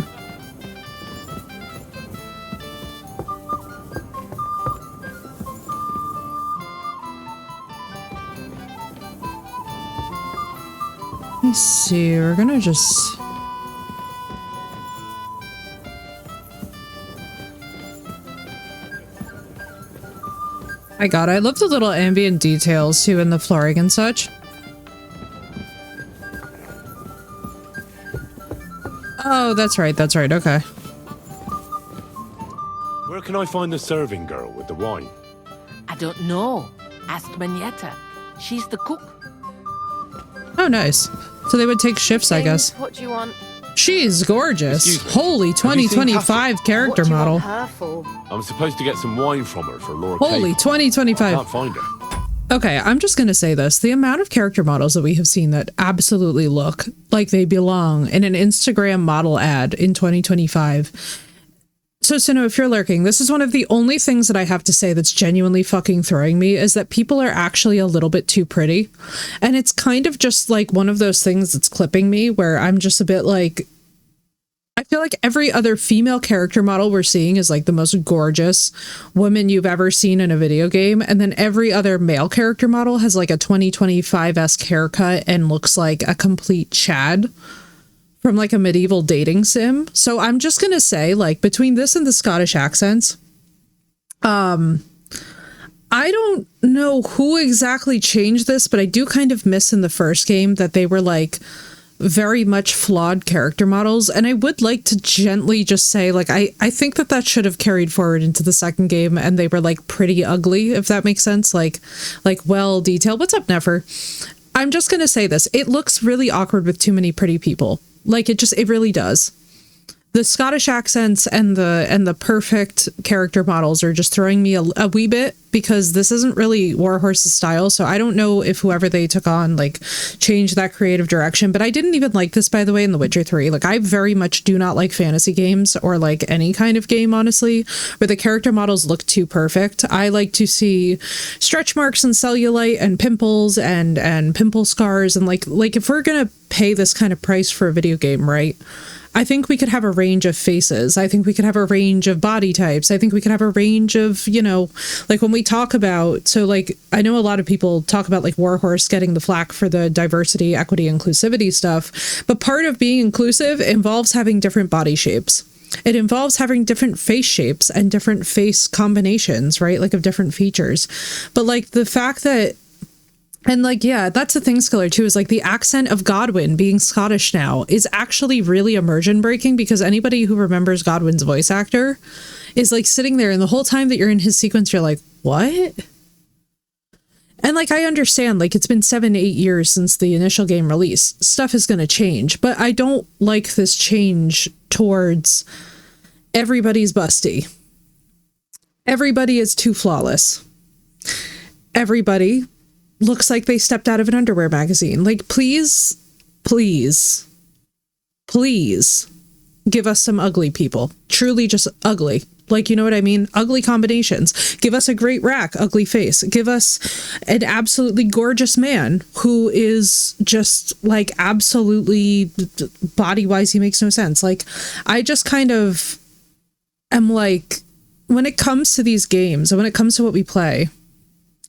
Let me see. We're gonna just... My god, I love the little ambient details too in the flooring and such. Oh, that's right, okay. Where can I find the serving girl with the wine? I don't know. Ask Magneta. She's the cook. Oh, nice. So they would take shifts, I guess. What do you want? She's gorgeous. Holy 2025 character model. I'm supposed to get some wine from her for Laura. Holy 2025. Can't find her. Okay, I'm just gonna say this. The amount of character models that we have seen that absolutely look like they belong in an Instagram model ad in 2025. So, Sino, if you're lurking, this is one of the only things that I have to say that's genuinely fucking throwing me is that people are actually a little bit too pretty. And it's kind of just like one of those things that's clipping me where I'm just a bit like, I feel like every other female character model we're seeing is like the most gorgeous woman you've ever seen in a video game. And then every other male character model has like a 2025-esque haircut and looks like a complete Chad from like a medieval dating sim. So I'm just gonna say, like, between this and the Scottish accents, I don't know who exactly changed this, but I do kind of miss in the first game that they were like very much flawed character models. And I would like to gently just say, like, I think that should have carried forward into the second game and they were like pretty ugly, if that makes sense. Like well detailed. What's up, Nefer? I'm just gonna say this. It looks really awkward with too many pretty people. Like, it really does. The Scottish accents and the perfect character models are just throwing me a wee bit because this isn't really Warhorse's style. So I don't know if whoever they took on, like, changed that creative direction. But I didn't even like this, by the way, in The Witcher 3. Like, I very much do not like fantasy games or, like, any kind of game, honestly, where the character models look too perfect. I like to see stretch marks and cellulite and pimples and pimple scars. And, like if we're going to pay this kind of price for a video game, right? I think we could have a range of faces. I think we could have a range of body types. I think we could have a range of, you know, like when we talk about, so like, I know a lot of people talk about like Warhorse getting the flack for the diversity, equity, inclusivity stuff, but part of being inclusive involves having different body shapes. It involves having different face shapes and different face combinations, right? Like of different features. But like the fact that, and like, yeah, that's the thing, Skiller, too, is like the accent of Godwin being Scottish now is actually really immersion breaking, because anybody who remembers Godwin's voice actor is like sitting there, and the whole time that you're in his sequence, you're like, what? And like, I understand, like, it's been 7 to 8 years since the initial game release. Stuff is going to change, but I don't like this change towards everybody's busty. Everybody is too flawless. Everybody looks like they stepped out of an underwear magazine. Like, please, please, please give us some ugly people. Truly just ugly. Like, you know what I mean? Ugly combinations. Give us a great rack, ugly face. Give us an absolutely gorgeous man who is just like absolutely body-wise, he makes no sense. Like, I just kind of am like, when it comes to these games and when it comes to what we play,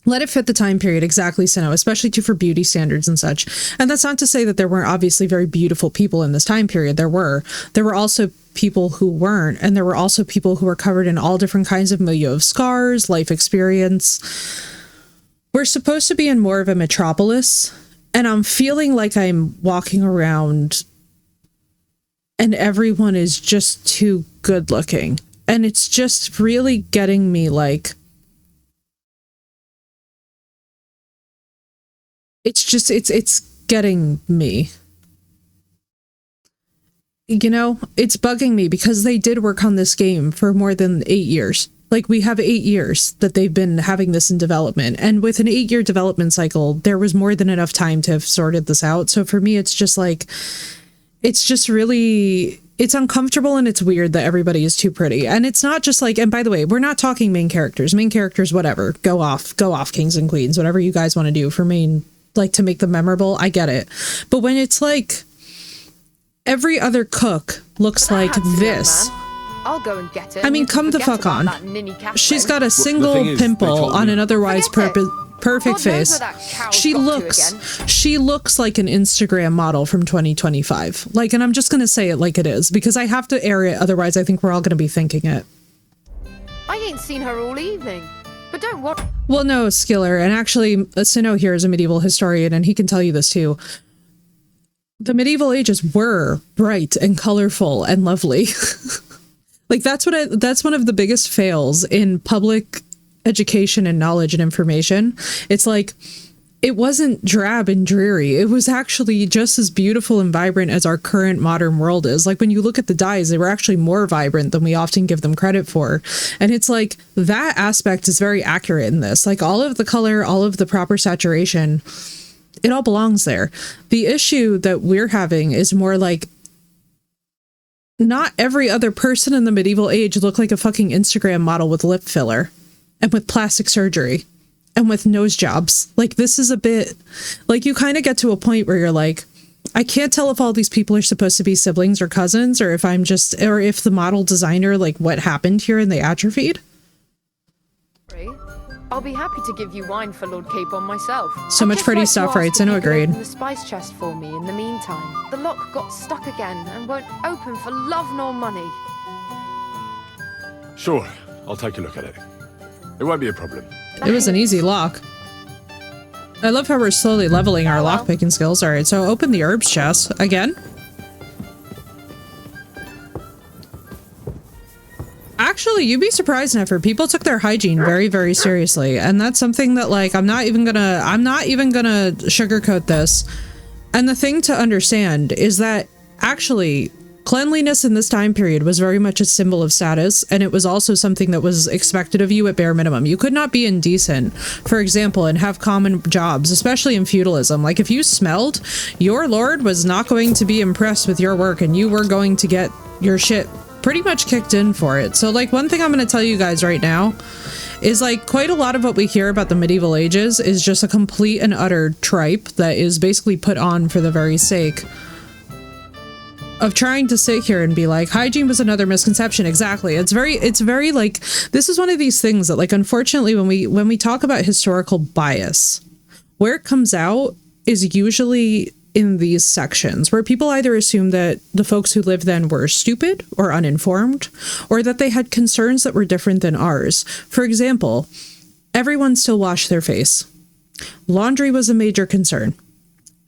let it fit the time period, exactly, Sinnoh, especially too for beauty standards and such. And that's not to say that there weren't obviously very beautiful people in this time period. There were also people who weren't, and there were also people who were covered in all different kinds of milieu of scars, life experience. We're supposed to be in more of a metropolis, and I'm feeling like I'm walking around and everyone is just too good looking. And it's just really getting me like, it's getting me. You know, it's bugging me because they did work on this game for more than 8 years. Like, we have 8 years that they've been having this in development. And with an 8-year development cycle, there was more than enough time to have sorted this out. So for me, it's just like, it's just really, it's uncomfortable and it's weird that everybody is too pretty. And it's not just like, and by the way, we're not talking main characters. Main characters, whatever. Go off, kings and queens, whatever you guys want to do for main, like, to make them memorable. I get it. But when it's like, every other cook looks like this. I'll go and get it. I mean, come the fuck on. She's got a single pimple on an otherwise perfect face. She looks like an Instagram model from 2025. Like, and I'm just gonna say it like it is, because I have to air it, otherwise I think we're all gonna be thinking it. I ain't seen her all evening. But don't worry. Well, no, Skiller, and actually, Sinnoh here is a medieval historian, and he can tell you this too. The medieval ages were bright and colorful and lovely. Like, that's one of the biggest fails in public education and knowledge and information. It's like, it wasn't drab and dreary. It was actually just as beautiful and vibrant as our current modern world is. Like, when you look at the dyes, they were actually more vibrant than we often give them credit for. And it's like, that aspect is very accurate in this. Like, all of the color, all of the proper saturation, it all belongs there. The issue that we're having is more like, not every other person in the medieval age looked like a fucking Instagram model with lip filler and with plastic surgery and with nose jobs. Like, this is a bit, like, you kind of get to a point where you're like, I can't tell if all these people are supposed to be siblings or cousins, or if I'm just, or if the model designer, like, what happened here and they atrophied. I'll be happy to give you wine for Lord Capon myself. So much pretty stuff, right? Sinnoh agreed. The spice chest for me in the meantime. The lock got stuck again and won't open for love nor money. Sure, I'll take a look at it. It won't be a problem. It was an easy lock. I love how we're slowly leveling our lockpicking skills. All right, so open the herbs chest again. Actually, you'd be surprised, Nefer. People took their hygiene very, very seriously, and that's something that, like, I'm not even gonna sugarcoat this. And the thing to understand is that actually cleanliness in this time period was very much a symbol of status, and it was also something that was expected of you at bare minimum. You could not be indecent, for example, and have common jobs, especially in feudalism. Like, if you smelled, your lord was not going to be impressed with your work, and you were going to get your shit pretty much kicked in for it. So, like, one thing I'm going to tell you guys right now is, like, quite a lot of what we hear about the medieval ages is just a complete and utter tripe that is basically put on for the very sake of trying to sit here and be like, hygiene was another misconception. Exactly. It's very like, this is one of these things that, like, unfortunately, when we talk about historical bias, where it comes out is usually in these sections where people either assume that the folks who lived then were stupid or uninformed, or that they had concerns that were different than ours. For example, everyone still washed their face. Laundry was a major concern.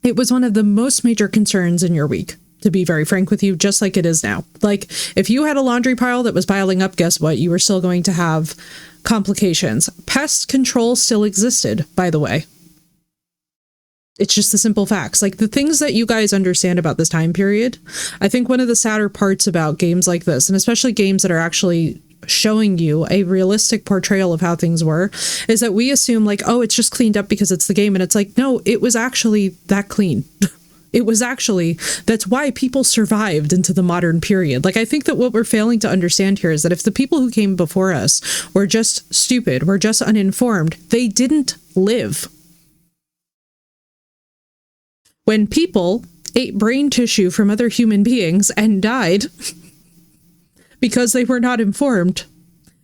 It was one of the most major concerns in your week, to be very frank with you, just like it is now. Like, if you had a laundry pile that was piling up, guess what? You were still going to have complications. Pest control still existed, by the way. It's just the simple facts. Like, the things that you guys understand about this time period, I think one of the sadder parts about games like this, and especially games that are actually showing you a realistic portrayal of how things were, is that we assume like, oh, it's just cleaned up because it's the game. And it's like, no, it was actually that clean. It was actually, that's why people survived into the modern period. Like, I think that what we're failing to understand here is that if the people who came before us were just stupid, were just uninformed, they didn't live. When people ate brain tissue from other human beings and died because they were not informed,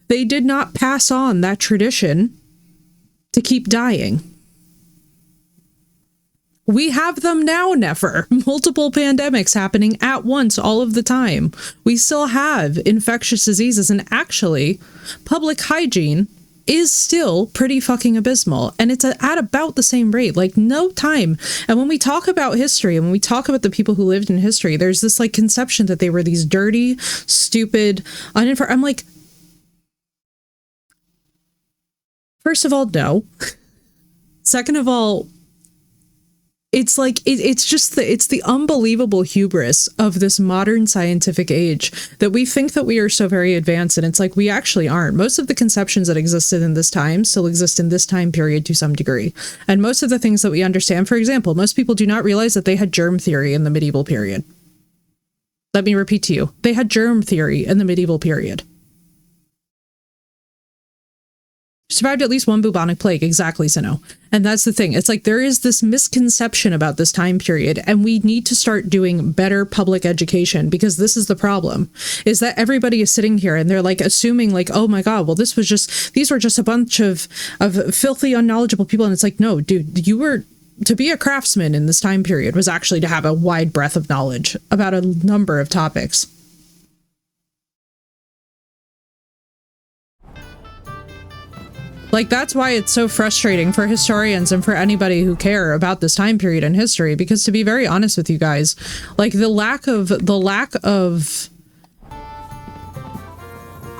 they did not pass on that tradition to keep dying. We have them now, Nefer. Multiple pandemics happening at once all of the time. We still have infectious diseases, and actually, public hygiene is still pretty fucking abysmal, and it's at about the same rate. Like, no time. And when we talk about history, and when we talk about the people who lived in history, there's this like conception that they were these dirty, stupid, uninformed. I'm like, first of all, no. Second of all, it's like, it's just it's the unbelievable hubris of this modern scientific age that we think that we are so very advanced, and it's like, we actually aren't. Most of the conceptions that existed in this time still exist in this time period to some degree. And most of the things that we understand, for example, most people do not realize that they had germ theory in the medieval period. Let me repeat to you. They had germ theory in the medieval period. Survived at least one bubonic plague, exactly, Sino. And that's the thing. It's like, there is this misconception about this time period, and we need to start doing better public education, because this is the problem, is that everybody is sitting here and they're like assuming like, oh my God, well, these were just a bunch of filthy, unknowledgeable people. And it's like, no, dude, to be a craftsman in this time period was actually to have a wide breadth of knowledge about a number of topics. Like, that's why it's so frustrating for historians and for anybody who care about this time period in history, because to be very honest with you guys, like, the lack of I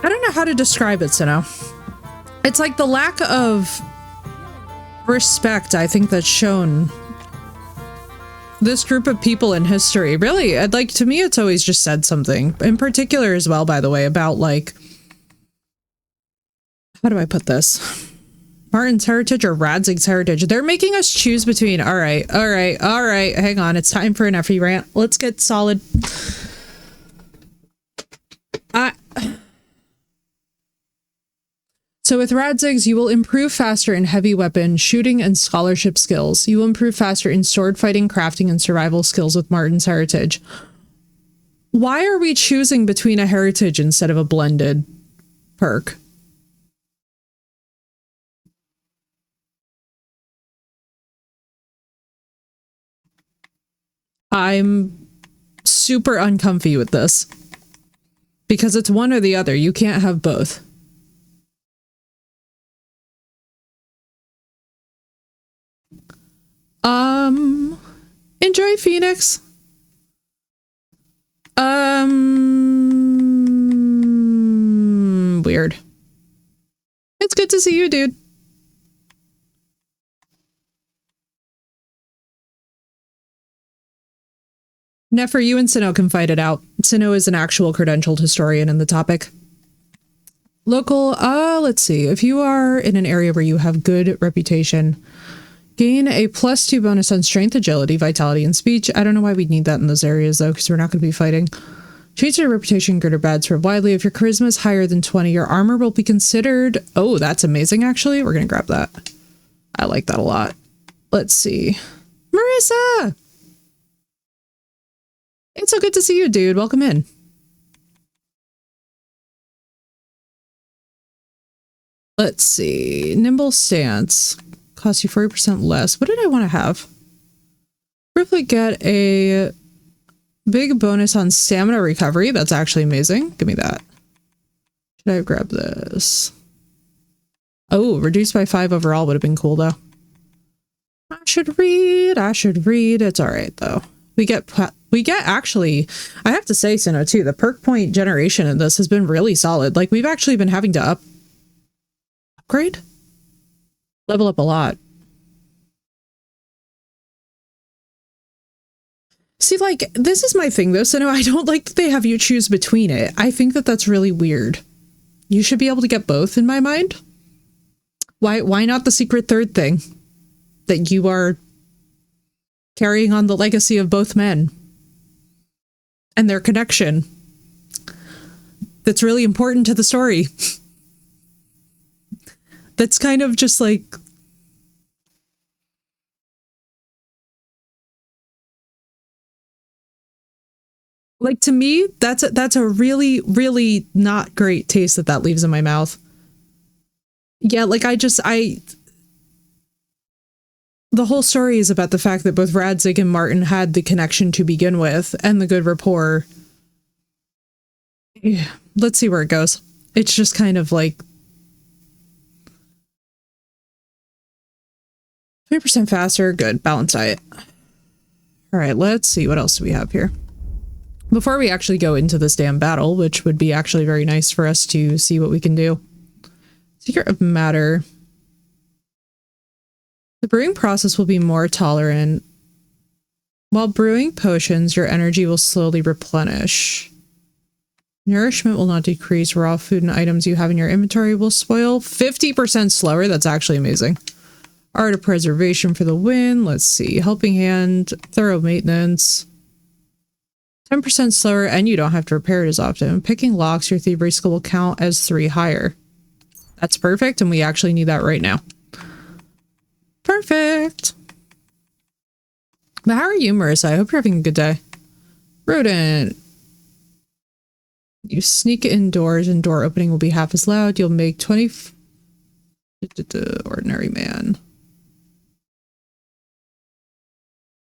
don't know how to describe it, Sino. It's like the lack of respect, I think, that's shown this group of people in history. Really, like, to me, it's always just said something in particular as well, by the way, about like, how do I put this? Martin's heritage or Radzig's heritage? They're making us choose between, all right, hang on, it's time for an Effie rant. Let's get solid. So with Radzig's, you will improve faster in heavy weapon, shooting, and scholarship skills. You will improve faster in sword fighting, crafting, and survival skills with Martin's heritage. Why are we choosing between a heritage instead of a blended perk? I'm super uncomfy with this, because it's one or the other. You can't have both. Enjoy Phoenix. Weird. It's good to see you, dude. Nefer, you and Sino can fight it out. Sino is an actual credentialed historian in the topic. Local, let's see. If you are in an area where you have good reputation, gain a +2 bonus on strength, agility, vitality, and speech. I don't know why we'd need that in those areas, though, because we're not going to be fighting. Change your reputation, good or bad, spread widely. If your charisma is higher than 20, your armor will be considered... Oh, that's amazing, actually. We're going to grab that. I like that a lot. Let's see. Marissa! It's so good to see you, dude. Welcome in. Let's see. Nimble stance. Costs you 40% less. What did I want to have? briefly get a big bonus on stamina recovery. That's actually amazing. Give me that. Should I grab this? Oh, reduced by 5 overall would have been cool though. I should read. It's all right though. We get actually, I have to say, Sinnoh too, the perk point generation in this has been really solid. Like we've actually been having to upgrade, level up a lot. See, like, this is my thing though, Sinnoh. I don't like that they have you choose between it. I think that that's really weird. You should be able to get both in my mind. Why not the secret third thing? That you are carrying on the legacy of both men and their connection. That's really important to the story. That's kind of just like, to me, that's a really, really not great taste that leaves in my mouth. Yeah, like the whole story is about the fact that both Radzig and Martin had the connection to begin with and the good rapport. Yeah, let's see where it goes. It's just kind of like 3% faster, good, balanced diet. All right, let's see, what else do we have here? Before we actually go into this damn battle, which would be actually very nice for us to see what we can do. Secret of Matter. The brewing process will be more tolerant. While brewing potions, your energy will slowly replenish. Nourishment will not decrease. Raw food and items you have in your inventory will spoil 50% slower. That's actually amazing. Art of Preservation for the win. Let's see. Helping Hand. Thorough maintenance. 10% slower, and you don't have to repair it as often. Picking locks, your thievery skill will count as 3 higher. That's perfect, and we actually need that right now. Perfect. But how are you, Marissa? I hope you're having a good day. Rodent. You sneak indoors and door opening will be half as loud. You'll make 20... Ordinary man.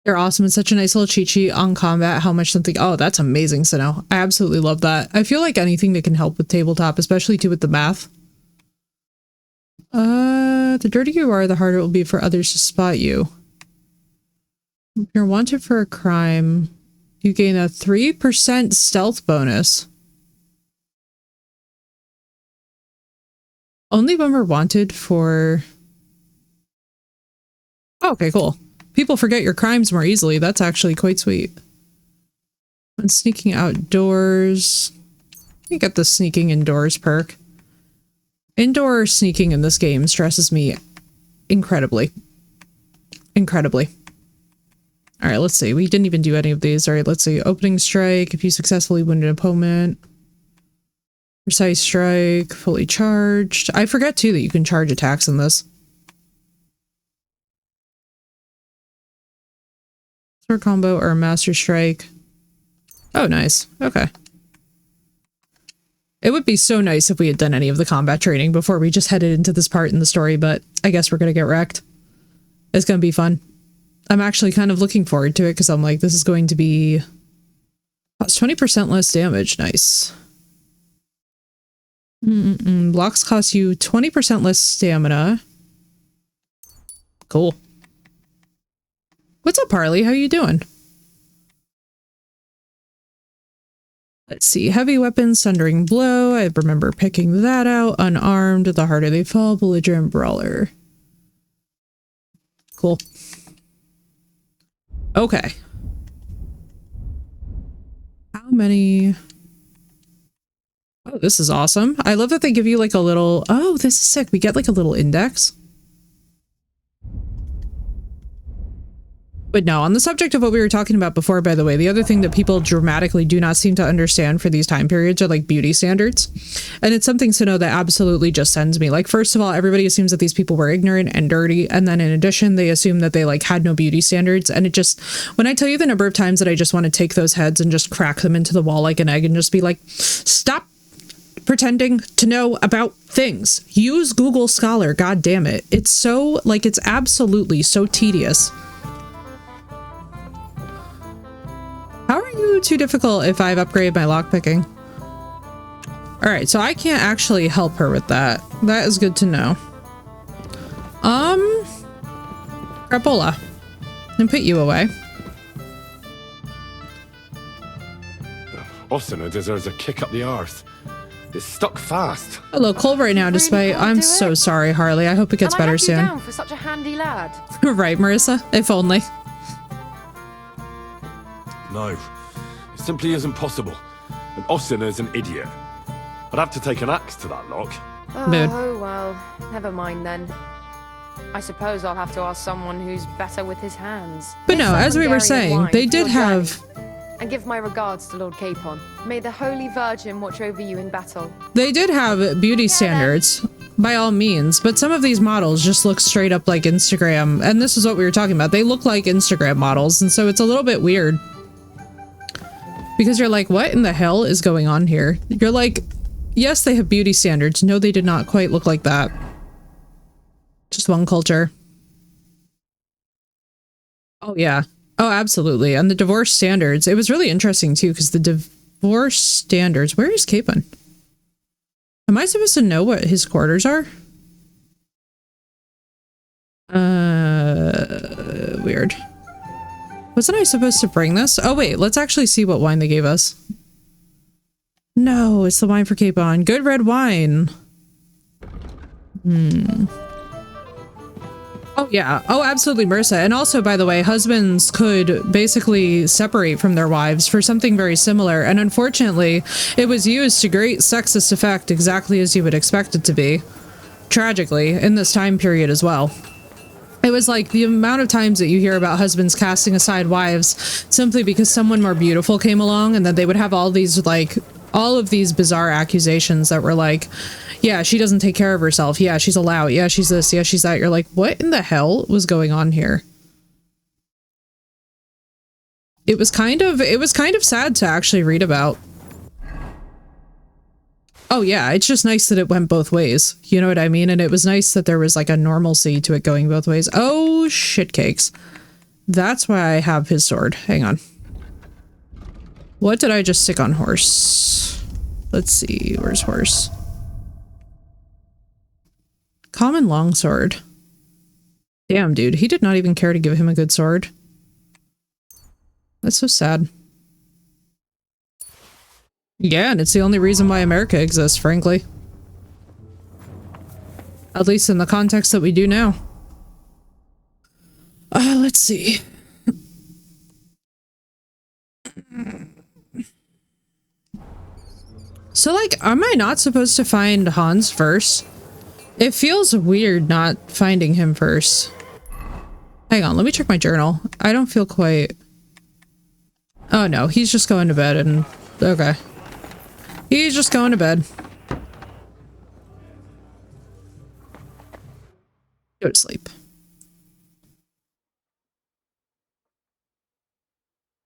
They're awesome. It's such a nice little cheat sheet on combat. How much something... Oh, that's amazing, Sinnoh. I absolutely love that. I feel like anything that can help with tabletop, especially too with the math. The dirtier you are, the harder it will be for others to spot you. If you're wanted for a crime, you gain a 3% stealth bonus. Only when we're wanted for... Oh, okay, cool. People forget your crimes more easily. That's actually quite sweet. When sneaking outdoors... You get the sneaking indoors perk. Indoor sneaking in this game stresses me incredibly. Incredibly. Alright, let's see. We didn't even do any of these. Alright, let's see. Opening strike. If you successfully wound an opponent. Precise strike. Fully charged. I forget too that you can charge attacks in this. Sword combo or a master strike. Oh, nice. Okay. It would be so nice if we had done any of the combat training before we just headed into this part in the story, but I guess we're gonna get wrecked. It's gonna be fun. I'm actually kind of looking forward to it because I'm like, this is going to be... Cost 20% less damage. Nice. Blocks cost you 20% less stamina. Cool. What's up, Harley? How you doing? Let's see. Heavy weapons, Sundering Blow. I remember picking that out. Unarmed, the harder they fall. Belligerent Brawler. Cool. Okay. How many... Oh, this is awesome. I love that they give you like a little... Oh, this is sick. We get like a little index. But no, on the subject of what we were talking about before, by the way, the other thing that people dramatically do not seem to understand for these time periods are like beauty standards. And it's something to know that absolutely just sends me. Like, first of all, everybody assumes that these people were ignorant and dirty. And then in addition, they assume that they like had no beauty standards. And it just, when I tell you the number of times that I just want to take those heads and just crack them into the wall like an egg and just be like, stop pretending to know about things. Use Google Scholar. God damn it. It's so like, it's absolutely so tedious. too difficult if I've upgraded my lockpicking. All right, so I can't actually help her with that. That is good to know. Crapola. And put you away. Ossina deserves a kick up the arse. It's stuck fast. Hello, cold right now, despite I'm so sorry, Harley. I hope it gets better soon. Down for such a handy lad. Right, Marissa? If only. No, it simply isn't possible. And Ossina's an idiot. I'd have to take an axe to that lock. Oh, well, never mind then. I suppose I'll have to ask someone who's better with his hands. But no, as we were saying, they did have... And give my regards to Lord Capon. May the Holy Virgin watch over you in battle. They did have beauty standards, by all means, but some of these models just look straight up like Instagram, and this is what we were talking about. They look like Instagram models, and so it's a little bit weird. Because you're like, what in the hell is going on here? You're like, yes, they have beauty standards. No, they did not quite look like that. Just one culture. Oh, yeah. Oh, absolutely. And the divorce standards. It was really interesting, too, because the divorce standards... Where is Capon? Am I supposed to know what his quarters are? Weird. Wasn't I supposed to bring this? Oh, wait. Let's actually see what wine they gave us. No, it's the wine for Capon. Good red wine. Oh, yeah. Oh, absolutely, Marissa. And also, by the way, husbands could basically separate from their wives for something very similar. And unfortunately, it was used to great sexist effect, exactly as you would expect it to be. Tragically, in this time period as well. It was like the amount of times that you hear about husbands casting aside wives simply because someone more beautiful came along, and then they would have all these, like, all of these bizarre accusations that were like, yeah, she doesn't take care of herself. Yeah, she's a lout. Yeah, she's this. Yeah, she's that. You're like, what in the hell was going on here? It was kind of sad to actually read about. Oh yeah, it's just nice that it went both ways. You know what I mean? And it was nice that there was like a normalcy to it going both ways. Oh, shit cakes. That's why I have his sword. Hang on. What did I just stick on horse? Let's see. Where's horse? Common longsword. Damn, dude. He did not even care to give him a good sword. That's so sad. Yeah, and it's the only reason why America exists, frankly. At least in the context that we do now. Let's see. So, like, am I not supposed to find Hans first? It feels weird not finding him first. Hang on, let me check my journal. I don't feel quite... Oh no, he's just going to bed and... Okay. He's just going to bed. Go to sleep.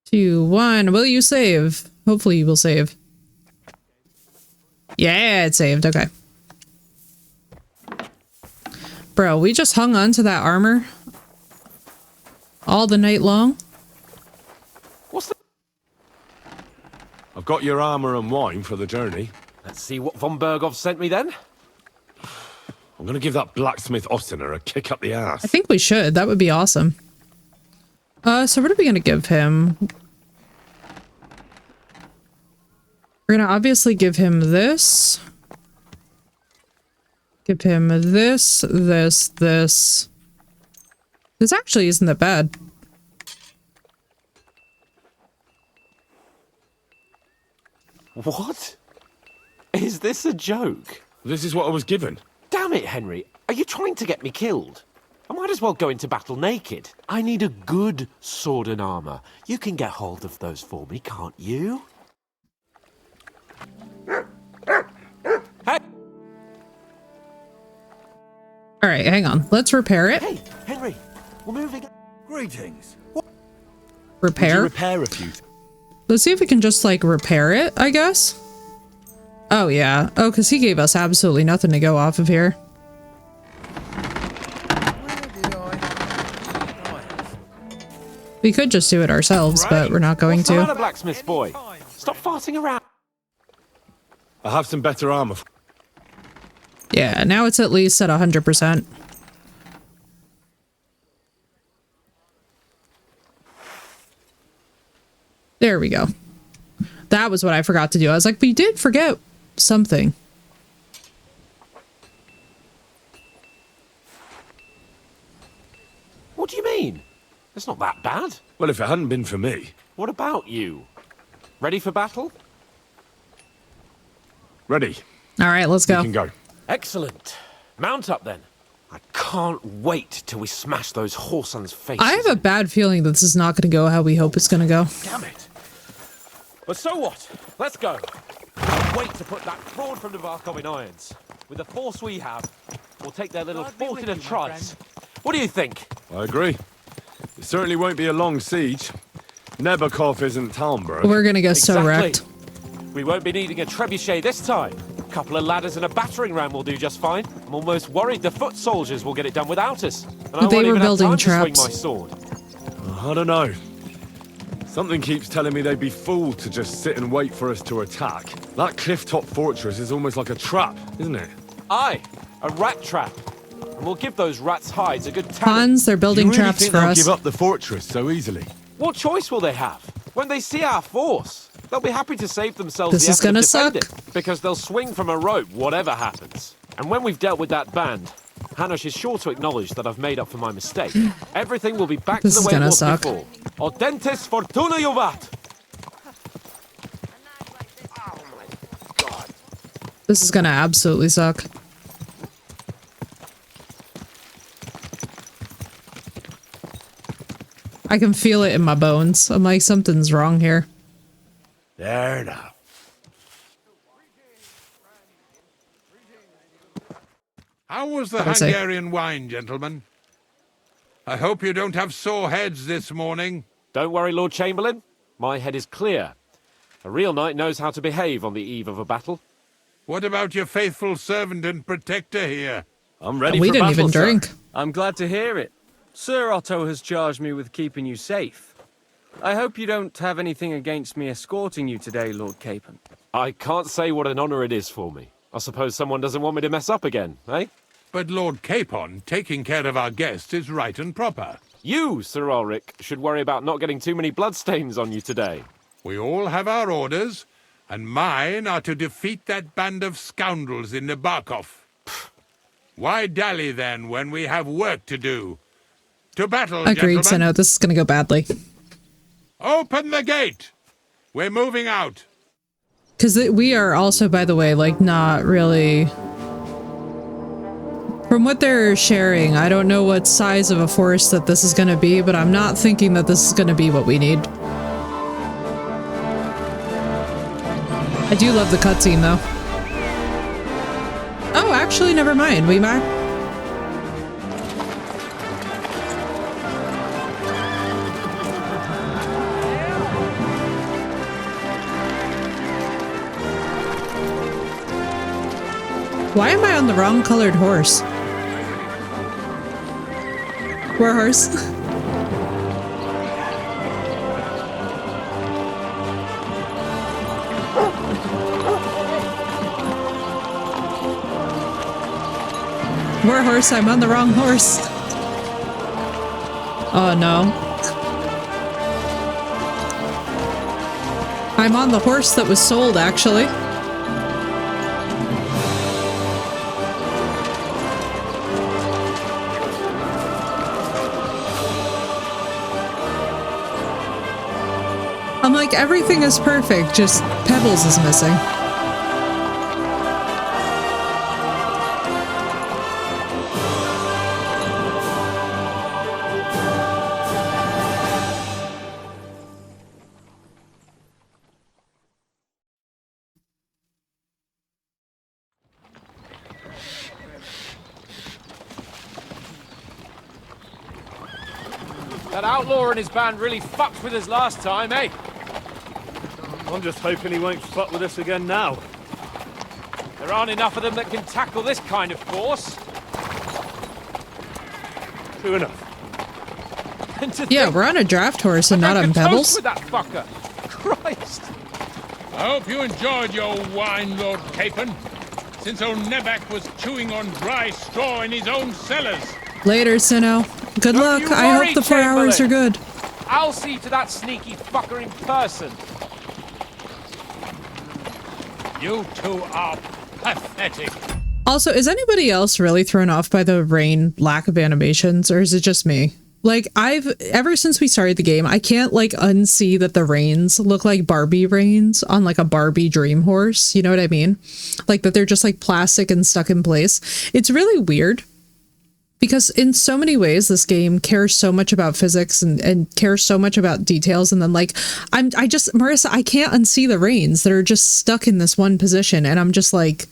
2, 1. Will you save? Hopefully you will save. Yeah, it saved. Okay. Bro, we just hung on to that armor all the night long. What's the... I've got your armor and wine for the journey. Let's see what von Berghoff sent me then. I'm gonna give that blacksmith Ossina a kick up the ass. I think we should. That would be awesome. So what are we gonna give him? We're gonna obviously give him this. Give him this, this, this. This actually isn't that bad. What? Is this a joke? This is what I was given. Damn it, Henry. Are you trying to get me killed? I might as well go into battle naked. I need a good sword and armor. You can get hold of those for me, can't you? Hey! Alright, hang on. Let's repair it. Hey, Henry, we're moving. Greetings. Repair? Repair a few. Let's see if we can just, like, repair it, I guess. Oh, yeah. Oh, because he gave us absolutely nothing to go off of here. We could just do it ourselves, but we're not going What's the to. matter, blacksmith boy? Stop farting around. I have some better armor. Yeah, now it's at least at 100%. There we go. That was what I forgot to do. I was like, we did forget something. What do you mean? It's not that bad. Well, if it hadn't been for me. What about you? Ready for battle? Ready. All right, let's go. You can go. Excellent. Mount up then. I can't wait till we smash those whoresons' faces. I have a bad feeling that this is not going to go how we hope it's going to go. Damn it. But so what? Let's go. Can't wait to put that fraud from the Varkov in irons. With the force we have, we'll take their little fort in a trice. What do you think? I agree. It certainly won't be a long siege. Nebakov isn't Talmberg. We're going to get so wrecked. We won't be needing a trebuchet this time. A couple of ladders and a battering ram will do just fine. I'm almost worried the foot soldiers will get it done without us. And I They won't were even have building time traps. to swing my sword. I don't know. Something keeps telling me they'd be fooled to just sit and wait for us to attack. That cliff-top fortress is almost like a trap, isn't it? Aye, a rat trap. And we'll give those rats' hides a good tanning. Hans, they're building You really traps think for they'll us. give up the fortress so easily? What choice will they have? When they see our force, they'll be happy to save themselves This the is effort gonna of defending, suck. because they'll swing from a rope whatever happens. And when we've dealt with that band, Hanush is sure to acknowledge that I've made up for my mistake. Everything will be back This to is the way it gonna was suck. before. Audentis fortuna juvat! This is going to absolutely suck. I can feel it in my bones. I'm like, something's wrong here. There now. How was the What'd I say? Hungarian wine, gentlemen? I hope you don't have sore heads this morning. Don't worry, Lord Chamberlain. My head is clear. A real knight knows how to behave on the eve of a battle. What about your faithful servant and protector here? I'm ready We for didn't battle, even sir. drink. I'm glad to hear it. Sir Otto has charged me with keeping you safe. I hope you don't have anything against me escorting you today, Lord Capon. I can't say what an honor it is for me. I suppose someone doesn't want me to mess up again, eh? But Lord Capon, taking care of our guests is right and proper. You, Sir Ulrich, should worry about not getting too many bloodstains on you today. We all have our orders, and mine are to defeat that band of scoundrels in Nebakov. Why dally then when we have work to do? To battle, Agreed, so gentlemen. no, this is going to go badly. Open the gate! We're moving out. Because we are also, by the way, like, not really... From what they're sharing, I don't know what size of a force that this is going to be, but I'm not thinking that this is going to be what we need. I do love the cutscene, though. Oh, actually, never mind. We might... Why am I on the wrong colored horse? War horse. War horse, I'm on the wrong horse. Oh no. I'm on the horse that was sold, actually. I'm like, everything is perfect, just Pebbles is missing. That outlaw and his band really fucked with us last time, eh? I'm just hoping he won't fuck with us again now. There aren't enough of them that can tackle this kind of force. True enough. Yeah, we're on a draft horse and not on pebbles. With that fucker. Christ. I hope you enjoyed your wine, Lord Capon, since old Nebac was chewing on dry straw in his own cellars. Later, Sinnoh. Good luck. I hope the 4 hours are good. I'll see to that sneaky fucker in person. You two are pathetic. Also, is anybody else really thrown off by the rain lack of animations, or is it just me? Like, ever since we started the game, I can't, like, unsee that the reins look like Barbie reins on, like, a Barbie dream horse. You know what I mean? Like, that they're just, like, plastic and stuck in place. It's really weird. Because in so many ways, this game cares so much about physics and cares so much about details. And then, like, Marissa, I can't unsee the reins that are just stuck in this one position. And I'm just like,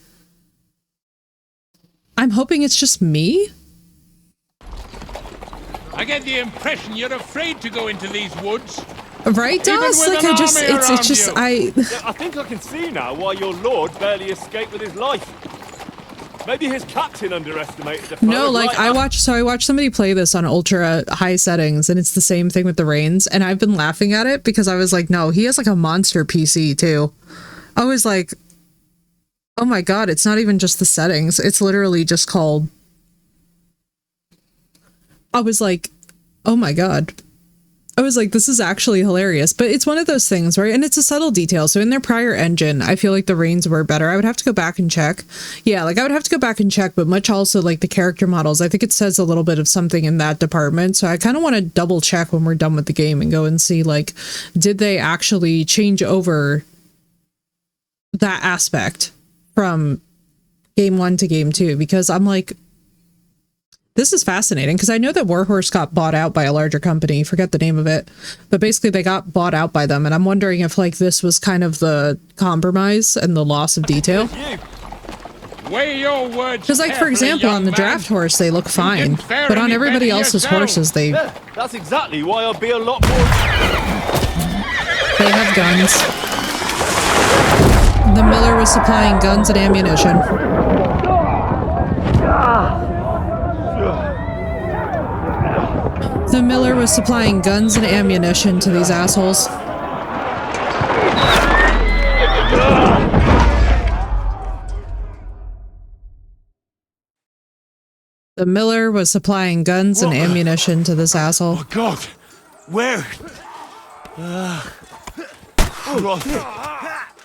I'm hoping it's just me. I get the impression you're afraid to go into these woods. Right, Doss? Like, it's just, I think I can see now why your lord barely escaped with his life. Maybe his captain underestimated the foe. No, like, I watched somebody play this on ultra high settings, and it's the same thing with the reins, and I've been laughing at it because I was like, no, he has like a monster PC too. I was like, oh my god, it's not even just the settings, it's literally just called... I was like, oh my god. I was like, this is actually hilarious. But it's one of those things, right? And it's a subtle detail. So in their prior engine, I feel like the reins were better. I would have to go back and check. Yeah, like I would have to go back and check, but much also like the character models. I think it says a little bit of something in that department. So I kind of want to double check when we're done with the game and go and see, like, did they actually change over that aspect from game 1 to game 2? Because I'm like, this is fascinating, because I know that Warhorse got bought out by a larger company, forget the name of it, but basically they got bought out by them, and I'm wondering if, like, this was kind of the compromise and the loss of detail. Weigh your words. Because, like, for example, on the draft horse, they look fine, but on everybody else's horses, they... Yeah, that's exactly why I'll be a lot more... They have guns. The miller was supplying guns and ammunition. The miller was supplying guns and ammunition to these assholes. The miller was supplying guns and ammunition to this asshole. Oh god! Where?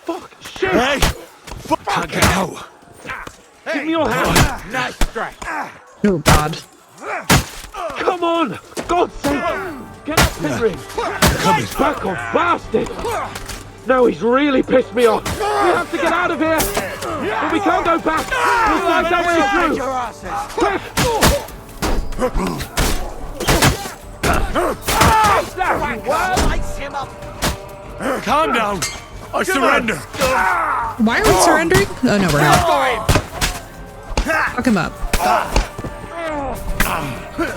Fuck! Shit! Hey! Fuck out! Give me your hand! Nice strike! Oh god. Come on! God's sake! Get up, Henry! Back off, bastard! No, he's really pissed me off! We have to get out of here! But we can't go back! We'll find our way through! Calm down! I surrender! Why are we surrendering? Oh no, we're not. Fuck him up.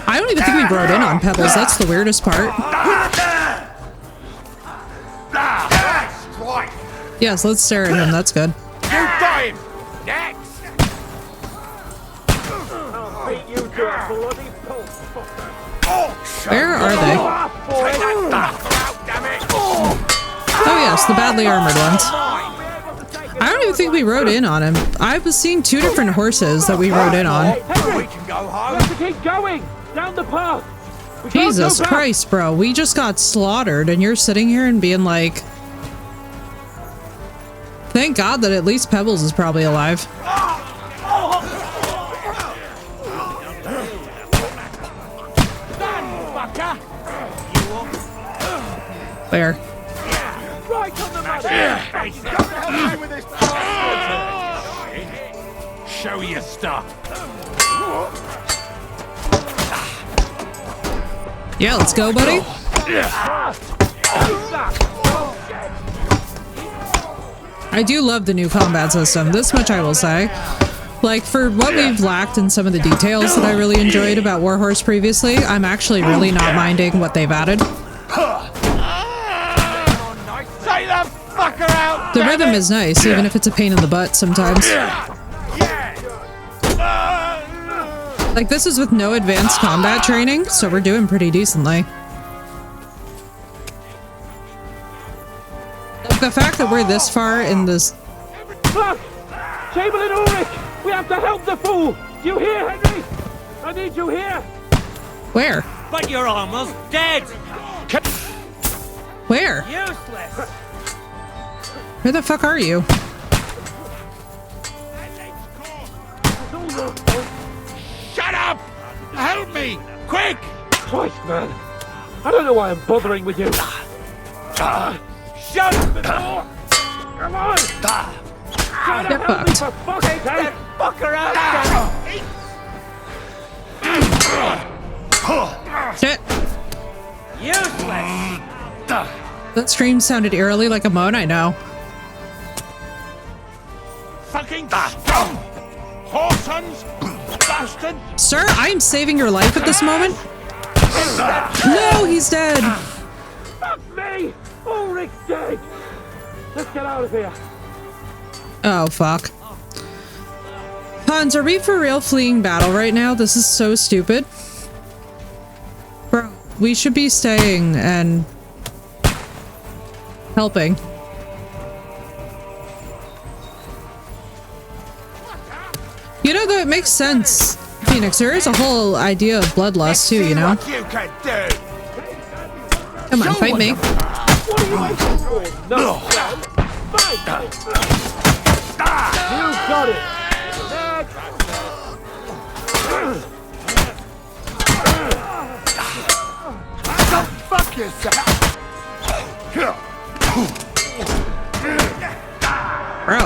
I don't even think we rode in on Pebbles, that's the weirdest part. Yes, let's stare at him, that's good. You got him! Next! Where are they? Oh yes, the badly armored ones. I don't even think we rode in on him. I was seeing 2 different horses that we rode in on. Henry, we can go home. We have to keep going down the path. Jesus Christ, bro. We just got slaughtered and you're sitting here and being like... Thank God that at least Pebbles is probably alive. Where? Right on the Show your stuff. Yeah, let's go, buddy. I do love the new combat system. This much I will say. Like, for what we've lacked in some of the details that I really enjoyed about Warhorse previously, I'm actually really not minding what they've added. The rhythm is nice, even if it's a pain in the butt sometimes. Like, this is with no advanced combat training, so we're doing pretty decently. The fact that we're this far in this... Look! Chamberlain Ulrich! We have to help the fool! Do you hear, Henry? I need you here! Where? But you're almost dead! Where? Useless! Where the fuck are you? Shut up! Help me! Quick! Christ, man! I don't know why I'm bothering with you. Shut up the door! Come on! Get fucked. For fuck's sake! Fucker out! Shit. Useless! That scream sounded eerily like a moan, I know. Fucking scum! Whoresons! Bastard! Sir, I am saving your life at this moment. No, he's dead. Fuck me! Ulrich's dead! Let's get out of here. Oh, fuck. Hans, are we for real fleeing battle right now? This is so stupid. Bro, we should be staying and helping. You know, that makes sense, Phoenix. There is a whole idea of bloodlust too, you know? Come on, fight me. What are you waiting for? No! Fight! You got it! Go fuck yourself! Bro.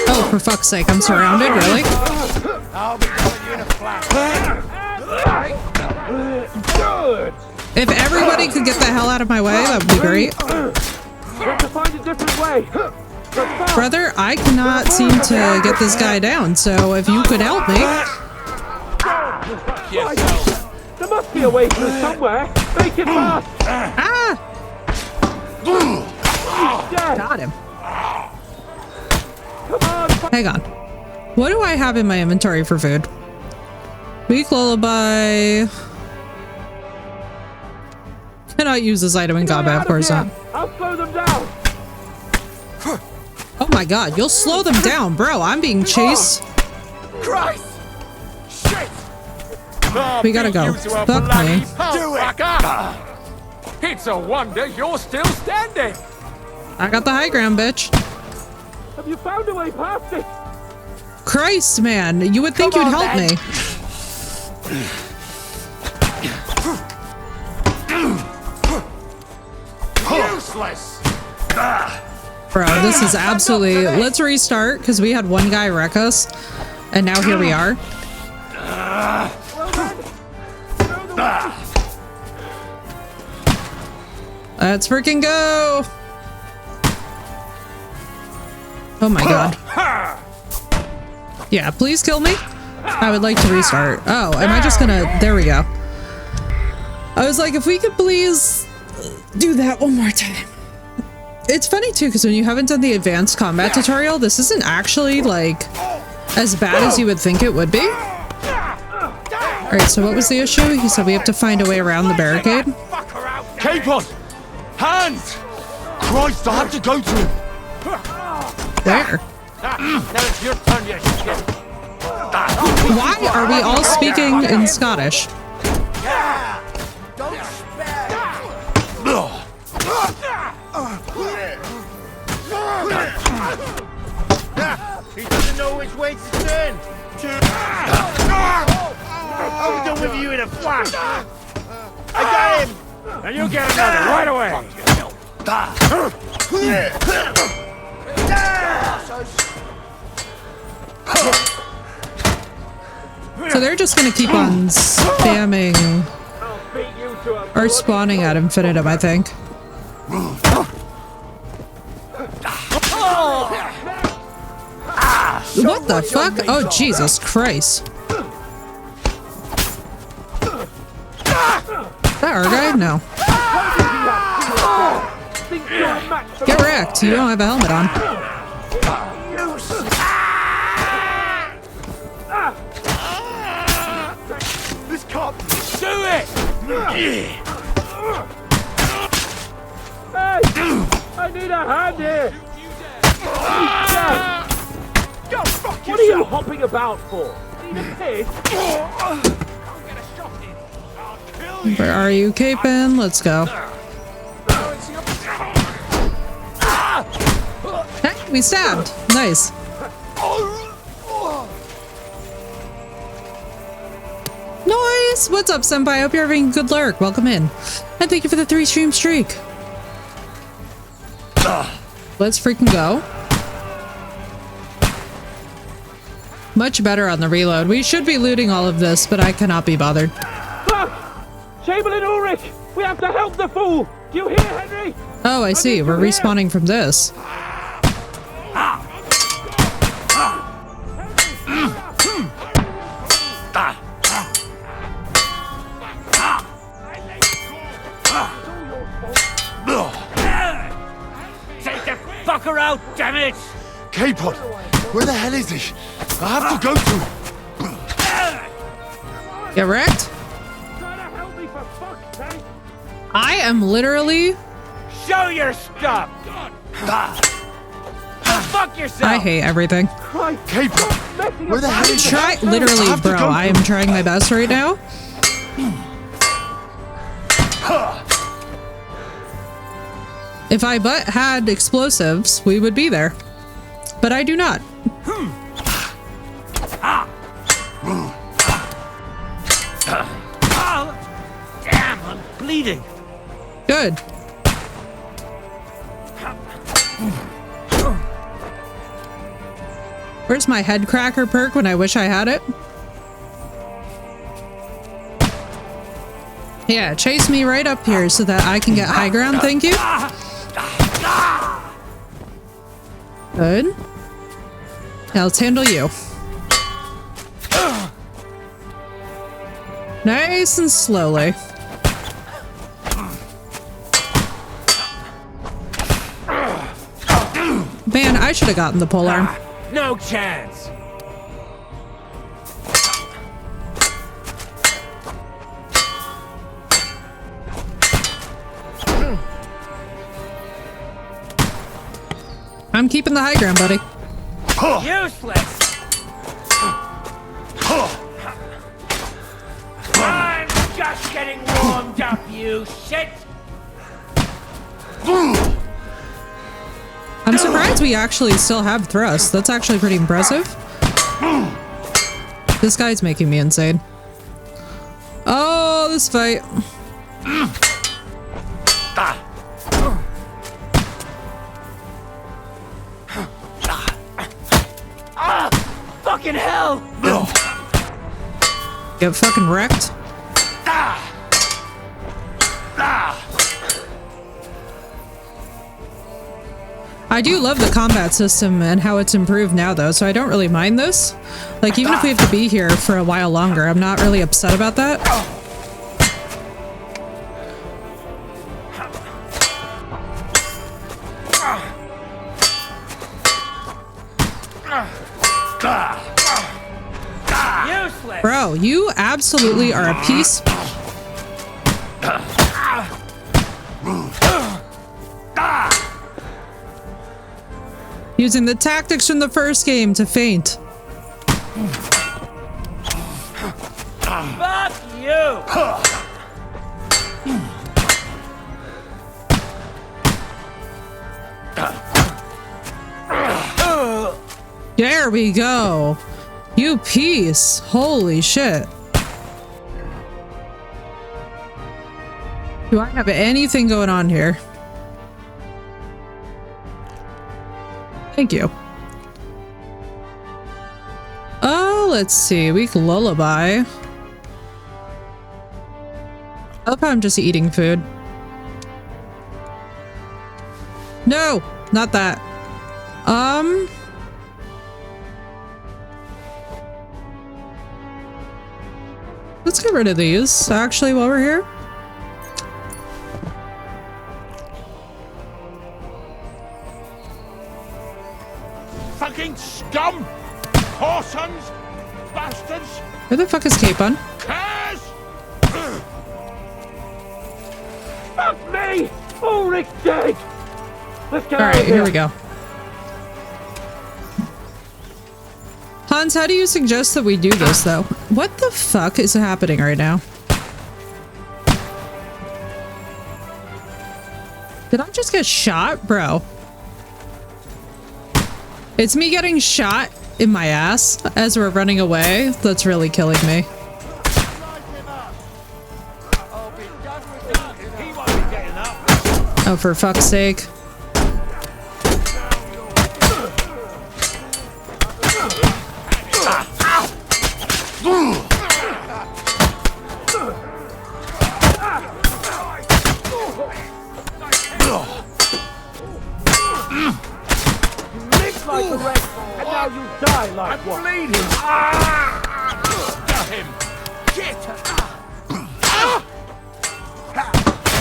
Oh, for fuck's sake, I'm surrounded, really? I'll be going you in a flash. Good! If everybody could get the hell out of my way, that would be great. We have to find a different way. Brother, I cannot seem to get this guy down, so if you could help me. There must be a way through somewhere. Make it fast. Ah! Got him. Come on. Hang on. What do I have in my inventory for food? Weak lullaby. Cannot use this item in combat, of course not. I'll slow them down. Oh my god, you'll slow them down, bro. I'm being chased. Christ! Shit! We gotta go. Fuck me. Do it! It's a wonder you're still standing! I got the high ground, bitch. Have you found a way past it? Christ, man. You would think you'd help me. Useless! Bro, this is absolutely... Let's restart, because we had one guy wreck us. And now here we are. Let's freaking go! Oh my god. Yeah, please kill me. I would like to restart. Oh, am I just gonna... There we go. I was like, if we could please do that one more time. It's funny too, because when you haven't done the advanced combat tutorial, this isn't actually like as bad as you would think it would be. Alright, so what was the issue? He said we have to find a way around the barricade. Capon! Hands! Christ, I have to go to him! Where? Now it's your turn, you shit! Why are we all speaking in Scottish? Don't spare! He doesn't know which way to turn. I'll be done with you in a flash. I got him. And you get another right away! So they're just gonna keep on spamming or spawning at infinitum, I think. What the fuck? Oh, Jesus Christ. Is that our guy? No. Get wrecked. You don't have a helmet on. This can't Do it! I need a hand here! What are you hopping about for? Need a piss? Where are you, Capin? Let's go. Hey, we stabbed. Nice. Nice! What's up, Senpai? I hope you're having a good lurk. Welcome in. And thank you for the 3-stream streak. Let's freaking go. Much better on the reload. We should be looting all of this, but I cannot be bothered. Fuck! Chamberlain Ulrich! We have to help the fool! Do you hear, Henry? Oh, I see. We're respawning from this. Take the fucker out, damn it! K-Pod, where the hell is he? I have to go to. Get wrecked? I am literally... Show your stuff! Fuck yourself! I hate everything. K-Pod, where the hell is he? Try, literally, bro, I am trying my best right now. If I but had explosives, we would be there. But I do not. Damn, I'm bleeding. Good. Where's my head cracker perk when I wish I had it? Yeah, chase me right up here so that I can get high ground, thank you. Good. Now let's handle you. Nice and slowly. Man, I should have gotten the polearm. No chance. I'm keeping the high ground, buddy. Useless. I'm just getting warmed up, you shit. I'm surprised we actually still have thrust. That's actually pretty impressive. This guy's making me insane. Oh, this fight. Fucking hell! Get fucking wrecked. I do love the combat system and how it's improved now, though, so I don't really mind this. Like, even if we have to be here for a while longer, I'm not really upset about that. Useless. Bro, you absolutely are a piece. Using the tactics from the first game to feint. Fuck you! There we go. You piece. Holy shit. Do I have anything going on here? Thank you. Oh, let's see. Weak lullaby. I love how I'm just eating food. No, not that. Let's get rid of these, actually, while we're here. Fucking scum! Whoresons! Bastards! Where the fuck is Capon? Curse! Fuck me! Ulrich's dead! Let's get All out right, of here. here we go. Hans, how do you suggest that we do this, though? What the fuck is happening right now? Did I just get shot? Bro. It's me getting shot in my ass as we're running away. That's really killing me. Oh, for fuck's sake. Like a wreck, and now you die like one. I'm bleeding. Got him. Shit.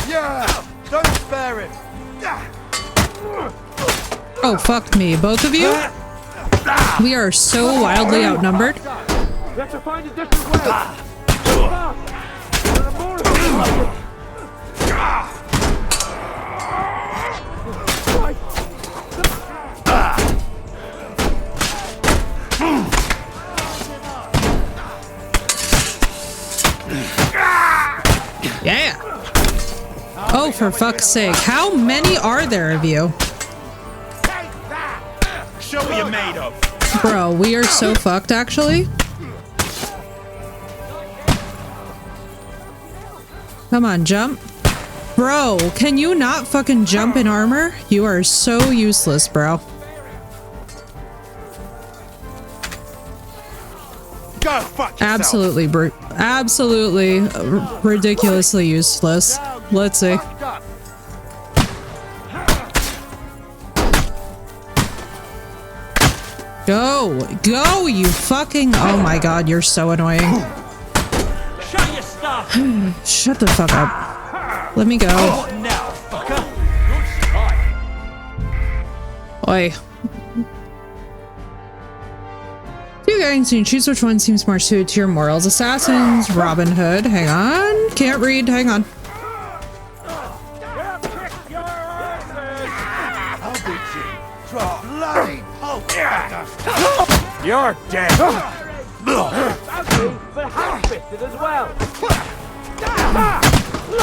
Yeah. Don't spare him. Oh, fuck me. Both of you? We are so wildly outnumbered. We have to find a different way. There are more of them like it. Yeah. Oh, for fuck's sake. How many are there of you? Show what you're made of. Bro, we are so fucked, actually. Come on, jump. Bro, can you not fucking jump in armor? You are so useless, bro. Go fuck yourself. Absolutely ridiculously useless. Let's see. Go, you fucking... Oh my god, you're so annoying. Show your stuff. Shut the fuck up. Let me go. Now, fucker. Oi. You guys can choose which one seems more suited to your morals. Assassins, Robin Hood. Hang on. Can't read. Hang on. I'll beat you. Drop bloody pulp. You're dead. Ugly, but half-fisted as well.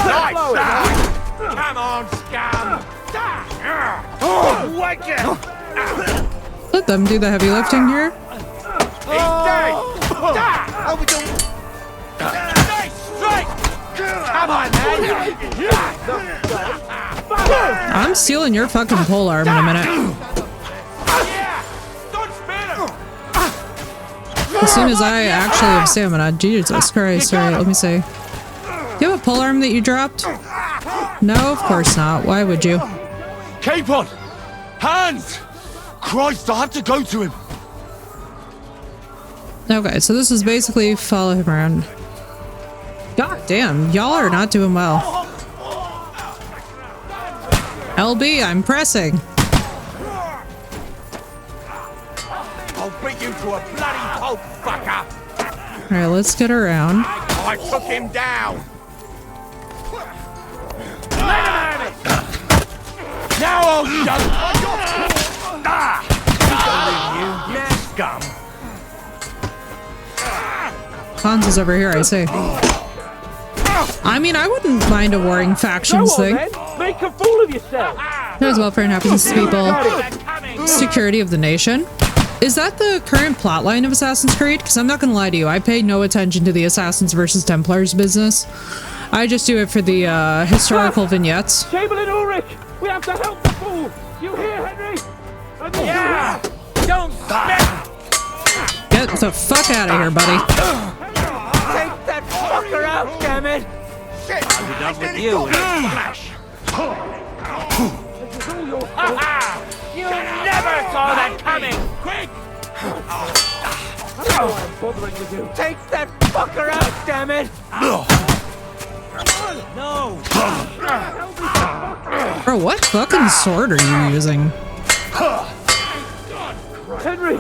Nice. Come on, scum. Wake it. Let them do the heavy lifting here. He's dead. How we doing? Nice strike. Come on, man. I'm stealing your fucking pole arm in a minute. As soon as I actually have stamina. Jesus Christ. Alright, let me see. Do you have a pole arm that you dropped? No, of course not. Why would you? Capon! Hands! Christ, I have to go to him. Okay, so this is basically follow him around. God damn, y'all are not doing well. LB, I'm pressing. I'll beat you to a bloody pulp, fucker. Alright, let's get around. I took him down. Now I'll show you, you scum. Hans is over here, I see. I mean, I wouldn't mind a warring factions thing. Then. Make a fool of yourself. As welfare and happiness to people. Security of the nation. Is that the current plotline of Assassin's Creed? Because I'm not gonna lie to you, I pay no attention to the Assassins versus Templars business. I just do it for the historical vignettes. Chamberlain Ulrich, we have to help the fool. You hear, Henry? Yeah. Don't spit. Get the fuck out of here, buddy. Take that fucker out, damn it! I'll be done with you in a flash. You never saw that coming! Quick! Take that fucker out, damn it! No! Bro, what fucking sword are you using? Henry,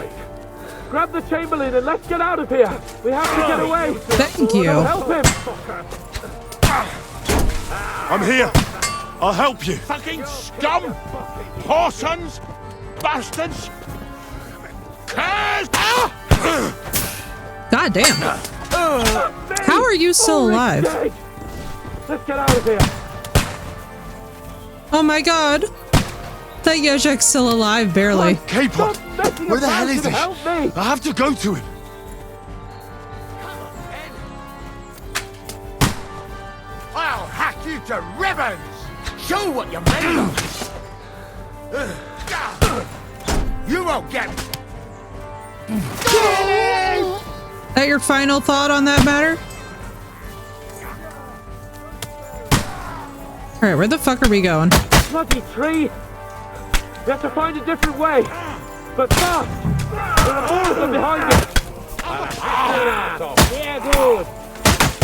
grab the Chamberlain and let's get out of here. We have to get away. Thank you. Help him. I'm here. I'll help you. Fucking scum! Whoresons! Bastards! Curse! God damn. How are you still alive? Let's get out of here. Oh my god. That Yezek's still alive, barely. Capon! Where the hell is he? I have to go to him. I'll hack you to ribbons! Show what you're made of! You won't get... That your final thought on that matter? Alright, where the fuck are we going? Bloody tree! We have to find a different way. But fast! There are more of them behind us! Yeah, good!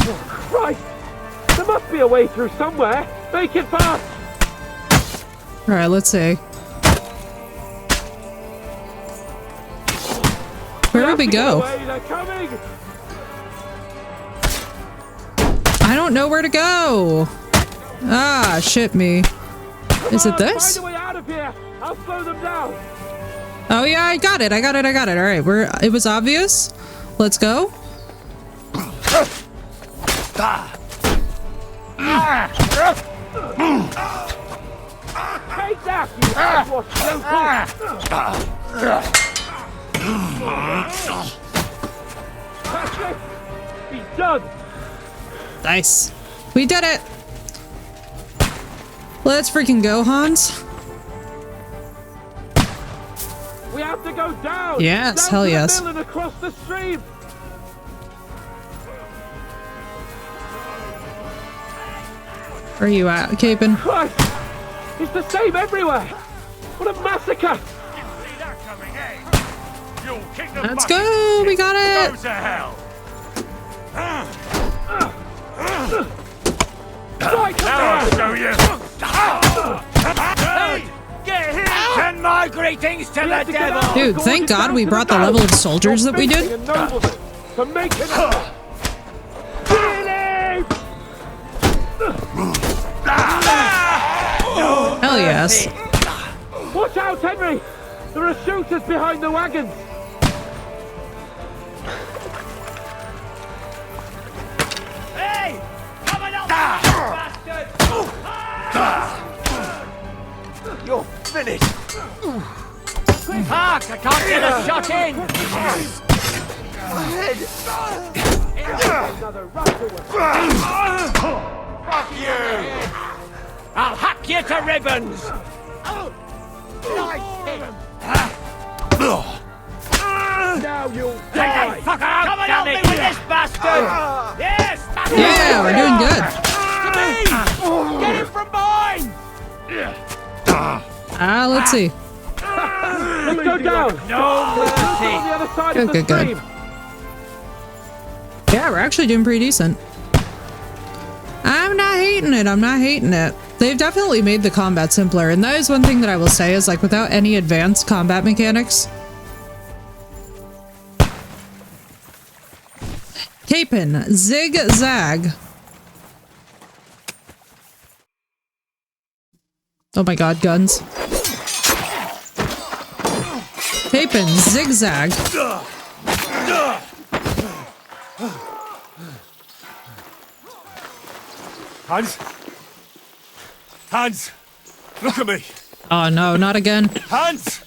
Oh, Christ! There must be a way through somewhere! Make it fast! Alright, let's see. Where would we go? They're coming! I don't know where to go! Ah, shit me. Is it this? Find a way out of here! I'll slow them down! Oh yeah, I got it. Alright, it was obvious. Let's go. Take that, you That's it! He's done! Nice. We did it! Let's freaking go, Hans. We have to go down! Yes, down hell to yes. The mill and across the stream! Where are you at, Capon? Christ! It's the same everywhere! What a massacre! Let's go! We got it! Go to hell! Now I'll show you! Hey! Get here! Send my greetings to the devil! Dude, thank God we brought the level of soldiers that we did. To make it Hell yes. Watch out, Henry! There are shooters behind the wagons! Hey! Coming up, bastard! You're finished! Hark! I can't get a shot in! Fuck you! I'll hack you to ribbons! Now you'll die! Fucker out! Come and help me with this bastard! Yes! Yeah, we're doing good. Get him from behind! Let's see. Let's go down! No mercy! On the other side Good, of the good, good. stream! Yeah, we're actually doing pretty decent. I'm not hating it. They've definitely made the combat simpler, and that is one thing that I will say is, like, without any advanced combat mechanics. Capon, zigzag. Oh my god, guns. Capon, zigzag. Hans! Look at me! Oh no, not again. Hans!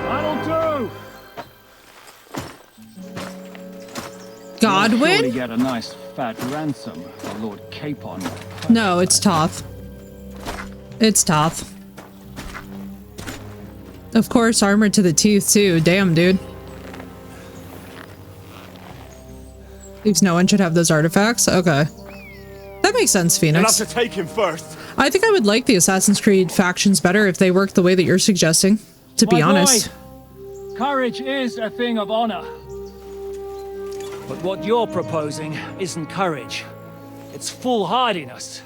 That'll do! Godwin? Surely get a nice fat ransom for Lord Capon. No, it's Toth. It's Toth. Of course, armored to the teeth too. Damn, dude. Thinks no one should have those artifacts? Okay. That makes sense, You'll Phoenix. have to take him first. I think I would like the Assassin's Creed factions better if they worked the way that you're suggesting, to be My honest. boy, courage is a thing of honor. But what you're proposing isn't courage. It's foolhardiness.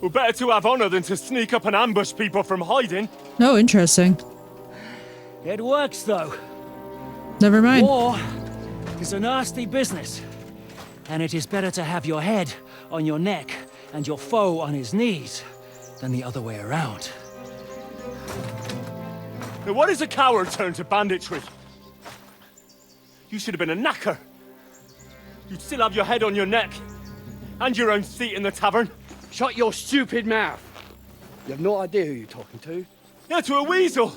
We're better to have honor than to sneak up and ambush people from hiding. Oh, interesting. It works, though. Never mind. War is a nasty business. And it is better to have your head on your neck and your foe on his knees than the other way around. Now what is a coward turned to banditry? You should have been a knacker. You'd still have your head on your neck. And your own seat in the tavern. Shut your stupid mouth. You have no idea who you're talking to. Yeah, to a weasel.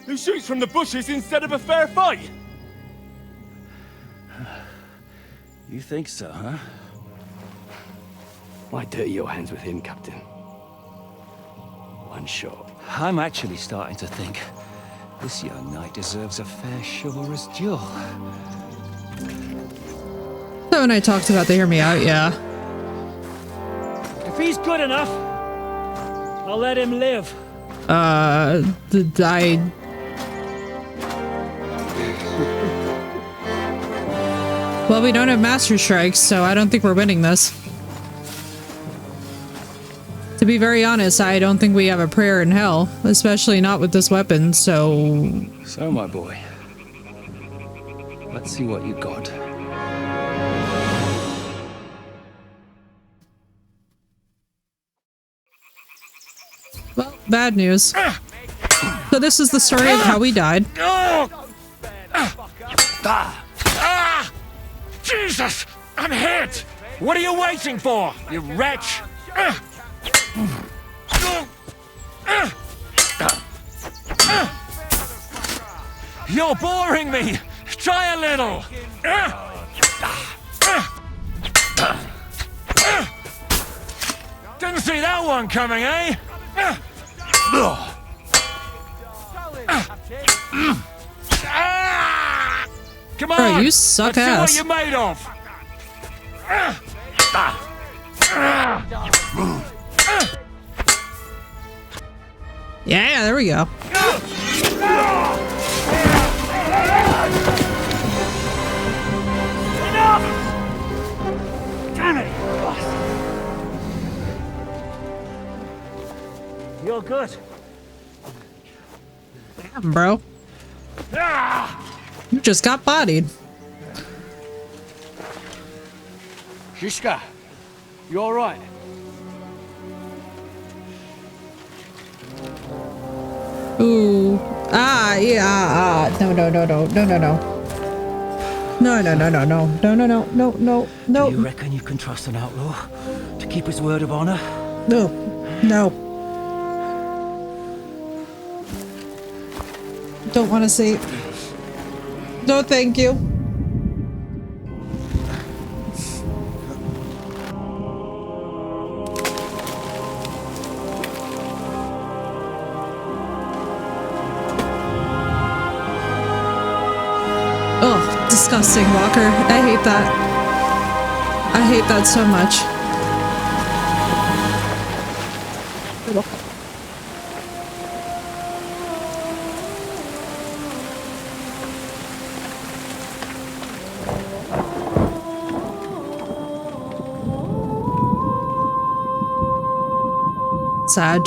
Who shoots from the bushes instead of a fair fight. You think so, huh? Why dirty your hands with him, Captain? One shot. I'm actually starting to think this young knight deserves a fair chivalrous duel. So when I talked about the hear me out, yeah. If he's good enough, I'll let him live. Well, we don't have Master Strikes, so I don't think we're winning this. To be very honest, I don't think we have a prayer in hell, especially not with this weapon, so... So, my boy, let's see what you got. Well, bad news. So this is the story of how we died. Jesus! I'm hit! What are you waiting for, you wretch? You're boring me! Try a little! Didn't see that one coming, eh? Come on! Bro, you suck Let's ass. see what you're made of! Yeah, there we go. Damn it! You're good. Damn, bro. You just got bodied. Shishka, you all right? Ooh. Ah, yeah. No. No. Do you reckon you can trust an outlaw to keep his word of honor? No. Don't want to see. No, thank you. Oh, disgusting, Walker. I hate that. I hate that so much. Sag.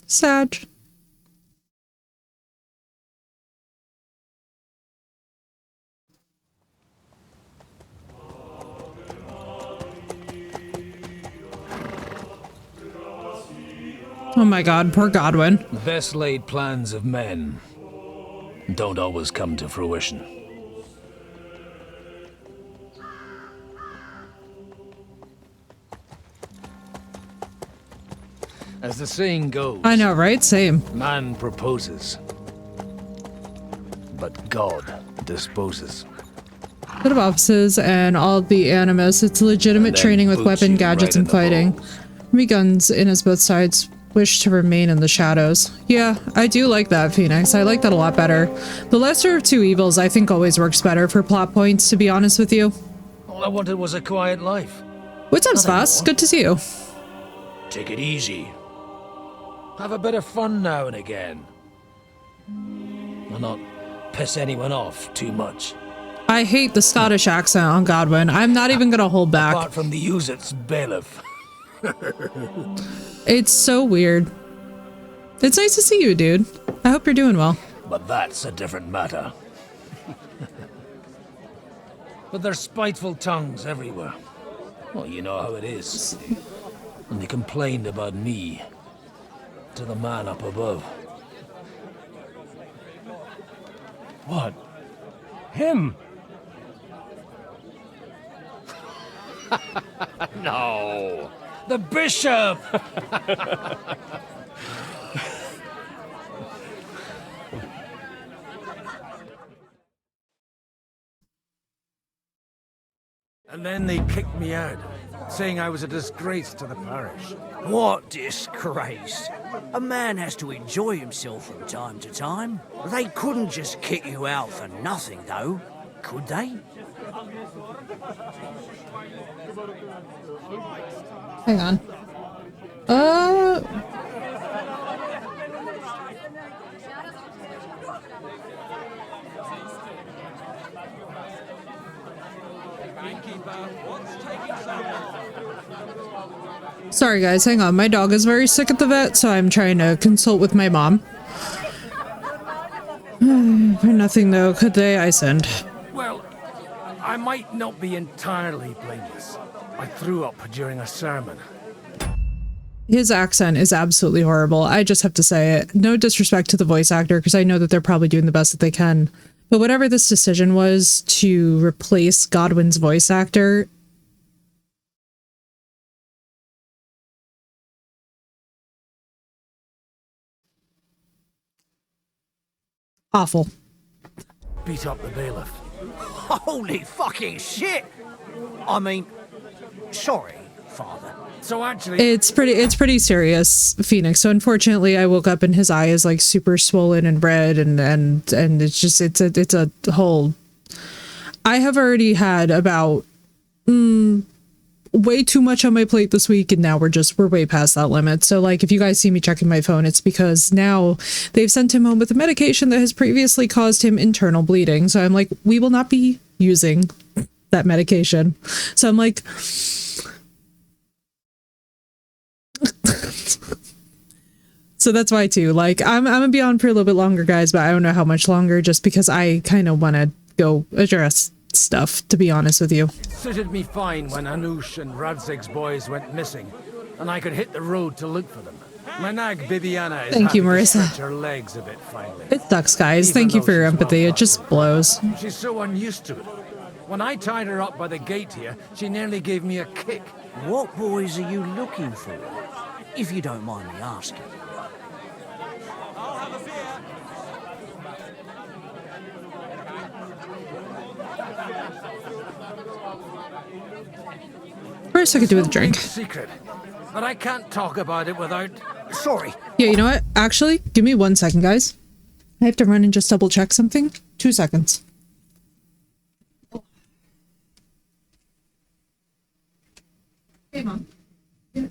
Sag. Oh my god, poor Godwin. The best laid plans of men don't always come to fruition. As the saying goes, I know, right? Same. man proposes, but God disposes. Bit of offices and all the animus. It's legitimate training with weapon, gadgets, and fighting. Me guns in as both sides wish to remain in the shadows. Yeah, I do like that, Phoenix. I like that a lot better. The lesser of two evils I think always works better for plot points, to be honest with you. All I wanted was a quiet life. What's up, Spas? Good to see you. Take it easy. Have a bit of fun now and again. And not piss anyone off too much. I hate the Scottish accent on Godwin. I'm not even gonna hold back. Apart from the use it's bailiff. It's so weird. It's nice to see you, dude. I hope you're doing well. But that's a different matter. But there's spiteful tongues everywhere. Well, you know how it is. And they complained about me to the man up above. What? Him? No! The bishop! And then they kicked me out, saying I was a disgrace to the parish. What disgrace? A man has to enjoy himself from time to time. They couldn't just kick you out for nothing, though, could they? Hang on. Sorry guys, hang on. My dog is very sick at the vet, so I'm trying to consult with my mom. For nothing though, could they? I sinned. Well, I might not be entirely blameless. I threw up during a sermon. His accent is absolutely horrible. I just have to say it. No disrespect to the voice actor, because I know that they're probably doing the best that they can. But whatever this decision was to replace Godwin's voice actor, awful. Beat up the bailiff. Holy fucking shit! I mean, sorry, Father. So actually, It's pretty serious, Phoenix. So unfortunately, I woke up and his eye is like super swollen and red, and it's just it's a whole. I have already had about way too much on my plate this week, and now we're way past that limit. So like, if you guys see me checking my phone, it's because now they've sent him home with a medication that has previously caused him internal bleeding. So I'm like, we will not be using that medication. So I'm like. So that's why too, like, I'm gonna be on for a little bit longer, guys, but I don't know how much longer, just because I kind of want to go address stuff, to be honest with you. suited me fine when Anoush and Radzig's boys went missing, and I could hit the road to look for them. My nag Bibiana is Thank you, having to Marissa. stretch her legs a bit finally. It sucks, guys. Thank you for your empathy. It just blows. She's so unused to it. When I tied her up by the gate here, she nearly gave me a kick. What boys are you looking for? If you don't mind me asking. First, I could do with a drink. Secret, but I can't talk about it without. Sorry. Yeah, you know what? Actually, give me 1 second, guys. I have to run and just double check something. 2 seconds. Hey, Mom. Yes.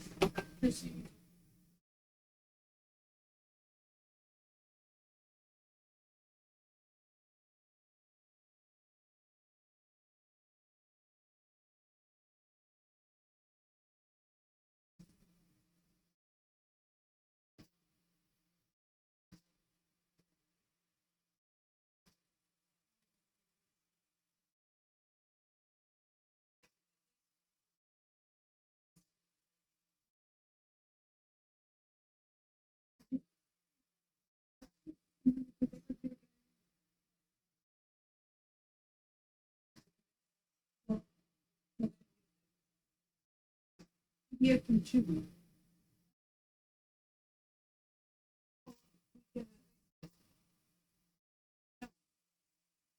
Yeah, contribute.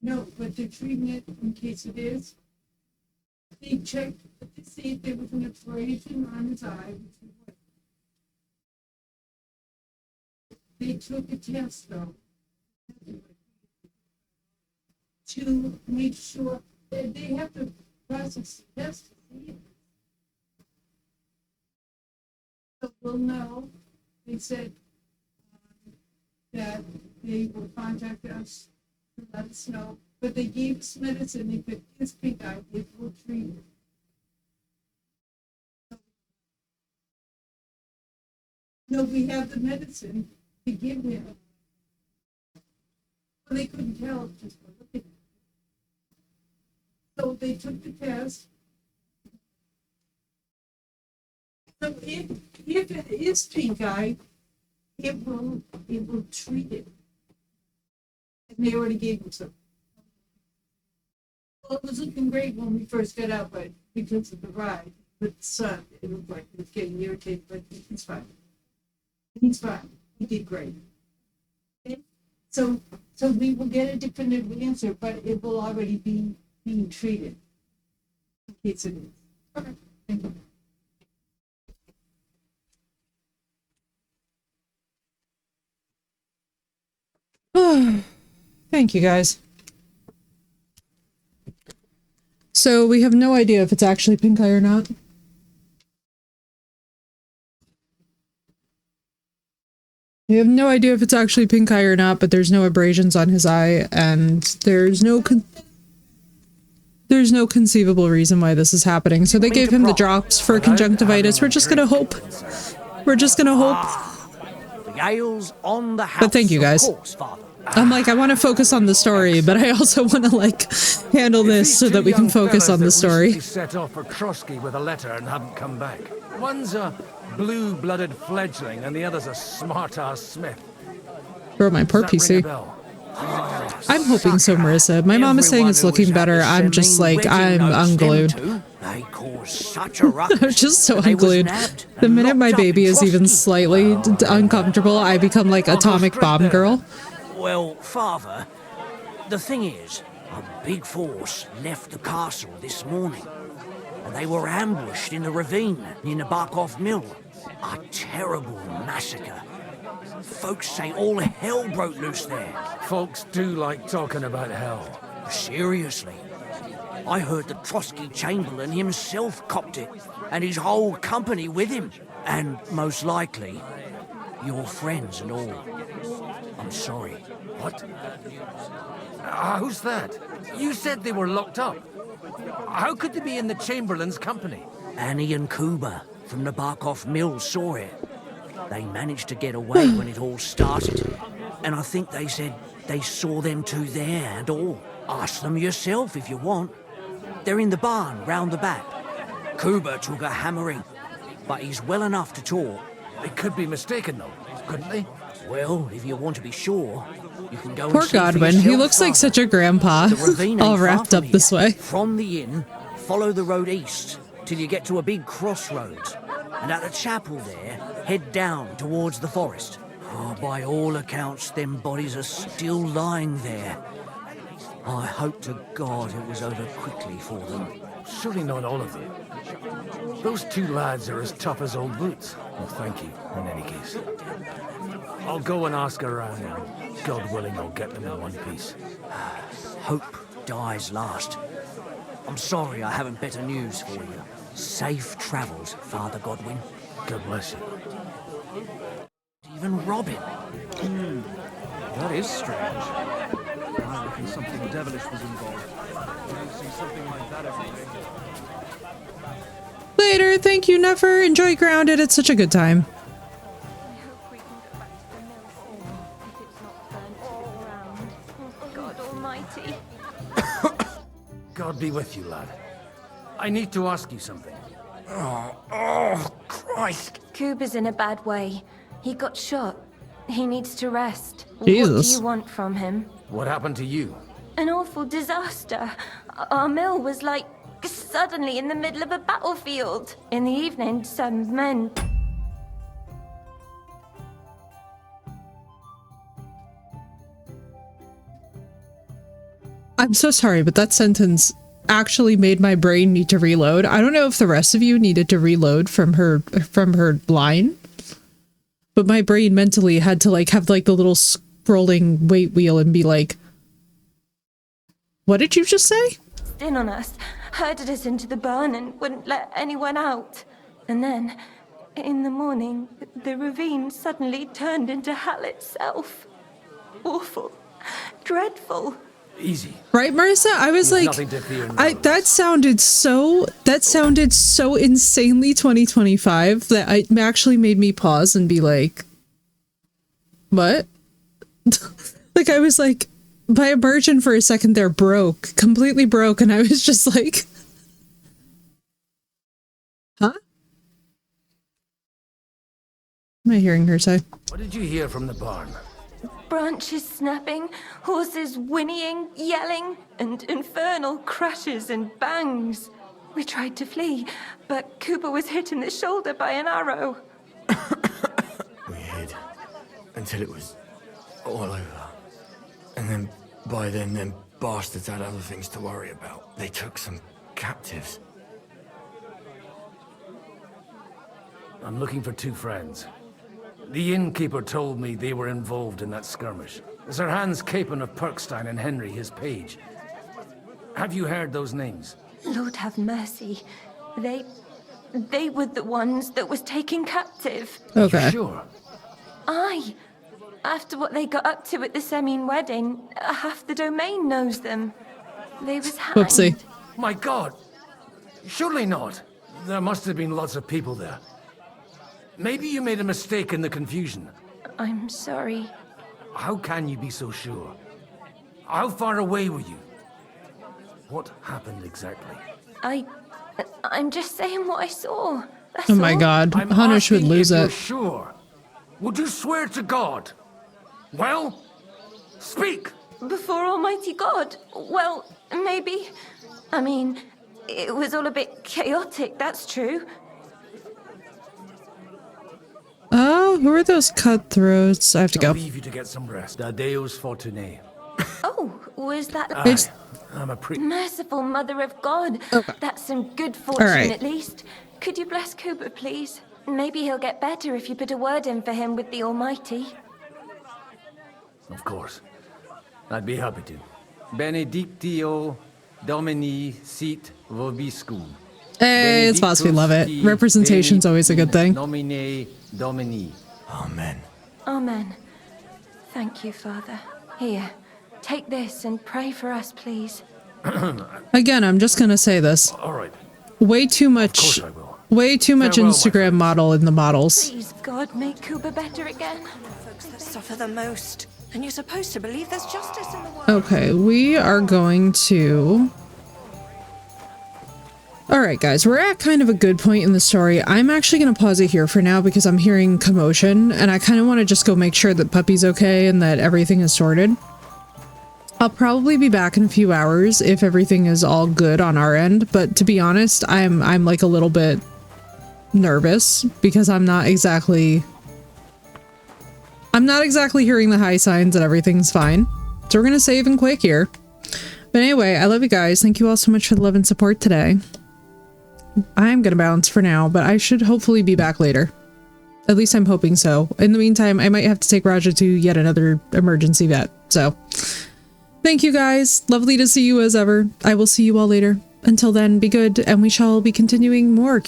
No, but they're treating it in case it is. They checked to see if there was an abrasion on his eye. They took a test though to make sure that they have to process the test to see it. So we'll know. They said that they will contact us to let us know but they gave us medicine. If it is pink eye, it will treat it. No, we have the medicine to give him. Well, they couldn't tell just by looking at it. So they took the test. So if it is pink eye, it will treat it. And they already gave him some. Well, it was looking great when we first got out, but because of the ride with the sun, it looked like it was getting irritated, but he's fine. He's fine. He did great. Okay? So we will get a definitive answer, but it will already be being treated. In case it is. Okay. Thank you. Thank you, guys. So we have no idea if it's actually pink eye or not. We have no idea if it's actually pink eye or not, but there's no abrasions on his eye, and there's no conceivable reason why this is happening. So they gave him the drops for conjunctivitis. We're just gonna hope. We're just gonna hope. The ale's on the house. But thank you, guys. I'm like, I want to focus on the story, but I also want to like handle this so that we can focus on the story. Set off for Trotsky with a letter and haven't come back. One's a blue-blooded fledgling, and the other's a smart-ass smith. Bro, my poor PC. I'm hoping so, Marissa. My mom is saying it's looking better. I'm just like, I'm unglued. They caused such a ruckus. I'm just so unglued. The minute my baby is even slightly uncomfortable, I become like atomic bomb girl. Well, Father, the thing is, a big force left the castle this morning, and they were ambushed in the ravine near the Barkov Mill. A terrible massacre. Folks say all hell broke loose there. Folks do like talking about hell. Seriously. I heard the Trotsky Chamberlain himself copped it, and his whole company with him. And most likely, your friends and all. I'm sorry. What? Who's that? You said they were locked up. How could they be in the Chamberlain's company? Annie and Kuba from the Barkov Mill saw it. They managed to get away when it all started. And I think they said they saw them two there and all. Ask them yourself if you want. They're in the barn round the back. Kuba took a hammering, but he's well enough to talk. They could be mistaken though, couldn't they? Well, if you want to be sure, you can go Poor and see Godwin, for he yourself, looks like Father. such a grandpa, The ravine all ain't wrapped far up from this here. way. From the inn, follow the road east till you get to a big crossroads. And at the chapel there, head down towards the forest. Oh, by all accounts, them bodies are still lying there. I hope to God it was over quickly for them. Surely not all of them. Those two lads are as tough as old boots. Well, thank you, in any case. I'll go and ask around, and God willing, I'll get them in one piece. Hope dies last. I'm sorry I haven't better news for you. Safe travels, Father Godwin. God bless you. Even Robin. That is strange. I reckon something devilish was involved. You don't see something like that every day. Later, thank you, Never. Enjoy Grounded. It's such a good time. God almighty. God be with you, lad. I need to ask you something. Oh, Christ. Kuba's in a bad way. He got shot. He needs to rest. What do Jesus. you want from him? What happened to you? An awful disaster. Our mill was like suddenly in the middle of a battlefield. In the evening, some men... I'm so sorry, but that sentence actually made my brain need to reload. I don't know if the rest of you needed to reload from her line, but my brain mentally had to like have like the little scrolling wait wheel and be like, what did you just say? in on us, herded us into the barn and wouldn't let anyone out. And then, in the morning, the ravine suddenly turned into hell itself. Awful. Dreadful. Easy. Right, Marissa? I was There's like, nothing to fear in that sounded so insanely 2025 that it actually made me pause and be like, what? Like, I was like, by immersion for a second there, completely broke, and I was just like, huh? What am I hearing her say? What did you hear from the barn? Branches snapping, horses whinnying, yelling, and infernal crashes and bangs. We tried to flee, but Cooper was hit in the shoulder by an arrow. We hid until it was all over. And then, by then, them bastards had other things to worry about. They took some captives. I'm looking for two friends. The innkeeper told me they were involved in that skirmish. Sir Hans Capon of Perkstein and Henry, his page. Have you heard those names? Lord have mercy. They were the ones that was taken captive. Okay. You sure? Aye. After what they got up to at the Semine wedding, half the domain knows them. They was hanged. Whoopsie. My God! Surely not. There must have been lots of people there. Maybe you made a mistake in the confusion. I'm sorry. How can you be so sure? How far away were you? What happened exactly? I'm just saying what I saw. That's Oh my all. god, I'm Hanish would asking lose if it. you're sure. Would you swear to God? Well, speak! Before Almighty God? Well, maybe. I mean, it was all a bit chaotic, that's true. Oh, who are those cutthroats? I have to I'll go. leave you to get some rest. Deus Fortunae. Oh, was that... I'm a pretty... Merciful Mother of God. Okay. That's some good fortune, right. at least. Could you bless Cooper, please? Maybe he'll get better if you put a word in for him with the Almighty. Of course. I'd be happy to. Benedictio Domini sit vobiscum. Hey, it's boss, we love it. Representation's always a good thing. Nomine Domini. Amen. Amen. Thank you, Father. Here, take this and pray for us, please. Again, I'm just gonna say this. All right. Way too much. Of course I will. Way too much Farewell, my Instagram model in the models. Please, God, make Cooper better again. Folks that suffer the most. And you're supposed to believe there's justice in the world. Okay, we are going to... Alright guys, we're at kind of a good point in the story. I'm actually going to pause it here for now because I'm hearing commotion, and I kind of want to just go make sure that Puppy's okay and that everything is sorted. I'll probably be back in a few hours if everything is all good on our end, but to be honest, I'm like a little bit nervous because I'm not exactly hearing the high signs that everything's fine. So we're going to save and quit here. But anyway, I love you guys. Thank you all so much for the love and support today. I'm going to bounce for now, but I should hopefully be back later. At least I'm hoping so. In the meantime, I might have to take Raja to yet another emergency vet. So, thank you guys. Lovely to see you as ever. I will see you all later. Until then, be good, and we shall be continuing more